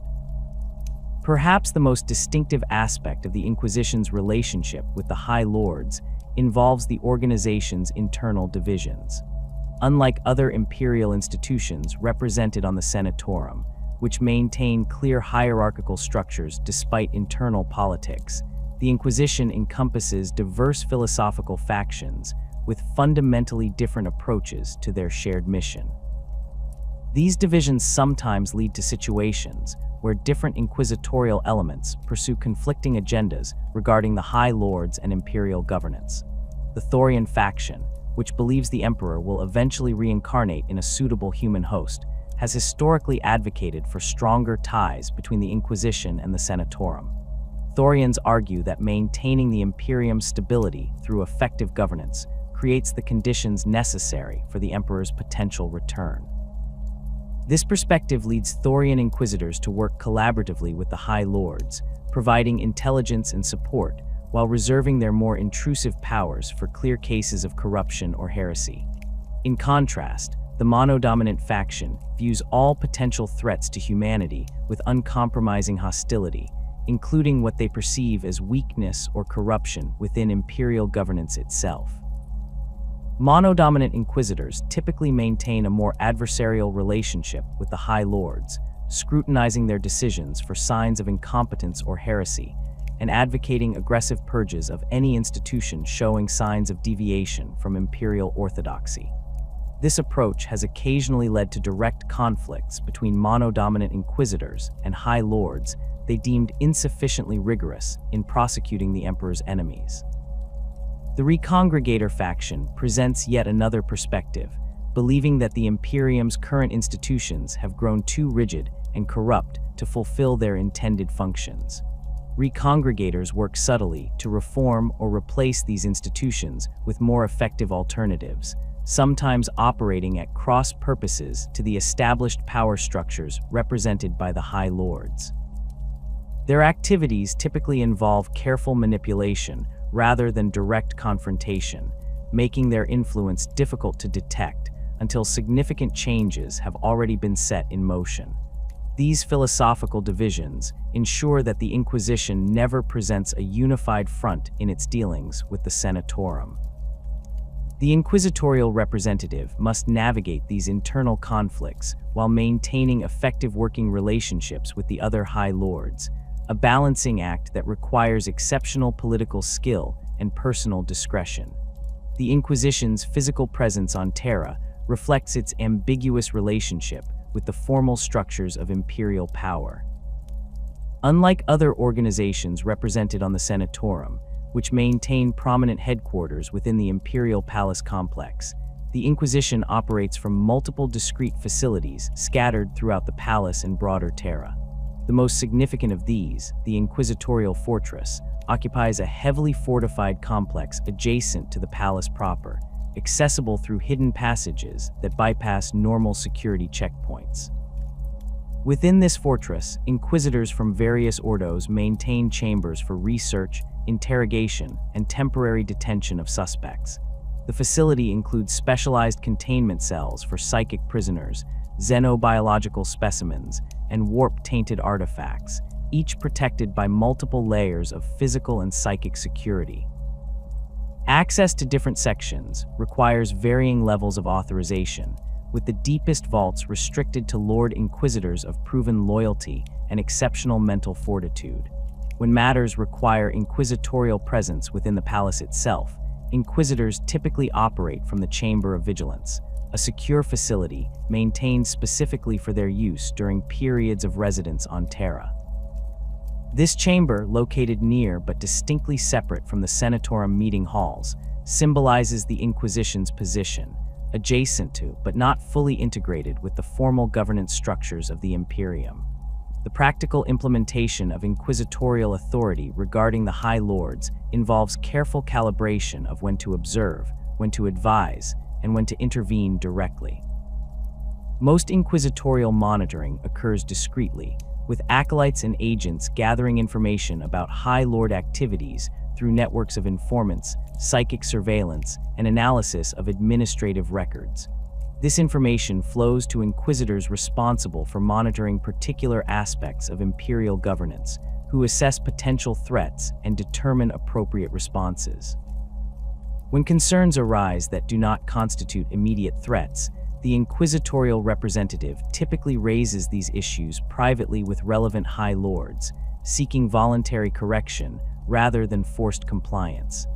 Perhaps the most distinctive aspect of the Inquisition's relationship with the High Lords involves the organization's internal divisions. Unlike other imperial institutions represented on the Senatorum, which maintain clear hierarchical structures despite internal politics, the Inquisition encompasses diverse philosophical factions with fundamentally different approaches to their shared mission. These divisions sometimes lead to situations where different inquisitorial elements pursue conflicting agendas regarding the High Lords and imperial governance. The Thorian faction, which believes the Emperor will eventually reincarnate in a suitable human host, has historically advocated for stronger ties between the Inquisition and the Senatorum. Thorians argue that maintaining the Imperium's stability through effective governance creates the conditions necessary for the Emperor's potential return. This perspective leads Thorian Inquisitors to work collaboratively with the High Lords, providing intelligence and support while reserving their more intrusive powers for clear cases of corruption or heresy. In contrast, the monodominant faction views all potential threats to humanity with uncompromising hostility, including what they perceive as weakness or corruption within imperial governance itself. Monodominant inquisitors typically maintain a more adversarial relationship with the High Lords, scrutinizing their decisions for signs of incompetence or heresy, and advocating aggressive purges of any institution showing signs of deviation from imperial orthodoxy. This approach has occasionally led to direct conflicts between monodominant inquisitors and High Lords they deemed insufficiently rigorous in prosecuting the Emperor's enemies. The Recongregator faction presents yet another perspective, believing that the Imperium's current institutions have grown too rigid and corrupt to fulfill their intended functions. Recongregators work subtly to reform or replace these institutions with more effective alternatives, sometimes operating at cross purposes to the established power structures represented by the High Lords. Their activities typically involve careful manipulation rather than direct confrontation, making their influence difficult to detect until significant changes have already been set in motion. These philosophical divisions ensure that the Inquisition never presents a unified front in its dealings with the Senatorum. The inquisitorial representative must navigate these internal conflicts while maintaining effective working relationships with the other High Lords, a balancing act that requires exceptional political skill and personal discretion. The Inquisition's physical presence on Terra reflects its ambiguous relationship with the formal structures of imperial power. Unlike other organizations represented on the Senatorum, which maintain prominent headquarters within the Imperial Palace complex, the Inquisition operates from multiple discrete facilities scattered throughout the palace and broader Terra. The most significant of these, the Inquisitorial Fortress, occupies a heavily fortified complex adjacent to the palace proper, accessible through hidden passages that bypass normal security checkpoints. Within this fortress, inquisitors from various ordos maintain chambers for research, interrogation, and temporary detention of suspects. The facility includes specialized containment cells for psychic prisoners, xenobiological specimens, and warp-tainted artifacts, each protected by multiple layers of physical and psychic security. Access to different sections requires varying levels of authorization, with the deepest vaults restricted to Lord Inquisitors of proven loyalty and exceptional mental fortitude. When matters require inquisitorial presence within the palace itself, Inquisitors typically operate from the Chamber of Vigilance, a secure facility maintained specifically for their use during periods of residence on Terra. This chamber, located near but distinctly separate from the Senatorum meeting halls, symbolizes the Inquisition's position, adjacent to but not fully integrated with the formal governance structures of the Imperium. The practical implementation of inquisitorial authority regarding the High Lords involves careful calibration of when to observe, when to advise, and when to intervene directly. Most inquisitorial monitoring occurs discreetly, with acolytes and agents gathering information about High Lord activities through networks of informants, psychic surveillance, and analysis of administrative records. This information flows to inquisitors responsible for monitoring particular aspects of imperial governance, who assess potential threats and determine appropriate responses. When concerns arise that do not constitute immediate threats, the inquisitorial representative typically raises these issues privately with relevant High Lords, seeking voluntary correction rather than forced compliance.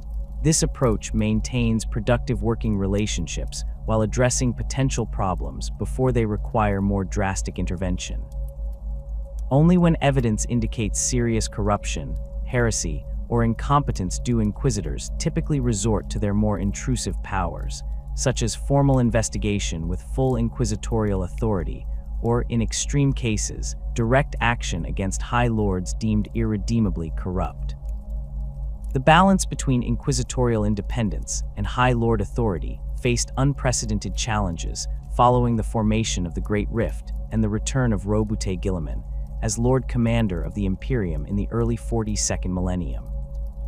This approach maintains productive working relationships while addressing potential problems before they require more drastic intervention. Only when evidence indicates serious corruption, heresy, or incompetence do inquisitors typically resort to their more intrusive powers, such as formal investigation with full inquisitorial authority, or, in extreme cases, direct action against High Lords deemed irredeemably corrupt. The balance between inquisitorial independence and High Lord authority faced unprecedented challenges following the formation of the Great Rift and the return of Roboute Guilliman as Lord Commander of the Imperium in the early 42nd millennium.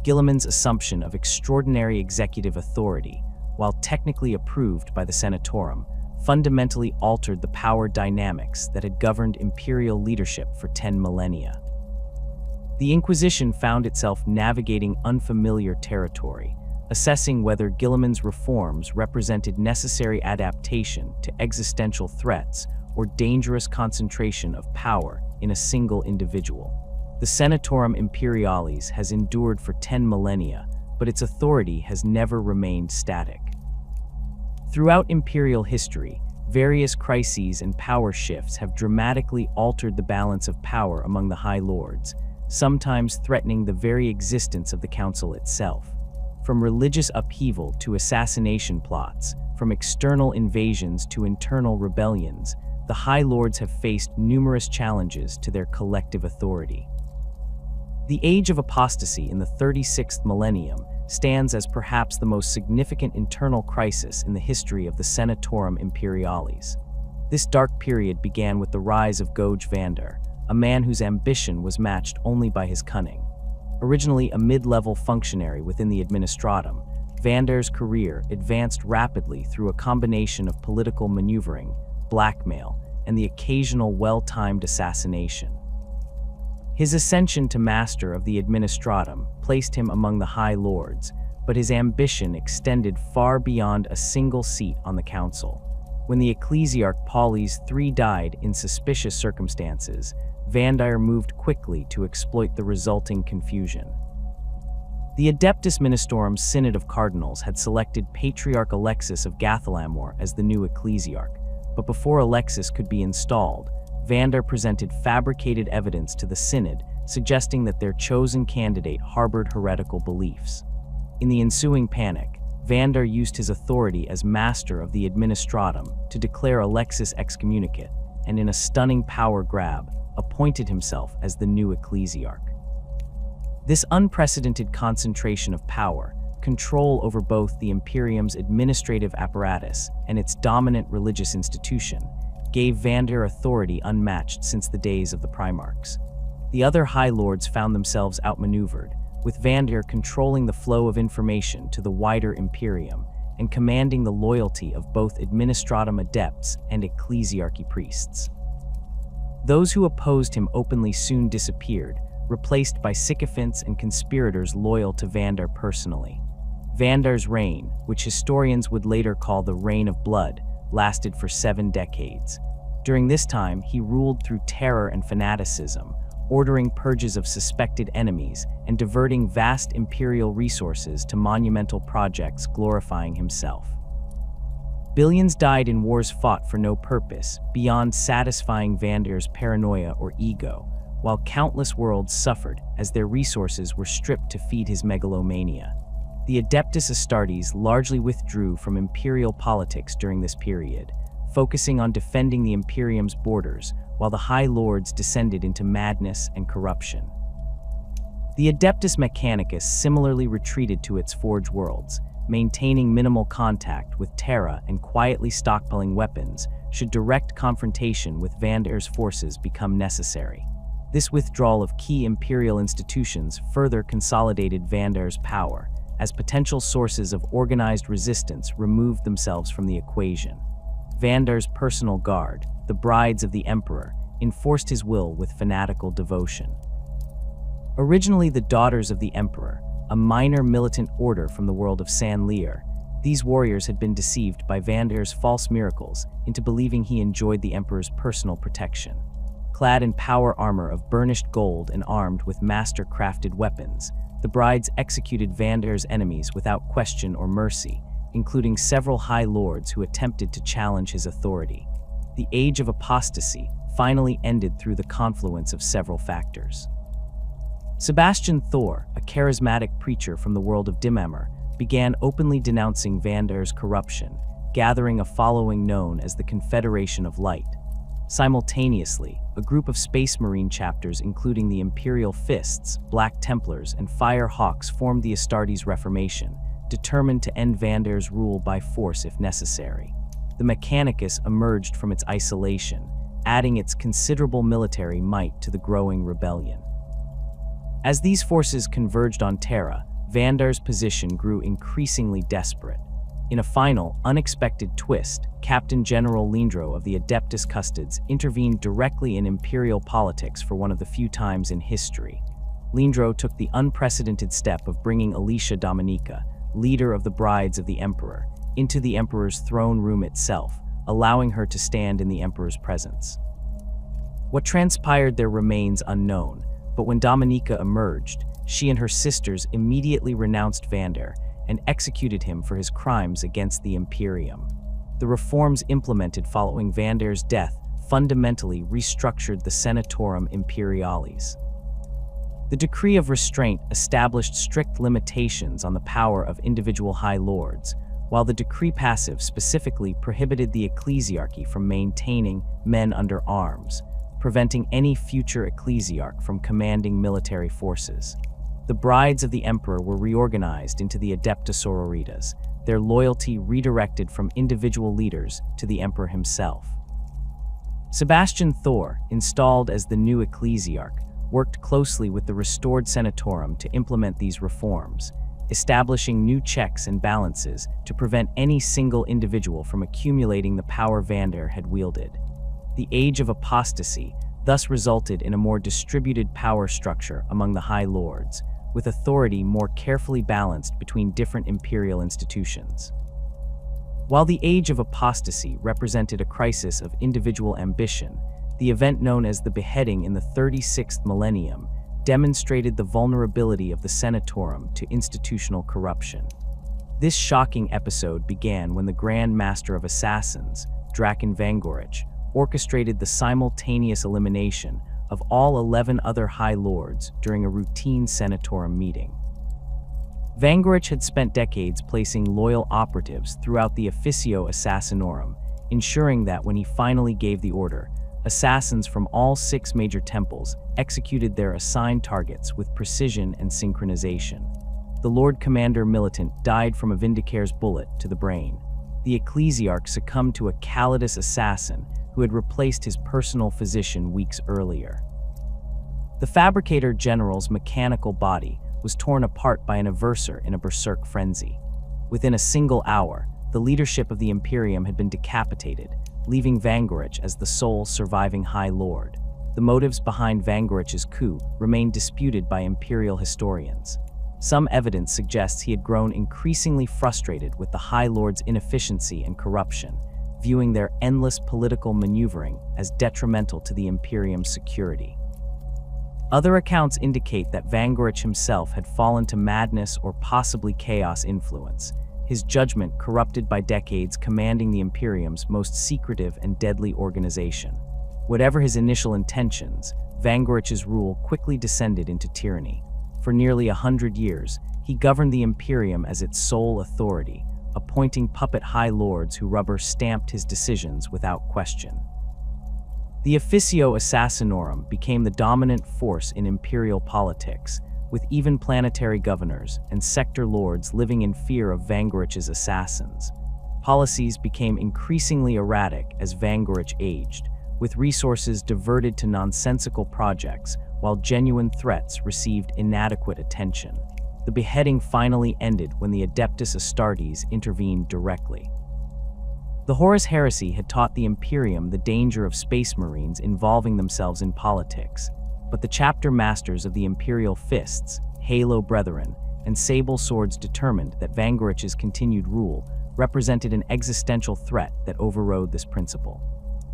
Guilliman's assumption of extraordinary executive authority, while technically approved by the Senatorum, fundamentally altered the power dynamics that had governed imperial leadership for 10 millennia. The Inquisition found itself navigating unfamiliar territory, assessing whether Guilliman's reforms represented necessary adaptation to existential threats or dangerous concentration of power in a single individual. The Senatorum Imperialis has endured for 10 millennia, but its authority has never remained static. Throughout imperial history, various crises and power shifts have dramatically altered the balance of power among the High Lords, sometimes threatening the very existence of the Council itself. From religious upheaval to assassination plots, from external invasions to internal rebellions, the High Lords have faced numerous challenges to their collective authority. The Age of Apostasy in the 36th millennium stands as perhaps the most significant internal crisis in the history of the Senatorum Imperialis. This dark period began with the rise of Goj Vander, a man whose ambition was matched only by his cunning. Originally a mid-level functionary within the Administratum, Vander's career advanced rapidly through a combination of political maneuvering, blackmail, and the occasional well-timed assassination. His ascension to master of the Administratum placed him among the High Lords, but his ambition extended far beyond a single seat on the council. When the Ecclesiarch Paulis III died in suspicious circumstances, Vander moved quickly to exploit the resulting confusion. The Adeptus Ministorum Synod of Cardinals had selected Patriarch Alexis of Gathalamor as the new Ecclesiarch, but before Alexis could be installed, Vander presented fabricated evidence to the Synod, suggesting that their chosen candidate harbored heretical beliefs. In the ensuing panic, Vander used his authority as master of the Administratum to declare Alexis excommunicate, and in a stunning power grab, appointed himself as the new Ecclesiarch. This unprecedented concentration of power, control over both the Imperium's administrative apparatus and its dominant religious institution, gave Vander authority unmatched since the days of the Primarchs. The other High Lords found themselves outmaneuvered, with Vander controlling the flow of information to the wider Imperium and commanding the loyalty of both Administratum adepts and ecclesiarchy priests. Those who opposed him openly soon disappeared, replaced by sycophants and conspirators loyal to Vander personally. Vander's reign, which historians would later call the Reign of Blood, lasted for 7 decades. During this time, he ruled through terror and fanaticism, ordering purges of suspected enemies and diverting vast imperial resources to monumental projects glorifying himself. Billions died in wars fought for no purpose, beyond satisfying Vander's paranoia or ego, while countless worlds suffered as their resources were stripped to feed his megalomania. The Adeptus Astartes largely withdrew from imperial politics during this period, focusing on defending the Imperium's borders, while the High Lords descended into madness and corruption. The Adeptus Mechanicus similarly retreated to its Forge worlds, maintaining minimal contact with Terra and quietly stockpiling weapons should direct confrontation with Vander's forces become necessary. This withdrawal of key imperial institutions further consolidated Vander's power, as potential sources of organized resistance removed themselves from the equation. Vander's personal guard, the Brides of the Emperor, enforced his will with fanatical devotion. Originally the Daughters of the Emperor, a minor militant order from the world of San Lear, these warriors had been deceived by Vander's false miracles into believing he enjoyed the Emperor's personal protection. Clad in power armor of burnished gold and armed with master-crafted weapons, the Brides executed Vander's enemies without question or mercy, including several High Lords who attempted to challenge his authority. The Age of Apostasy finally ended through the confluence of several factors. Sebastian Thor, a charismatic preacher from the world of Dimammer, began openly denouncing Vander's corruption, gathering a following known as the Confederation of Light. Simultaneously, a group of Space Marine chapters including the Imperial Fists, Black Templars, and Fire Hawks formed the Astartes Reformation, determined to end Vander's rule by force if necessary. The Mechanicus emerged from its isolation, adding its considerable military might to the growing rebellion. As these forces converged on Terra, Vander's position grew increasingly desperate. In a final, unexpected twist, Captain General Lindro of the Adeptus Custodes intervened directly in imperial politics for one of the few times in history. Lindro took the unprecedented step of bringing Alicia Dominica, leader of the Brides of the Emperor, into the Emperor's throne room itself, allowing her to stand in the Emperor's presence. What transpired there remains unknown, but when Dominica emerged, she and her sisters immediately renounced Vander and executed him for his crimes against the Imperium. The reforms implemented following Vander's death fundamentally restructured the Senatorum Imperialis. The Decree of Restraint established strict limitations on the power of individual High Lords, while the Decree Passive specifically prohibited the ecclesiarchy from maintaining men under arms, preventing any future ecclesiarch from commanding military forces. The Brides of the Emperor were reorganized into the Adeptus Sororitas, their loyalty redirected from individual leaders to the Emperor himself. Sebastian Thor, installed as the new ecclesiarch, worked closely with the restored Senatorum to implement these reforms, establishing new checks and balances to prevent any single individual from accumulating the power Vander had wielded. The Age of Apostasy thus resulted in a more distributed power structure among the High Lords, with authority more carefully balanced between different imperial institutions. While the Age of Apostasy represented a crisis of individual ambition, the event known as the Beheading in the 36th millennium demonstrated the vulnerability of the Senatorum to institutional corruption. This shocking episode began when the Grand Master of Assassins, Draken Vangorich, orchestrated the simultaneous elimination of all 11 other High Lords during a routine Senatorum meeting. Vangorich had spent decades placing loyal operatives throughout the Officio Assassinorum, ensuring that when he finally gave the order, assassins from all 6 major temples executed their assigned targets with precision and synchronization. The Lord Commander Militant died from a Vindicare's bullet to the brain. The ecclesiarch succumbed to a Calidus assassin who had replaced his personal physician weeks earlier. The Fabricator General's mechanical body was torn apart by an Aversir in a berserk frenzy. Within a single hour, the leadership of the Imperium had been decapitated, leaving Vangorich as the sole surviving High Lord. The motives behind Vangorich's coup remain disputed by Imperial historians. Some evidence suggests he had grown increasingly frustrated with the High Lord's inefficiency and corruption, viewing their endless political maneuvering as detrimental to the Imperium's security. Other accounts indicate that Vangorich himself had fallen to madness or possibly chaos influence, his judgment corrupted by decades commanding the Imperium's most secretive and deadly organization. Whatever his initial intentions, Vangorich's rule quickly descended into tyranny. For nearly 100 years, he governed the Imperium as its sole authority, appointing puppet High Lords who rubber-stamped his decisions without question. The Officio Assassinorum became the dominant force in imperial politics, with even planetary governors and sector lords living in fear of Vangorich's assassins. Policies became increasingly erratic as Vangorich aged, with resources diverted to nonsensical projects while genuine threats received inadequate attention. The beheading finally ended when the Adeptus Astartes intervened directly. The Horus Heresy had taught the Imperium the danger of space marines involving themselves in politics, but the chapter masters of the Imperial Fists, Halo Brethren, and Sable Swords determined that Vangorich's continued rule represented an existential threat that overrode this principle.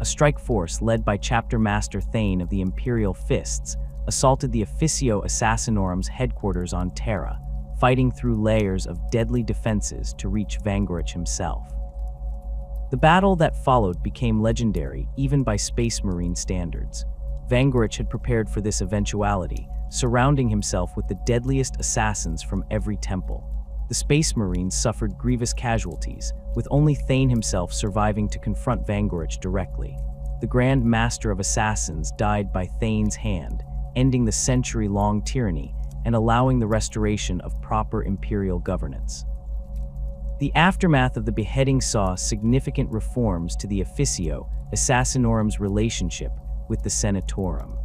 A strike force led by Chapter Master Thane of the Imperial Fists assaulted the Officio Assassinorum's headquarters on Terra, fighting through layers of deadly defenses to reach Vangorich himself. The battle that followed became legendary even by Space Marine standards. Vangorich had prepared for this eventuality, surrounding himself with the deadliest assassins from every temple. The Space Marines suffered grievous casualties, with only Thane himself surviving to confront Vangorich directly. The Grand Master of Assassins died by Thane's hand, ending the century-long tyranny and allowing the restoration of proper imperial governance. The aftermath of the beheading saw significant reforms to the Officio Assassinorum's relationship with the Senatorum.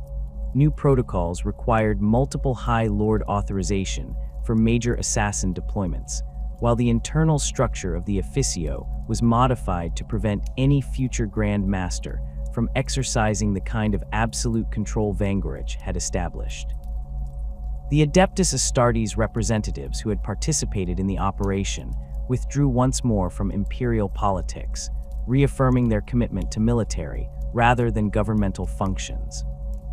New protocols required multiple High Lord authorization for major assassin deployments, while the internal structure of the Officio was modified to prevent any future Grand Master from exercising the kind of absolute control Vangorich had established. The Adeptus Astartes representatives who had participated in the operation withdrew once more from imperial politics, reaffirming their commitment to military rather than governmental functions.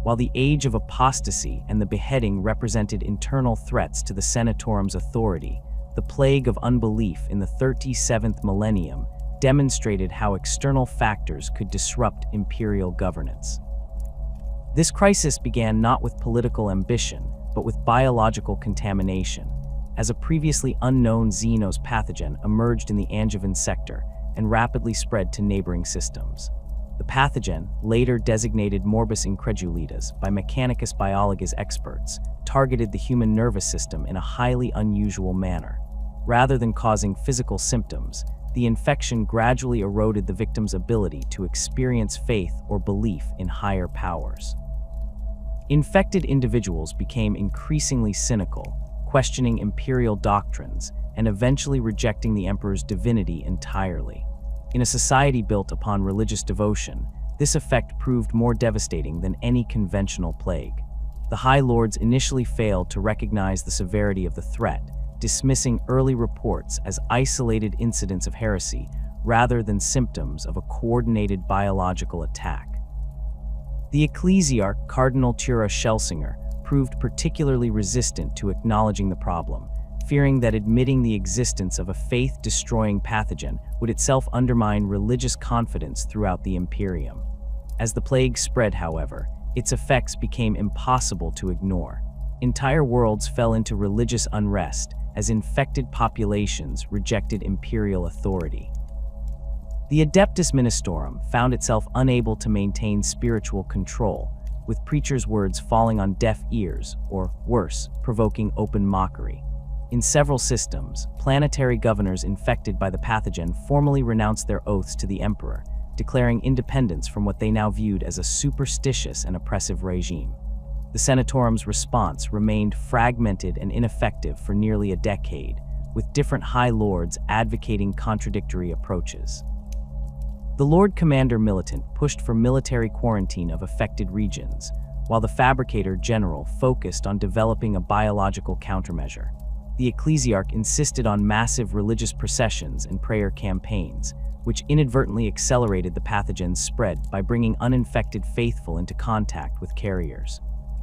While the age of apostasy and the beheading represented internal threats to the Senatorum's authority, the plague of unbelief in the 37th millennium demonstrated how external factors could disrupt imperial governance. This crisis began not with political ambition, but with biological contamination, as a previously unknown Xenos pathogen emerged in the Angevin sector and rapidly spread to neighboring systems. The pathogen, later designated Morbus Incredulitas by Mechanicus biologists experts, targeted the human nervous system in a highly unusual manner. Rather than causing physical symptoms, the infection gradually eroded the victim's ability to experience faith or belief in higher powers. Infected individuals became increasingly cynical, questioning imperial doctrines and eventually rejecting the emperor's divinity entirely. In a society built upon religious devotion, this effect proved more devastating than any conventional plague. The High Lords initially failed to recognize the severity of the threat, dismissing early reports as isolated incidents of heresy rather than symptoms of a coordinated biological attack. The ecclesiarch Cardinal Tura Schelsinger proved particularly resistant to acknowledging the problem, fearing that admitting the existence of a faith-destroying pathogen would itself undermine religious confidence throughout the Imperium. As the plague spread, however, its effects became impossible to ignore. Entire worlds fell into religious unrest as infected populations rejected imperial authority. The Adeptus Ministorum found itself unable to maintain spiritual control, with preachers' words falling on deaf ears, or worse, provoking open mockery. In several systems, planetary governors infected by the pathogen formally renounced their oaths to the emperor, declaring independence from what they now viewed as a superstitious and oppressive regime. The Senatorum's response remained fragmented and ineffective for nearly a decade, with different High Lords advocating contradictory approaches. The Lord Commander Militant pushed for military quarantine of affected regions, while the Fabricator General focused on developing a biological countermeasure. The Ecclesiarch insisted on massive religious processions and prayer campaigns, which inadvertently accelerated the pathogen's spread by bringing uninfected faithful into contact with carriers.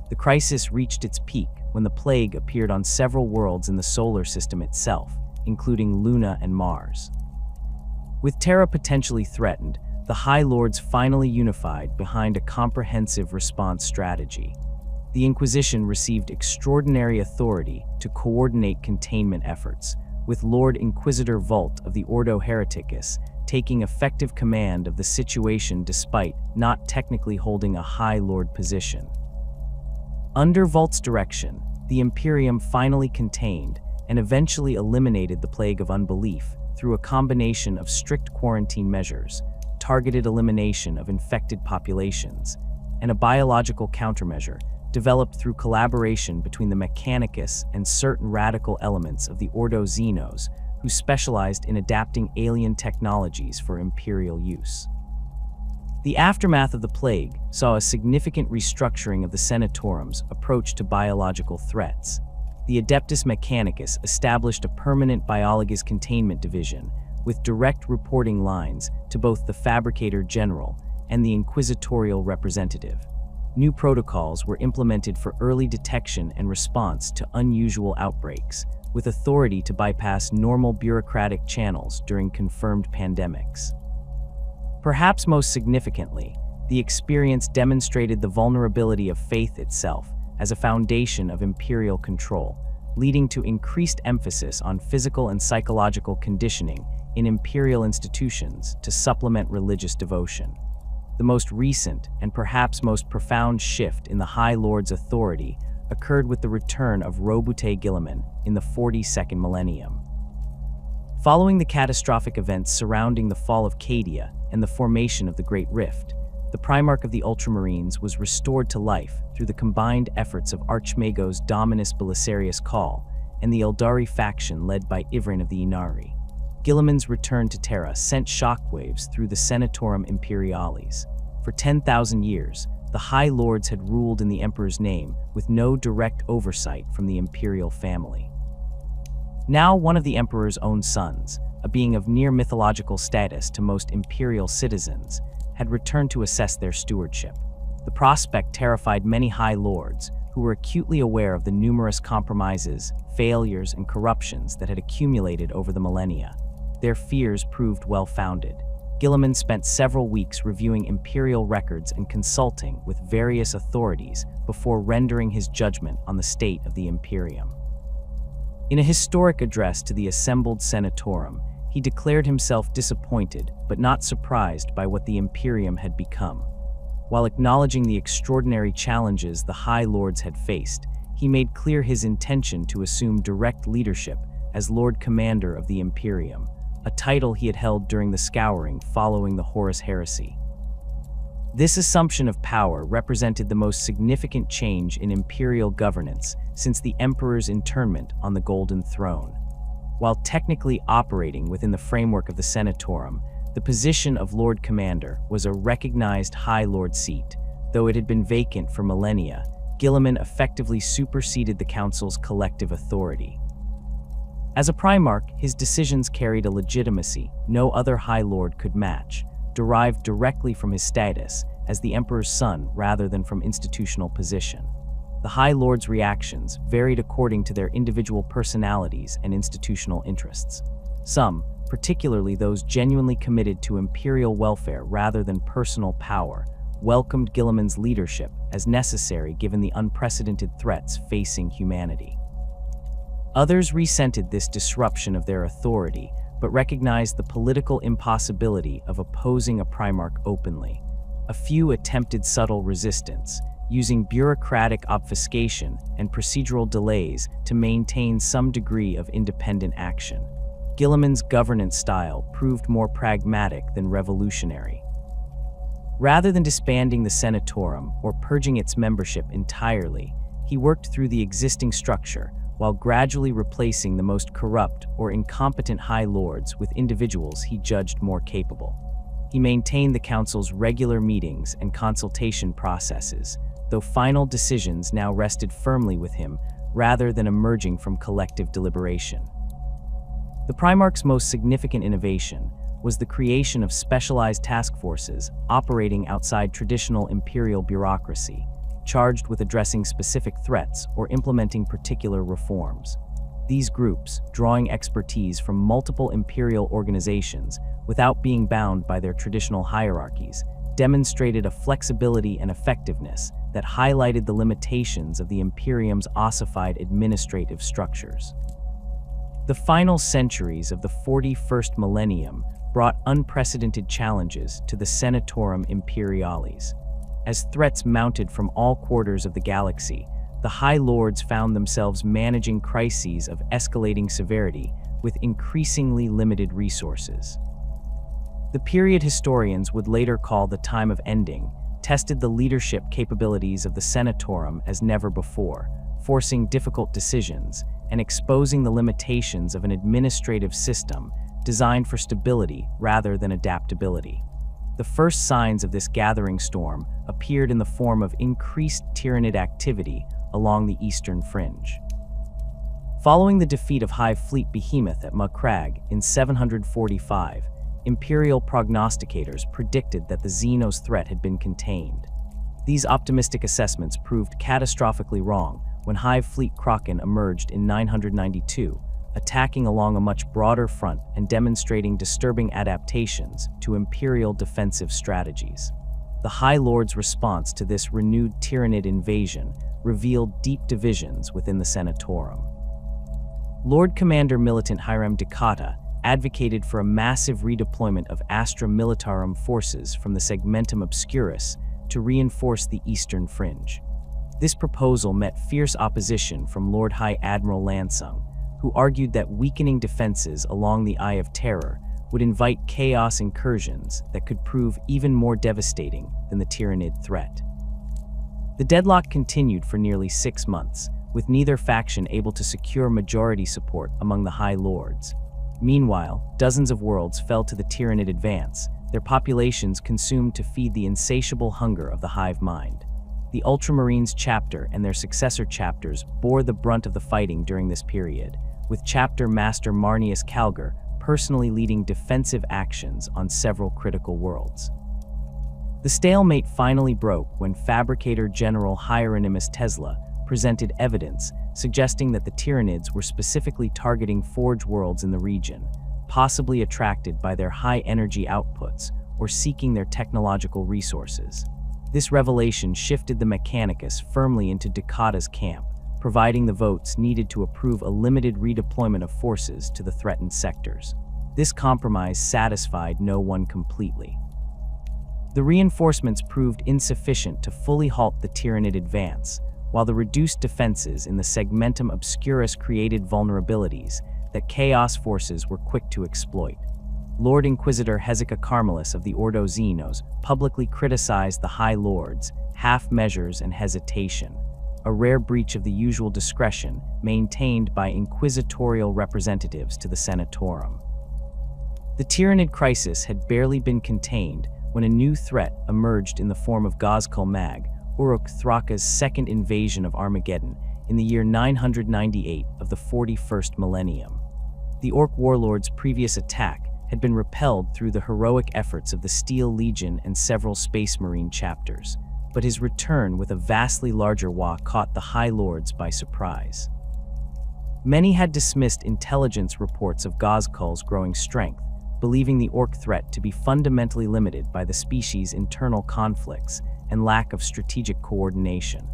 The crisis reached its peak when the plague appeared on several worlds in the solar system itself, including Luna and Mars. With Terra potentially threatened, the High Lords finally unified behind a comprehensive response strategy. The Inquisition received extraordinary authority to coordinate containment efforts, with Lord Inquisitor Vult of the Ordo Hereticus taking effective command of the situation despite not technically holding a High Lord position. Under Vult's direction, the Imperium finally contained and eventually eliminated the plague of unbelief through a combination of strict quarantine measures, targeted elimination of infected populations, and a biological countermeasure developed through collaboration between the Mechanicus and certain radical elements of the Ordo Xenos, who specialized in adapting alien technologies for imperial use. The aftermath of the plague saw a significant restructuring of the Senatorum's approach to biological threats. The Adeptus Mechanicus established a permanent biologist containment division with direct reporting lines to both the Fabricator General and the Inquisitorial Representative. New protocols were implemented for early detection and response to unusual outbreaks, with authority to bypass normal bureaucratic channels during confirmed pandemics. Perhaps most significantly, the experience demonstrated the vulnerability of faith itself as a foundation of imperial control, leading to increased emphasis on physical and psychological conditioning in imperial institutions to supplement religious devotion. The most recent and perhaps most profound shift in the High Lord's authority occurred with the return of Robute Guilliman in the 42nd millennium. Following the catastrophic events surrounding the fall of Cadia and the formation of the Great Rift, the Primarch of the Ultramarines was restored to life through the combined efforts of Archmagos Dominus Belisarius Call and the Eldari faction led by Ivrin of the Inari. Guilliman's return to Terra sent shockwaves through the Senatorum Imperialis. For 10,000 years, the High Lords had ruled in the Emperor's name with no direct oversight from the imperial family. Now one of the Emperor's own sons, a being of near mythological status to most imperial citizens, had returned to assess their stewardship. The prospect terrified many High Lords, who were acutely aware of the numerous compromises, failures, and corruptions that had accumulated over the millennia. Their fears proved well-founded. Guilliman spent several weeks reviewing imperial records and consulting with various authorities before rendering his judgment on the state of the Imperium. In a historic address to the assembled Senatorum, he declared himself disappointed but not surprised by what the Imperium had become. While acknowledging the extraordinary challenges the High Lords had faced, he made clear his intention to assume direct leadership as Lord Commander of the Imperium, a title he had held during the Scouring following the Horus Heresy. This assumption of power represented the most significant change in imperial governance since the Emperor's internment on the Golden Throne. While technically operating within the framework of the Senatorum, the position of Lord Commander was a recognized High Lord seat. Though it had been vacant for millennia, Guilliman effectively superseded the Council's collective authority. As a Primarch, his decisions carried a legitimacy no other High Lord could match, derived directly from his status as the Emperor's son rather than from institutional position. The High Lords' reactions varied according to their individual personalities and institutional interests. Some, particularly those genuinely committed to imperial welfare rather than personal power, welcomed Guilliman's leadership as necessary given the unprecedented threats facing humanity. Others resented this disruption of their authority, but recognized the political impossibility of opposing a Primarch openly. A few attempted subtle resistance, using bureaucratic obfuscation and procedural delays to maintain some degree of independent action. Guilliman's governance style proved more pragmatic than revolutionary. Rather than disbanding the Senatorum or purging its membership entirely, he worked through the existing structure while gradually replacing the most corrupt or incompetent High Lords with individuals he judged more capable. He maintained the Council's regular meetings and consultation processes, though final decisions now rested firmly with him rather than emerging from collective deliberation. The Primarch's most significant innovation was the creation of specialized task forces operating outside traditional imperial bureaucracy, charged with addressing specific threats or implementing particular reforms. These groups, drawing expertise from multiple imperial organizations without being bound by their traditional hierarchies, demonstrated a flexibility and effectiveness that highlighted the limitations of the Imperium's ossified administrative structures. The final centuries of the 41st millennium brought unprecedented challenges to the Senatorum Imperialis. As threats mounted from all quarters of the galaxy, the High Lords found themselves managing crises of escalating severity with increasingly limited resources. The period historians would later call the Time of Ending tested the leadership capabilities of the Senatorum as never before, forcing difficult decisions and exposing the limitations of an administrative system designed for stability rather than adaptability. The first signs of this gathering storm appeared in the form of increased Tyrannid activity along the eastern fringe. Following the defeat of Hive Fleet Behemoth at Macragge in 745, Imperial prognosticators predicted that the Xenos threat had been contained. These optimistic assessments proved catastrophically wrong when Hive Fleet Kraken emerged in 992, attacking along a much broader front and demonstrating disturbing adaptations to Imperial defensive strategies. The High Lords' response to this renewed Tyrannid invasion revealed deep divisions within the Senatorum. Lord Commander Militant Hiram Decata advocated for a massive redeployment of Astra Militarum forces from the Segmentum Obscurus to reinforce the eastern fringe. This proposal met fierce opposition from Lord High Admiral Lansung, who argued that weakening defenses along the Eye of Terror would invite chaos incursions that could prove even more devastating than the Tyrannid threat. The deadlock continued for nearly 6 months, with neither faction able to secure majority support among the High Lords. Meanwhile, dozens of worlds fell to the Tyrannid advance, their populations consumed to feed the insatiable hunger of the hive mind. The Ultramarines chapter and their successor chapters bore the brunt of the fighting during this period, with Chapter Master Marnius Calgar personally leading defensive actions on several critical worlds. The stalemate finally broke when Fabricator General Hieronymus Tesla presented evidence suggesting that the Tyrannids were specifically targeting Forge worlds in the region, possibly attracted by their high energy outputs or seeking their technological resources. This revelation shifted the Mechanicus firmly into Decata's camp, providing the votes needed to approve a limited redeployment of forces to the threatened sectors. This compromise satisfied no one completely. The reinforcements proved insufficient to fully halt the Tyrannid advance, while the reduced defenses in the Segmentum Obscurus created vulnerabilities that Chaos forces were quick to exploit. Lord Inquisitor Hezekiah Carmelis of the Ordo Xenos publicly criticized the High Lords' half measures and hesitation, a rare breach of the usual discretion maintained by inquisitorial representatives to the Senatorum. The Tyrannid crisis had barely been contained when a new threat emerged in the form of Gozkul Mag, Uruk Thraka's second invasion of Armageddon in the year 998 of the 41st millennium. The Orc warlord's previous attack had been repelled through the heroic efforts of the Steel Legion and several Space Marine chapters, but his return with a vastly larger Wa caught the High Lords by surprise. Many had dismissed intelligence reports of Gozkul's growing strength, believing the Orc threat to be fundamentally limited by the species' internal conflicts and lack of strategic coordination.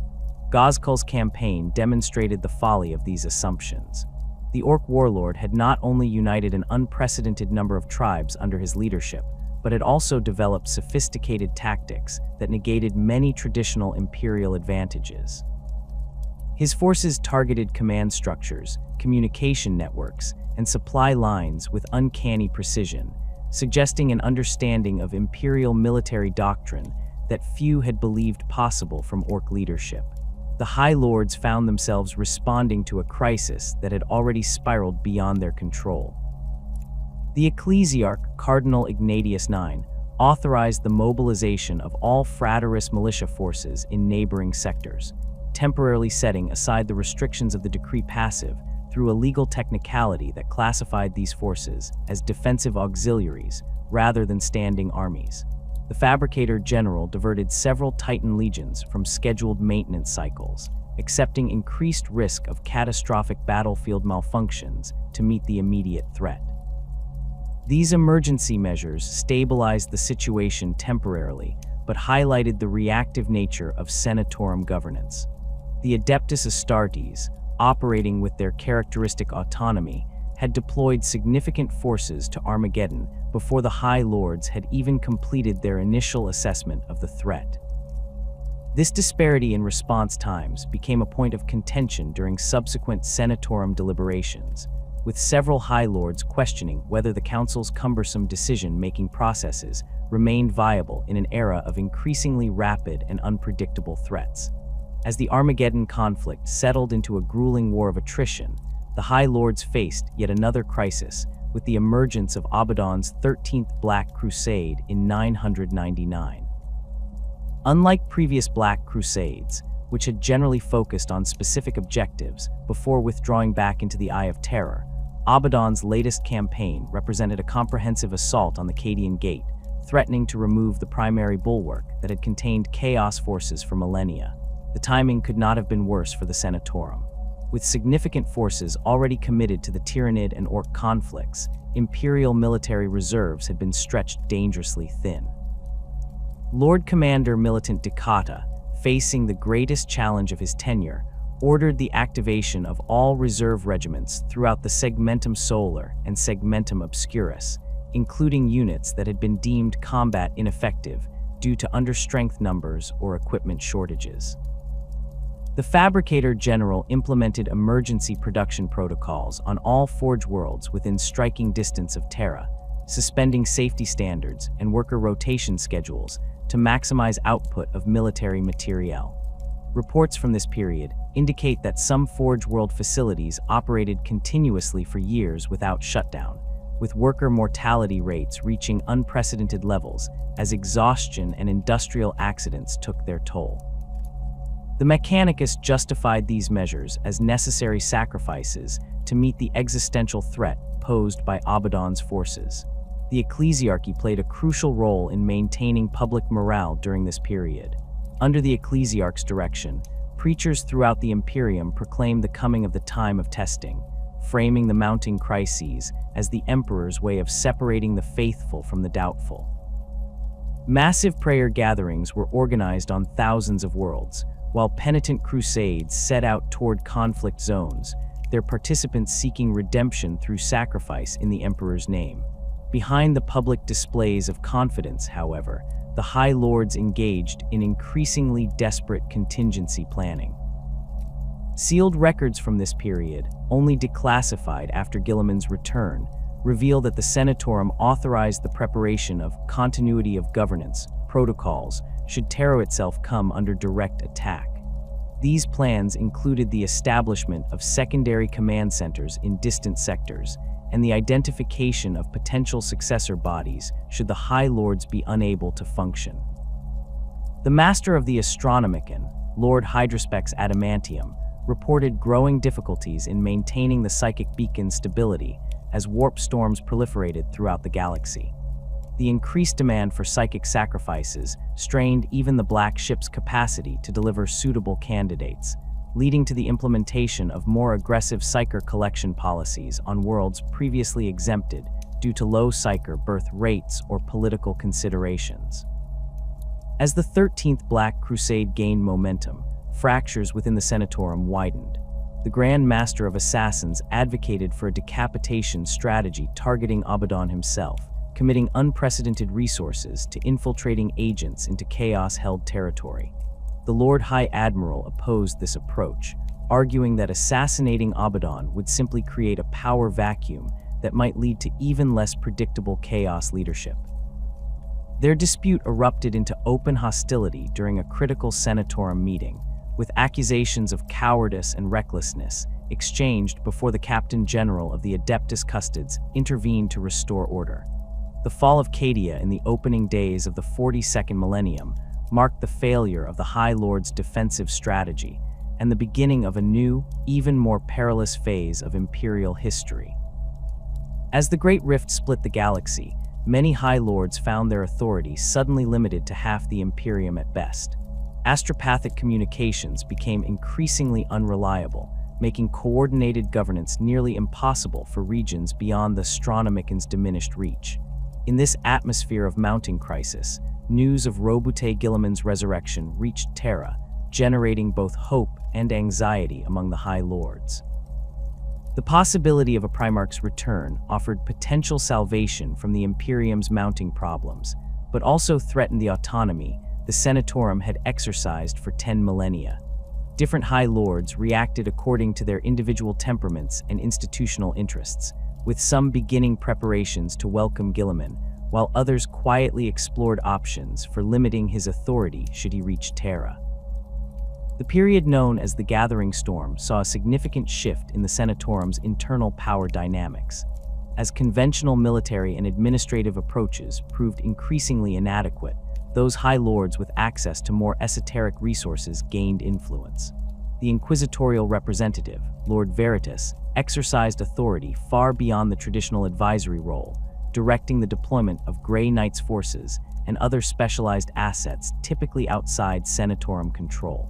Gozkul's campaign demonstrated the folly of these assumptions. The Orc warlord had not only united an unprecedented number of tribes under his leadership, but had also developed sophisticated tactics that negated many traditional imperial advantages. His forces targeted command structures, communication networks, and supply lines with uncanny precision, suggesting an understanding of imperial military doctrine that few had believed possible from Orc leadership. The High Lords found themselves responding to a crisis that had already spiraled beyond their control. The Ecclesiarch, Cardinal Ignatius IX, authorized the mobilization of all Fraterus militia forces in neighboring sectors, temporarily setting aside the restrictions of the decree passive through a legal technicality that classified these forces as defensive auxiliaries rather than standing armies. The Fabricator General diverted several Titan legions from scheduled maintenance cycles, accepting increased risk of catastrophic battlefield malfunctions to meet the immediate threat. These emergency measures stabilized the situation temporarily, but highlighted the reactive nature of Senatorum governance. The Adeptus Astartes, operating with their characteristic autonomy, had deployed significant forces to Armageddon before the High Lords had even completed their initial assessment of the threat. This disparity in response times became a point of contention during subsequent Senatorum deliberations, with several High Lords questioning whether the Council's cumbersome decision-making processes remained viable in an era of increasingly rapid and unpredictable threats. As the Armageddon conflict settled into a grueling war of attrition, the High Lords faced yet another crisis with the emergence of Abaddon's 13th Black Crusade in 999. Unlike previous Black Crusades, which had generally focused on specific objectives before withdrawing back into the Eye of Terror, Abaddon's latest campaign represented a comprehensive assault on the Cadian Gate, threatening to remove the primary bulwark that had contained Chaos forces for millennia. The timing could not have been worse for the Senatorum. With significant forces already committed to the Tyrannid and Orc conflicts, Imperial military reserves had been stretched dangerously thin. Lord Commander Militant Decata, facing the greatest challenge of his tenure, ordered the activation of all reserve regiments throughout the Segmentum Solar and Segmentum Obscurus, including units that had been deemed combat ineffective due to understrength numbers or equipment shortages. The Fabricator General implemented emergency production protocols on all Forge worlds within striking distance of Terra, suspending safety standards and worker rotation schedules to maximize output of military materiel. Reports from this period indicate that some Forge World facilities operated continuously for years without shutdown, with worker mortality rates reaching unprecedented levels as exhaustion and industrial accidents took their toll. The Mechanicus justified these measures as necessary sacrifices to meet the existential threat posed by Abaddon's forces. The Ecclesiarchy played a crucial role in maintaining public morale during this period. Under the Ecclesiarch's direction, preachers throughout the Imperium proclaimed the coming of the time of testing, framing the mounting crises as the Emperor's way of separating the faithful from the doubtful. Massive prayer gatherings were organized on thousands of worlds, while penitent crusades set out toward conflict zones, their participants seeking redemption through sacrifice in the Emperor's name. Behind the public displays of confidence, however, the High Lords engaged in increasingly desperate contingency planning. Sealed records from this period, only declassified after Guilliman's return, reveal that the Senatorum authorized the preparation of continuity of governance protocols should Terra itself come under direct attack. These plans included the establishment of secondary command centers in distant sectors and the identification of potential successor bodies should the High Lords be unable to function. The Master of the Astronomicon, Lord Hydraspex Adamantium, reported growing difficulties in maintaining the psychic beacon's stability as warp storms proliferated throughout the galaxy. The increased demand for psychic sacrifices strained even the Black Ship's capacity to deliver suitable candidates, leading to the implementation of more aggressive psyker collection policies on worlds previously exempted due to low psyker birth rates or political considerations. As the 13th Black Crusade gained momentum, fractures within the Senatorum widened. The Grand Master of Assassins advocated for a decapitation strategy targeting Abaddon himself, committing unprecedented resources to infiltrating agents into chaos-held territory. The Lord High Admiral opposed this approach, arguing that assassinating Abaddon would simply create a power vacuum that might lead to even less predictable chaos leadership. Their dispute erupted into open hostility during a critical Senatorum meeting, with accusations of cowardice and recklessness exchanged before the Captain General of the Adeptus Custodes intervened to restore order. The fall of Cadia in the opening days of the 42nd millennium marked the failure of the High Lord's defensive strategy and the beginning of a new, even more perilous phase of Imperial history. As the Great Rift split the galaxy, many High Lords found their authority suddenly limited to half the Imperium at best. Astropathic communications became increasingly unreliable, making coordinated governance nearly impossible for regions beyond the Astronomican's diminished reach. In this atmosphere of mounting crisis, news of Roboute Guilliman's resurrection reached Terra, generating both hope and anxiety among the High Lords. The possibility of a Primarch's return offered potential salvation from the Imperium's mounting problems, but also threatened the autonomy the Senatorum had exercised for 10 millennia. Different High Lords reacted according to their individual temperaments and institutional interests, with some beginning preparations to welcome Guilliman, while others quietly explored options for limiting his authority should he reach Terra. The period known as the Gathering Storm saw a significant shift in the Senatorum's internal power dynamics. As conventional military and administrative approaches proved increasingly inadequate, those High Lords with access to more esoteric resources gained influence. The inquisitorial representative, Lord Veritas, exercised authority far beyond the traditional advisory role, directing the deployment of Grey Knights forces and other specialized assets typically outside Senatorum control.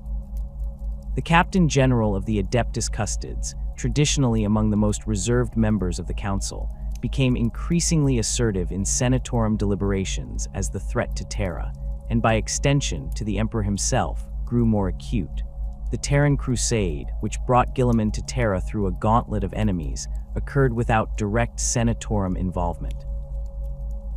The Captain General of the Adeptus Custodes, traditionally among the most reserved members of the Council, became increasingly assertive in Senatorum deliberations as the threat to Terra, and by extension to the Emperor himself, grew more acute. The Terran Crusade, which brought Guilliman to Terra through a gauntlet of enemies, occurred without direct Senatorum involvement.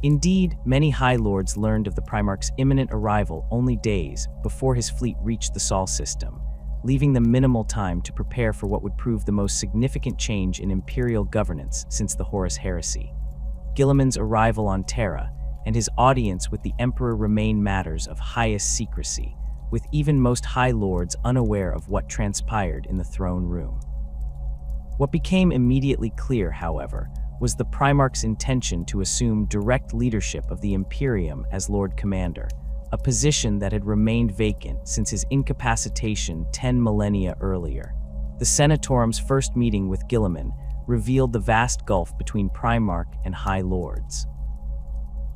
Indeed, many High Lords learned of the Primarch's imminent arrival only days before his fleet reached the Sol system, leaving them minimal time to prepare for what would prove the most significant change in imperial governance since the Horus Heresy. Guilliman's arrival on Terra and his audience with the Emperor remain matters of highest secrecy, with even most High Lords unaware of what transpired in the throne room. What became immediately clear, however, was the Primarch's intention to assume direct leadership of the Imperium as Lord Commander, a position that had remained vacant since his incapacitation 10 millennia earlier. The Senatorum's first meeting with Guilliman revealed the vast gulf between Primarch and High Lords.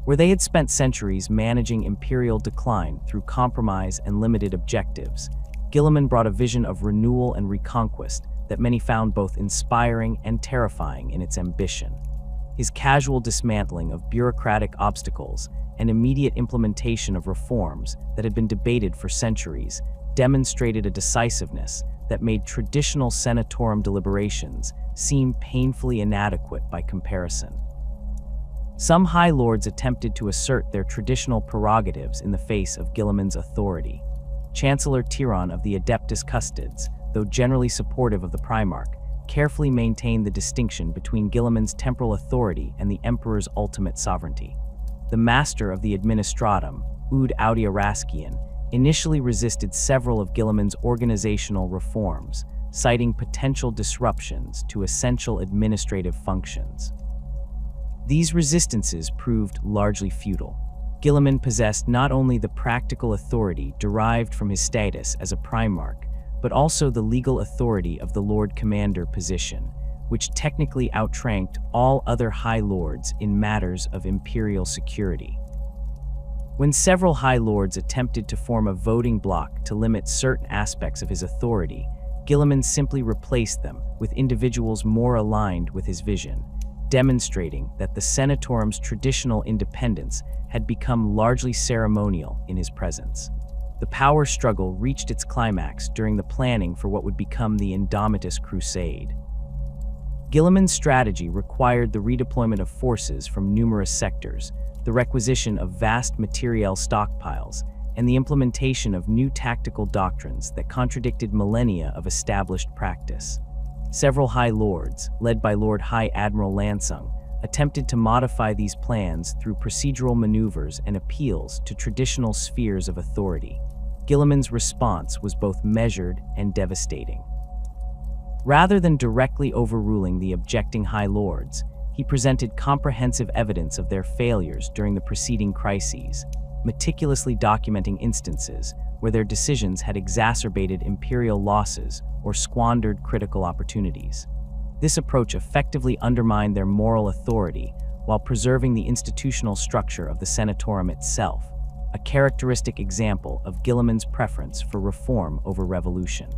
Where they had spent centuries managing imperial decline through compromise and limited objectives, Guilliman brought a vision of renewal and reconquest that many found both inspiring and terrifying in its ambition. His casual dismantling of bureaucratic obstacles and immediate implementation of reforms that had been debated for centuries demonstrated a decisiveness that made traditional Senatorum deliberations seem painfully inadequate by comparison. Some High Lords attempted to assert their traditional prerogatives in the face of Guilliman's authority. Chancellor Tyron of the Adeptus Custodes, though generally supportive of the Primarch, carefully maintained the distinction between Guilliman's temporal authority and the Emperor's ultimate sovereignty. The master of the Administratum, Oud Audiaraskian, initially resisted several of Guilliman's organizational reforms, citing potential disruptions to essential administrative functions. These resistances proved largely futile. Guilliman possessed not only the practical authority derived from his status as a Primarch, but also the legal authority of the Lord Commander position, which technically outranked all other High Lords in matters of imperial security. When several High Lords attempted to form a voting bloc to limit certain aspects of his authority, Guilliman simply replaced them with individuals more aligned with his vision, demonstrating that the Senatorum's traditional independence had become largely ceremonial in his presence. The power struggle reached its climax during the planning for what would become the Indomitus Crusade. Guilliman's strategy required the redeployment of forces from numerous sectors, the requisition of vast materiel stockpiles, and the implementation of new tactical doctrines that contradicted millennia of established practice. Several High Lords, led by Lord High Admiral Lansung, attempted to modify these plans through procedural maneuvers and appeals to traditional spheres of authority. Guilliman's response was both measured and devastating. Rather than directly overruling the objecting High Lords, he presented comprehensive evidence of their failures during the preceding crises, meticulously documenting instances where their decisions had exacerbated imperial losses or squandered critical opportunities. This approach effectively undermined their moral authority while preserving the institutional structure of the Senatorum itself, a characteristic example of Guilliman's preference for reform over revolution.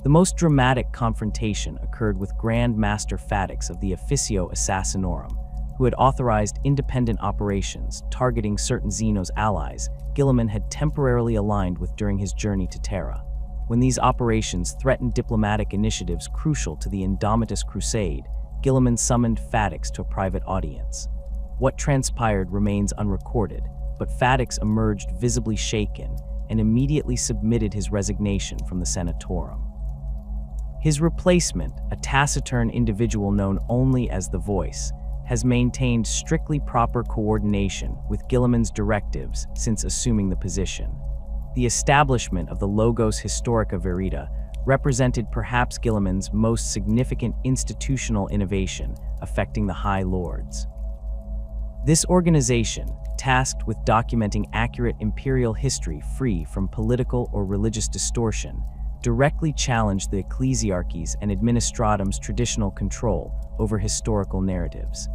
The most dramatic confrontation occurred with Grand Master Faddix of the Officio Assassinorum, who had authorized independent operations targeting certain Zeno's allies Guilliman had temporarily aligned with during his journey to Terra. When these operations threatened diplomatic initiatives crucial to the Indomitus Crusade, Guilliman summoned Faddix to a private audience. What transpired remains unrecorded, but Faddix emerged visibly shaken and immediately submitted his resignation from the Senatorum. His replacement, a taciturn individual known only as the Voice, has maintained strictly proper coordination with Guilliman's directives since assuming the position. The establishment of the Logos Historica Verita represented perhaps Guilliman's most significant institutional innovation affecting the High Lords. This organization, tasked with documenting accurate imperial history free from political or religious distortion, directly challenged the ecclesiarchies and administratum's traditional control over historical narratives.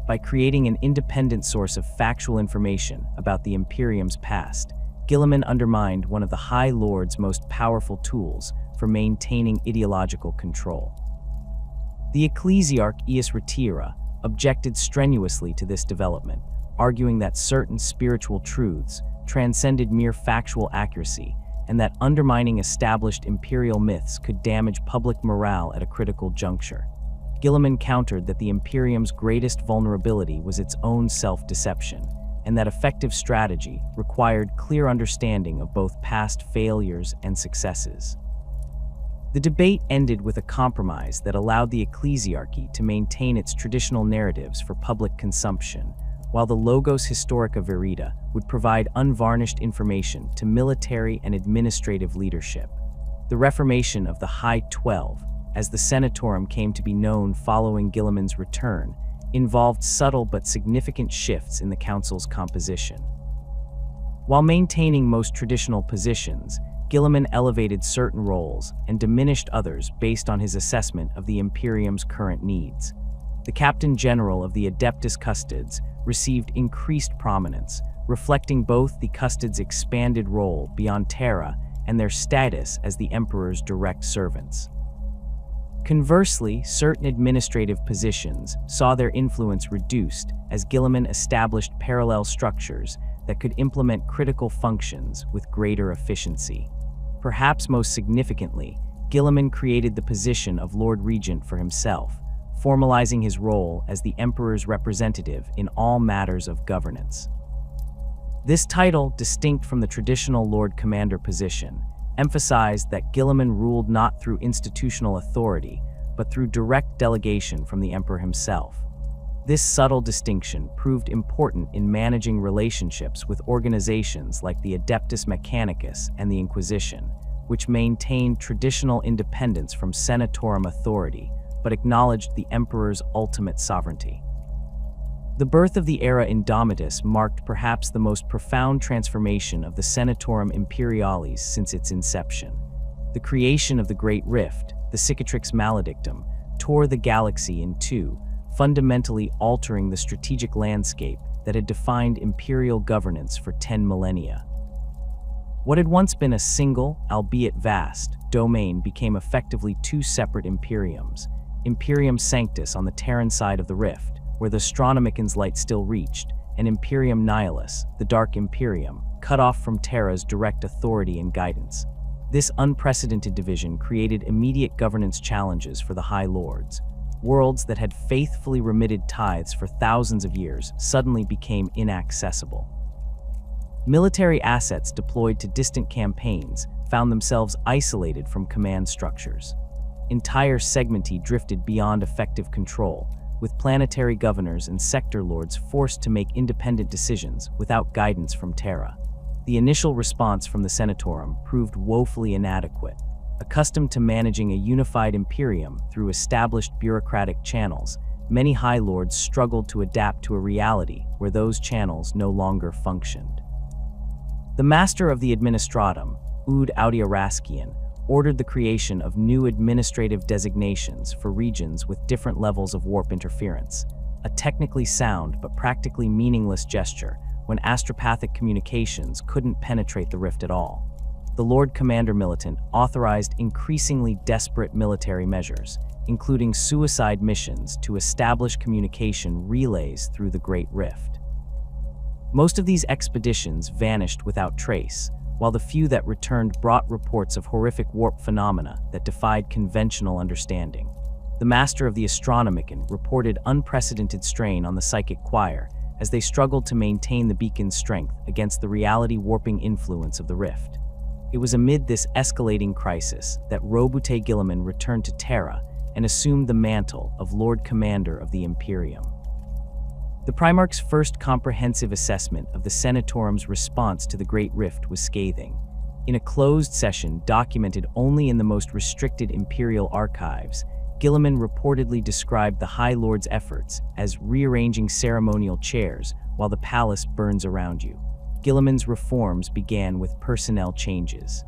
By creating an independent source of factual information about the Imperium's past, Guilliman undermined one of the High Lords' most powerful tools for maintaining ideological control. The ecclesiarch Ius Retira objected strenuously to this development, arguing that certain spiritual truths transcended mere factual accuracy and that undermining established imperial myths could damage public morale at a critical juncture. Guilliman countered that the Imperium's greatest vulnerability was its own self-deception, and that effective strategy required clear understanding of both past failures and successes. The debate ended with a compromise that allowed the ecclesiarchy to maintain its traditional narratives for public consumption, while the Logos Historica Verita would provide unvarnished information to military and administrative leadership. The reformation of the High 12, as the Senatorum came to be known following Guilliman's return, involved subtle but significant shifts in the council's composition. While maintaining most traditional positions, Guilliman elevated certain roles and diminished others based on his assessment of the Imperium's current needs. The Captain General of the Adeptus Custodes received increased prominence, reflecting both the Custodes' expanded role beyond Terra and their status as the Emperor's direct servants. Conversely, certain administrative positions saw their influence reduced as Guilliman established parallel structures that could implement critical functions with greater efficiency. Perhaps most significantly, Guilliman created the position of Lord Regent for himself, formalizing his role as the Emperor's representative in all matters of governance. This title, distinct from the traditional Lord Commander position, emphasized that Guilliman ruled not through institutional authority, but through direct delegation from the Emperor himself. This subtle distinction proved important in managing relationships with organizations like the Adeptus Mechanicus and the Inquisition, which maintained traditional independence from Senatorum authority, but acknowledged the Emperor's ultimate sovereignty. The birth of the era Indomitus marked perhaps the most profound transformation of the Senatorum Imperialis since its inception. The creation of the Great Rift, the Cicatrix Maledictum, tore the galaxy in two, fundamentally altering the strategic landscape that had defined imperial governance for 10 millennia. What had once been a single, albeit vast, domain became effectively two separate imperiums: Imperium Sanctus on the Terran side of the Rift, where the Astronomican's light still reached, and Imperium Nihilus, the Dark Imperium, cut off from Terra's direct authority and guidance. This unprecedented division created immediate governance challenges for the High Lords. Worlds that had faithfully remitted tithes for thousands of years suddenly became inaccessible. Military assets deployed to distant campaigns found themselves isolated from command structures. Entire segmenti drifted beyond effective control, with planetary governors and sector lords forced to make independent decisions without guidance from Terra. The initial response from the Senatorum proved woefully inadequate. Accustomed to managing a unified imperium through established bureaucratic channels, many High Lords struggled to adapt to a reality where those channels no longer functioned. The Master of the Administratum, Ud Audiaraskian, ordered the creation of new administrative designations for regions with different levels of warp interference. a technically sound but practically meaningless gesture when astropathic communications couldn't penetrate the rift at all. The Lord Commander Militant authorized increasingly desperate military measures, including suicide missions to establish communication relays through the Great Rift. Most of these expeditions vanished without trace, while the few that returned brought reports of horrific warp phenomena that defied conventional understanding. The master of the Astronomicon reported unprecedented strain on the psychic choir as they struggled to maintain the beacon's strength against the reality-warping influence of the rift. It was amid this escalating crisis that Roboute Guilliman returned to Terra and assumed the mantle of Lord Commander of the Imperium. The Primarch's first comprehensive assessment of the Senatorum's response to the Great Rift was scathing. In a closed session documented only in the most restricted Imperial archives, Guilliman reportedly described the High Lord's efforts as rearranging ceremonial chairs while the palace burns around you. Guilliman's reforms began with personnel changes.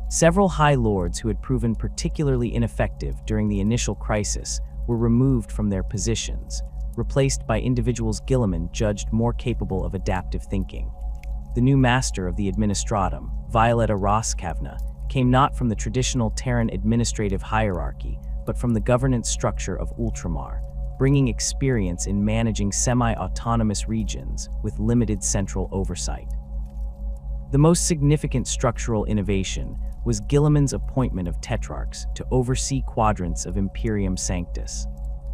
Several High Lords who had proven particularly ineffective during the initial crisis were removed from their positions, replaced by individuals Guilliman judged more capable of adaptive thinking. The new master of the Administratum, Violetta Roskavna, came not from the traditional Terran administrative hierarchy, but from the governance structure of Ultramar, bringing experience in managing semi-autonomous regions with limited central oversight. The most significant structural innovation was Guilliman's appointment of tetrarchs to oversee quadrants of Imperium Sanctus.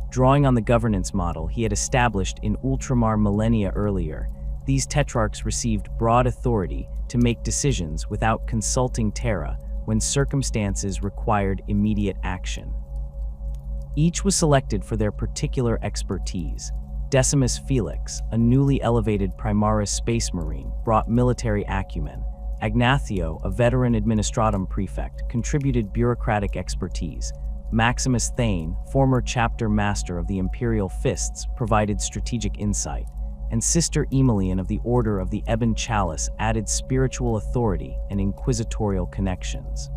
Drawing on the governance model he had established in Ultramar millennia earlier, these tetrarchs received broad authority to make decisions without consulting Terra when circumstances required immediate action. Each was selected for their particular expertise. Decimus Felix, a newly elevated Primaris Space Marine, brought military acumen. Agnathio, a veteran Administratum prefect, contributed bureaucratic expertise. Maximus Thane, former chapter master of the Imperial Fists, provided strategic insight. And Sister Emilian of the Order of the Ebon Chalice added spiritual authority and inquisitorial connections.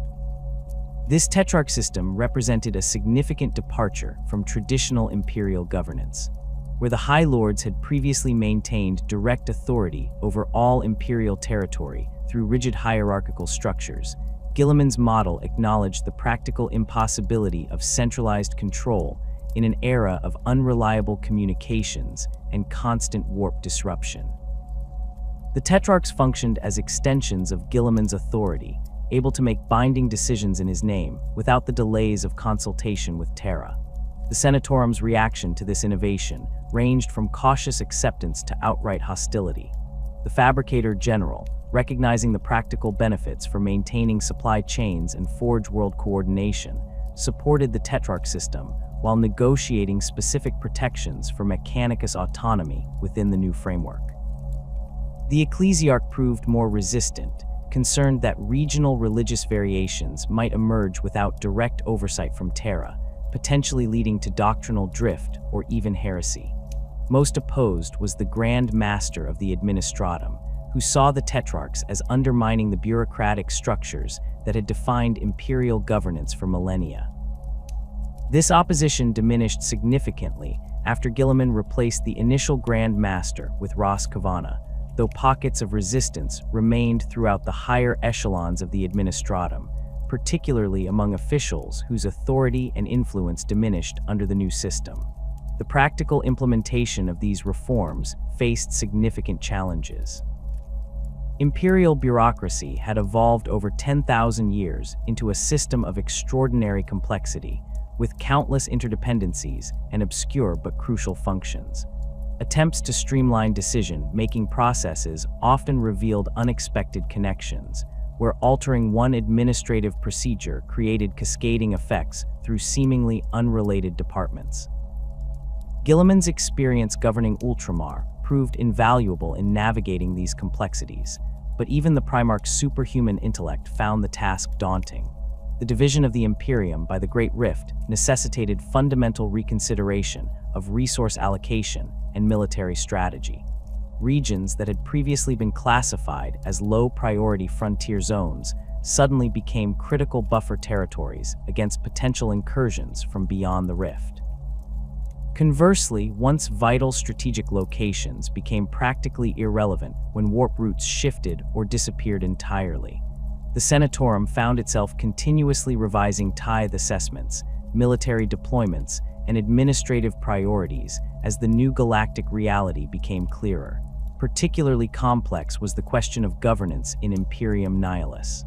This tetrarch system represented a significant departure from traditional imperial governance. Where the High Lords had previously maintained direct authority over all imperial territory through rigid hierarchical structures, Guilliman's model acknowledged the practical impossibility of centralized control in an era of unreliable communications and constant warp disruption. The tetrarchs functioned as extensions of Guilliman's authority, able to make binding decisions in his name without the delays of consultation with Terra. The Senatorum's reaction to this innovation ranged from cautious acceptance to outright hostility. The Fabricator General, recognizing the practical benefits for maintaining supply chains and Forge World coordination, supported the Tetrarch system while negotiating specific protections for Mechanicus autonomy within the new framework. The Ecclesiarch proved more resistant, concerned that regional religious variations might emerge without direct oversight from Terra, potentially leading to doctrinal drift or even heresy. Most opposed was the Grand Master of the Administratum, who saw the Tetrarchs as undermining the bureaucratic structures that had defined imperial governance for millennia. This opposition diminished significantly after Guilliman replaced the initial Grand Master with Ras Kavana, though pockets of resistance remained throughout the higher echelons of the Administratum, particularly among officials whose authority and influence diminished under the new system. The practical implementation of these reforms faced significant challenges. Imperial bureaucracy had evolved over 10,000 years into a system of extraordinary complexity, with countless interdependencies and obscure but crucial functions. Attempts to streamline decision-making processes often revealed unexpected connections, where altering one administrative procedure created cascading effects through seemingly unrelated departments. Guilliman's experience governing Ultramar proved invaluable in navigating these complexities, but even the Primarch's superhuman intellect found the task daunting. The division of the Imperium by the Great Rift necessitated fundamental reconsideration of resource allocation and military strategy. Regions that had previously been classified as low-priority frontier zones suddenly became critical buffer territories against potential incursions from beyond the rift. Conversely, once vital strategic locations became practically irrelevant when warp routes shifted or disappeared entirely. The Senatorum found itself continuously revising tithe assessments, military deployments, and administrative priorities as the new galactic reality became clearer. Particularly complex was the question of governance in Imperium Nihilus.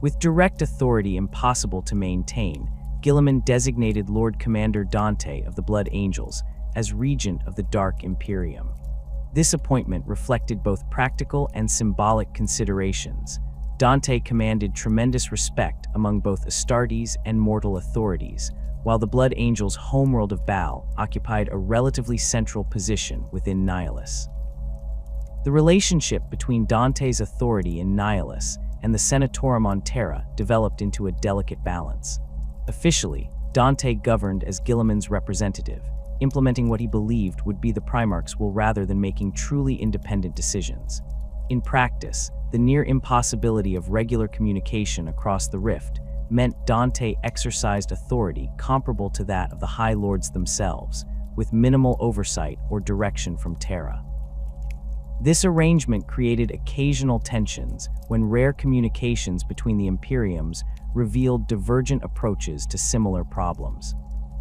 With direct authority impossible to maintain, Guilliman designated Lord Commander Dante of the Blood Angels as regent of the Dark Imperium. This appointment reflected both practical and symbolic considerations. Dante commanded tremendous respect among both Astartes and mortal authorities, while the Blood Angels' homeworld of Baal occupied a relatively central position within Nihilus. The relationship between Dante's authority in Nihilus and the Senatorum on Terra developed into a delicate balance. Officially, Dante governed as Guilliman's representative, implementing what he believed would be the Primarch's will rather than making truly independent decisions. In practice, the near impossibility of regular communication across the rift meant Dante exercised authority comparable to that of the High Lords themselves, with minimal oversight or direction from Terra. This arrangement created occasional tensions when rare communications between the Imperiums revealed divergent approaches to similar problems.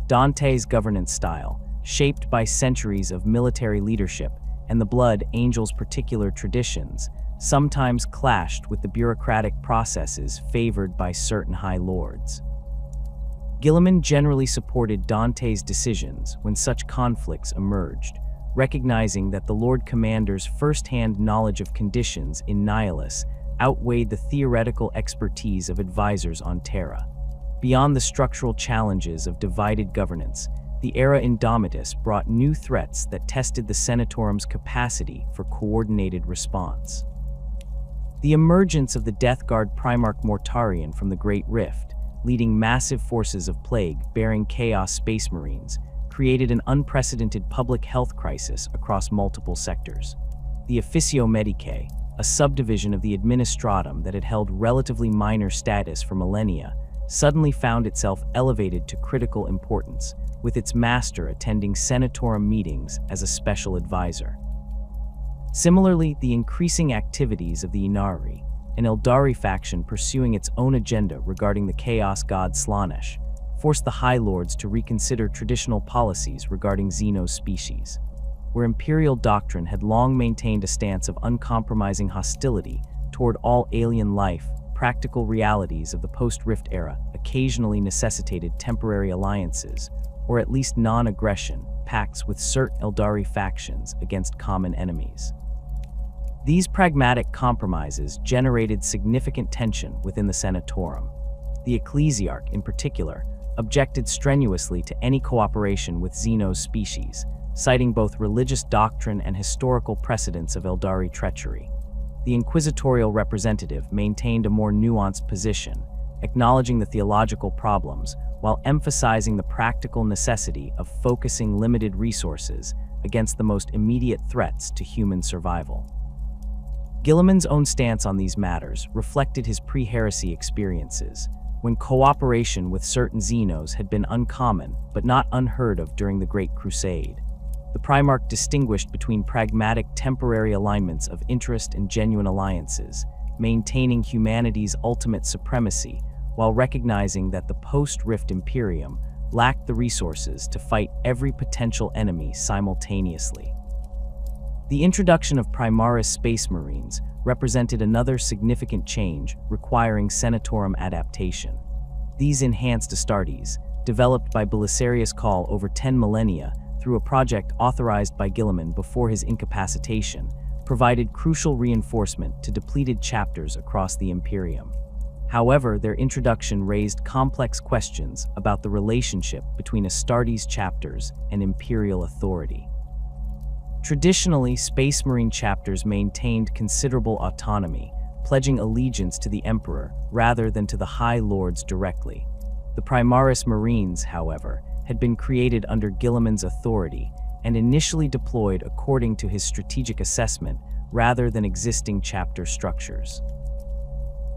Dante's governance style, shaped by centuries of military leadership and the Blood Angels' particular traditions, sometimes clashed with the bureaucratic processes favored by certain High Lords. Guilliman generally supported Dante's decisions when such conflicts emerged, recognizing that the Lord Commander's first-hand knowledge of conditions in Nihilus outweighed the theoretical expertise of advisors on Terra. Beyond the structural challenges of divided governance, the era Indomitus brought new threats that tested the Senatorum's capacity for coordinated response. The emergence of the Death Guard Primarch Mortarion from the Great Rift, leading massive forces of plague-bearing Chaos Space Marines, created an unprecedented public health crisis across multiple sectors. The Officio Medicae, a subdivision of the Administratum that had held relatively minor status for millennia, suddenly found itself elevated to critical importance, with its master attending Senatorum meetings as a special advisor. Similarly, the increasing activities of the Inari, an Eldari faction pursuing its own agenda regarding the chaos god Slaanesh, forced the High Lords to reconsider traditional policies regarding Xeno's species. Where Imperial doctrine had long maintained a stance of uncompromising hostility toward all alien life, practical realities of the post-Rift era occasionally necessitated temporary alliances, or at least non-aggression, pacts with certain Eldari factions against common enemies. These pragmatic compromises generated significant tension within the Senatorum. The Ecclesiarch, in particular, objected strenuously to any cooperation with Xeno's species, citing both religious doctrine and historical precedents of Eldari treachery. The inquisitorial representative maintained a more nuanced position, acknowledging the theological problems while emphasizing the practical necessity of focusing limited resources against the most immediate threats to human survival. Guilliman's own stance on these matters reflected his pre-heresy experiences, when cooperation with certain Xenos had been uncommon but not unheard of during the Great Crusade. The Primarch distinguished between pragmatic temporary alignments of interest and genuine alliances, maintaining humanity's ultimate supremacy while recognizing that the post-Rift Imperium lacked the resources to fight every potential enemy simultaneously. The introduction of Primaris Space Marines represented another significant change requiring Senatorum adaptation. These enhanced Astartes, developed by Belisarius Cawl over 10 millennia through a project authorized by Guilliman before his incapacitation, provided crucial reinforcement to depleted chapters across the Imperium. However, their introduction raised complex questions about the relationship between Astartes chapters and Imperial authority. Traditionally, Space Marine chapters maintained considerable autonomy, pledging allegiance to the Emperor rather than to the High Lords directly. The Primaris Marines, however, had been created under Guilliman's authority and initially deployed according to his strategic assessment rather than existing chapter structures.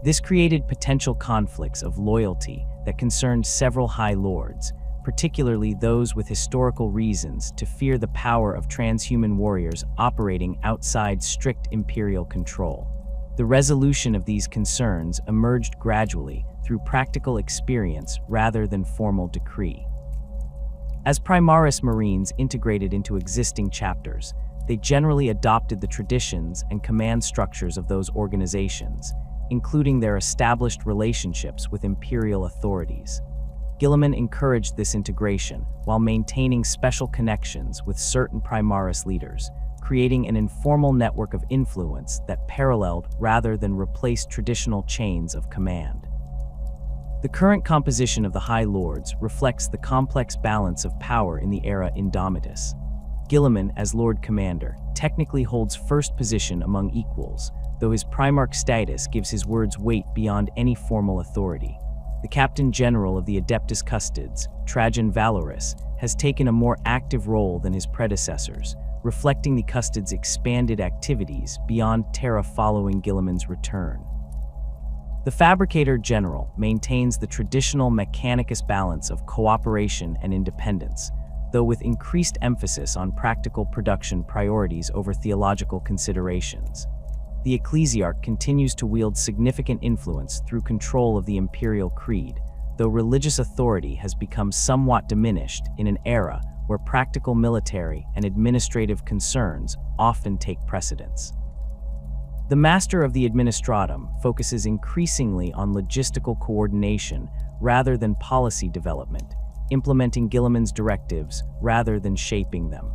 This created potential conflicts of loyalty that concerned several High Lords, particularly those with historical reasons to fear the power of transhuman warriors operating outside strict imperial control. The resolution of these concerns emerged gradually through practical experience rather than formal decree. As Primaris Marines integrated into existing chapters, they generally adopted the traditions and command structures of those organizations, including their established relationships with imperial authorities. Guilliman encouraged this integration while maintaining special connections with certain Primaris leaders, creating an informal network of influence that paralleled rather than replaced traditional chains of command. The current composition of the High Lords reflects the complex balance of power in the era Indomitus. Guilliman, as Lord Commander, technically holds first position among equals, though his Primarch status gives his words weight beyond any formal authority. The Captain General of the Adeptus Custodes, Trajan Valorous, has taken a more active role than his predecessors, reflecting the Custodes' expanded activities beyond Terra following Guilliman's return. The Fabricator General maintains the traditional Mechanicus balance of cooperation and independence, though with increased emphasis on practical production priorities over theological considerations. The Ecclesiarch continues to wield significant influence through control of the imperial creed, though religious authority has become somewhat diminished in an era where practical military and administrative concerns often take precedence. The Master of the Administratum focuses increasingly on logistical coordination rather than policy development, implementing Guilliman's directives rather than shaping them.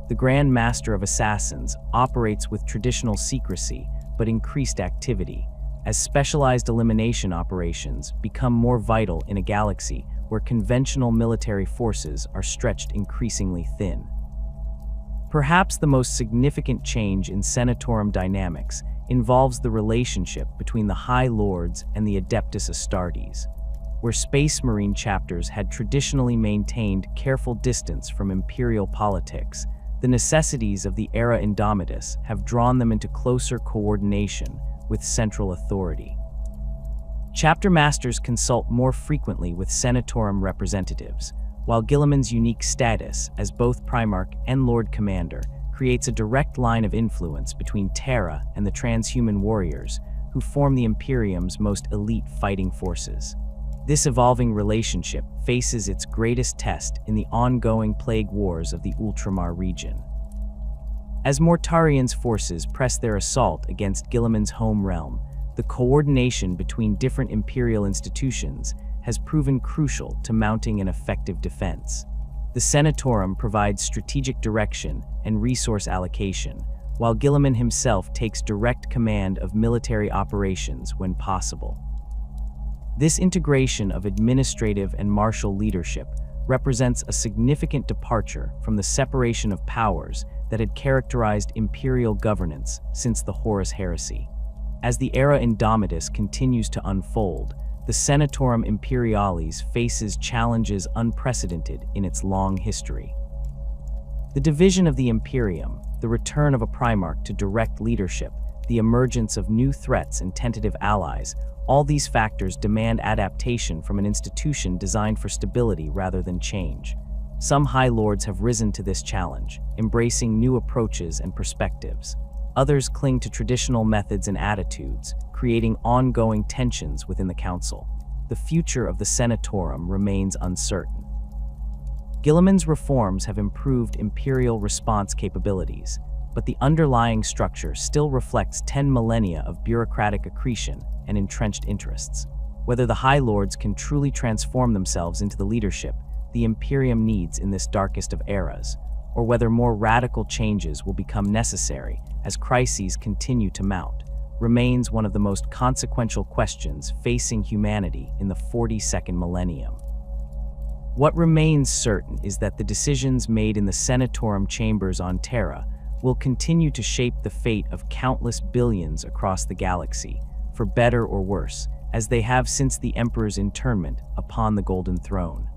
The Grand Master of Assassins operates with traditional secrecy but increased activity, as specialized elimination operations become more vital in a galaxy where conventional military forces are stretched increasingly thin. Perhaps the most significant change in Senatorum dynamics involves the relationship between the High Lords and the Adeptus Astartes. Where Space Marine chapters had traditionally maintained careful distance from imperial politics, the necessities of the era Indomitus have drawn them into closer coordination with central authority. Chapter masters consult more frequently with Senatorum representatives, while Guilliman's unique status as both Primarch and Lord Commander creates a direct line of influence between Terra and the transhuman warriors who form the Imperium's most elite fighting forces. This evolving relationship faces its greatest test in the ongoing plague wars of the Ultramar region. As Mortarian's forces press their assault against Guilliman's home realm, the coordination between different imperial institutions has proven crucial to mounting an effective defense. The Senatorum provides strategic direction and resource allocation, while Guilliman himself takes direct command of military operations when possible. This integration of administrative and martial leadership represents a significant departure from the separation of powers that had characterized imperial governance since the Horus Heresy. As the era Indomitus continues to unfold, the Senatorum Imperialis faces challenges unprecedented in its long history. The division of the Imperium, the return of a Primarch to direct leadership, the emergence of new threats and tentative allies, all these factors demand adaptation from an institution designed for stability rather than change. Some High Lords have risen to this challenge, embracing new approaches and perspectives. Others cling to traditional methods and attitudes, creating ongoing tensions within the Council. The future of the Senatorum remains uncertain. Guilliman's reforms have improved imperial response capabilities, but the underlying structure still reflects 10 millennia of bureaucratic accretion and entrenched interests. Whether the High Lords can truly transform themselves into the leadership the Imperium needs in this darkest of eras, or whether more radical changes will become necessary as crises continue to mount, remains one of the most consequential questions facing humanity in the 42nd millennium. What remains certain is that the decisions made in the Senatorum chambers on Terra will continue to shape the fate of countless billions across the galaxy, for better or worse, as they have since the Emperor's internment upon the Golden Throne.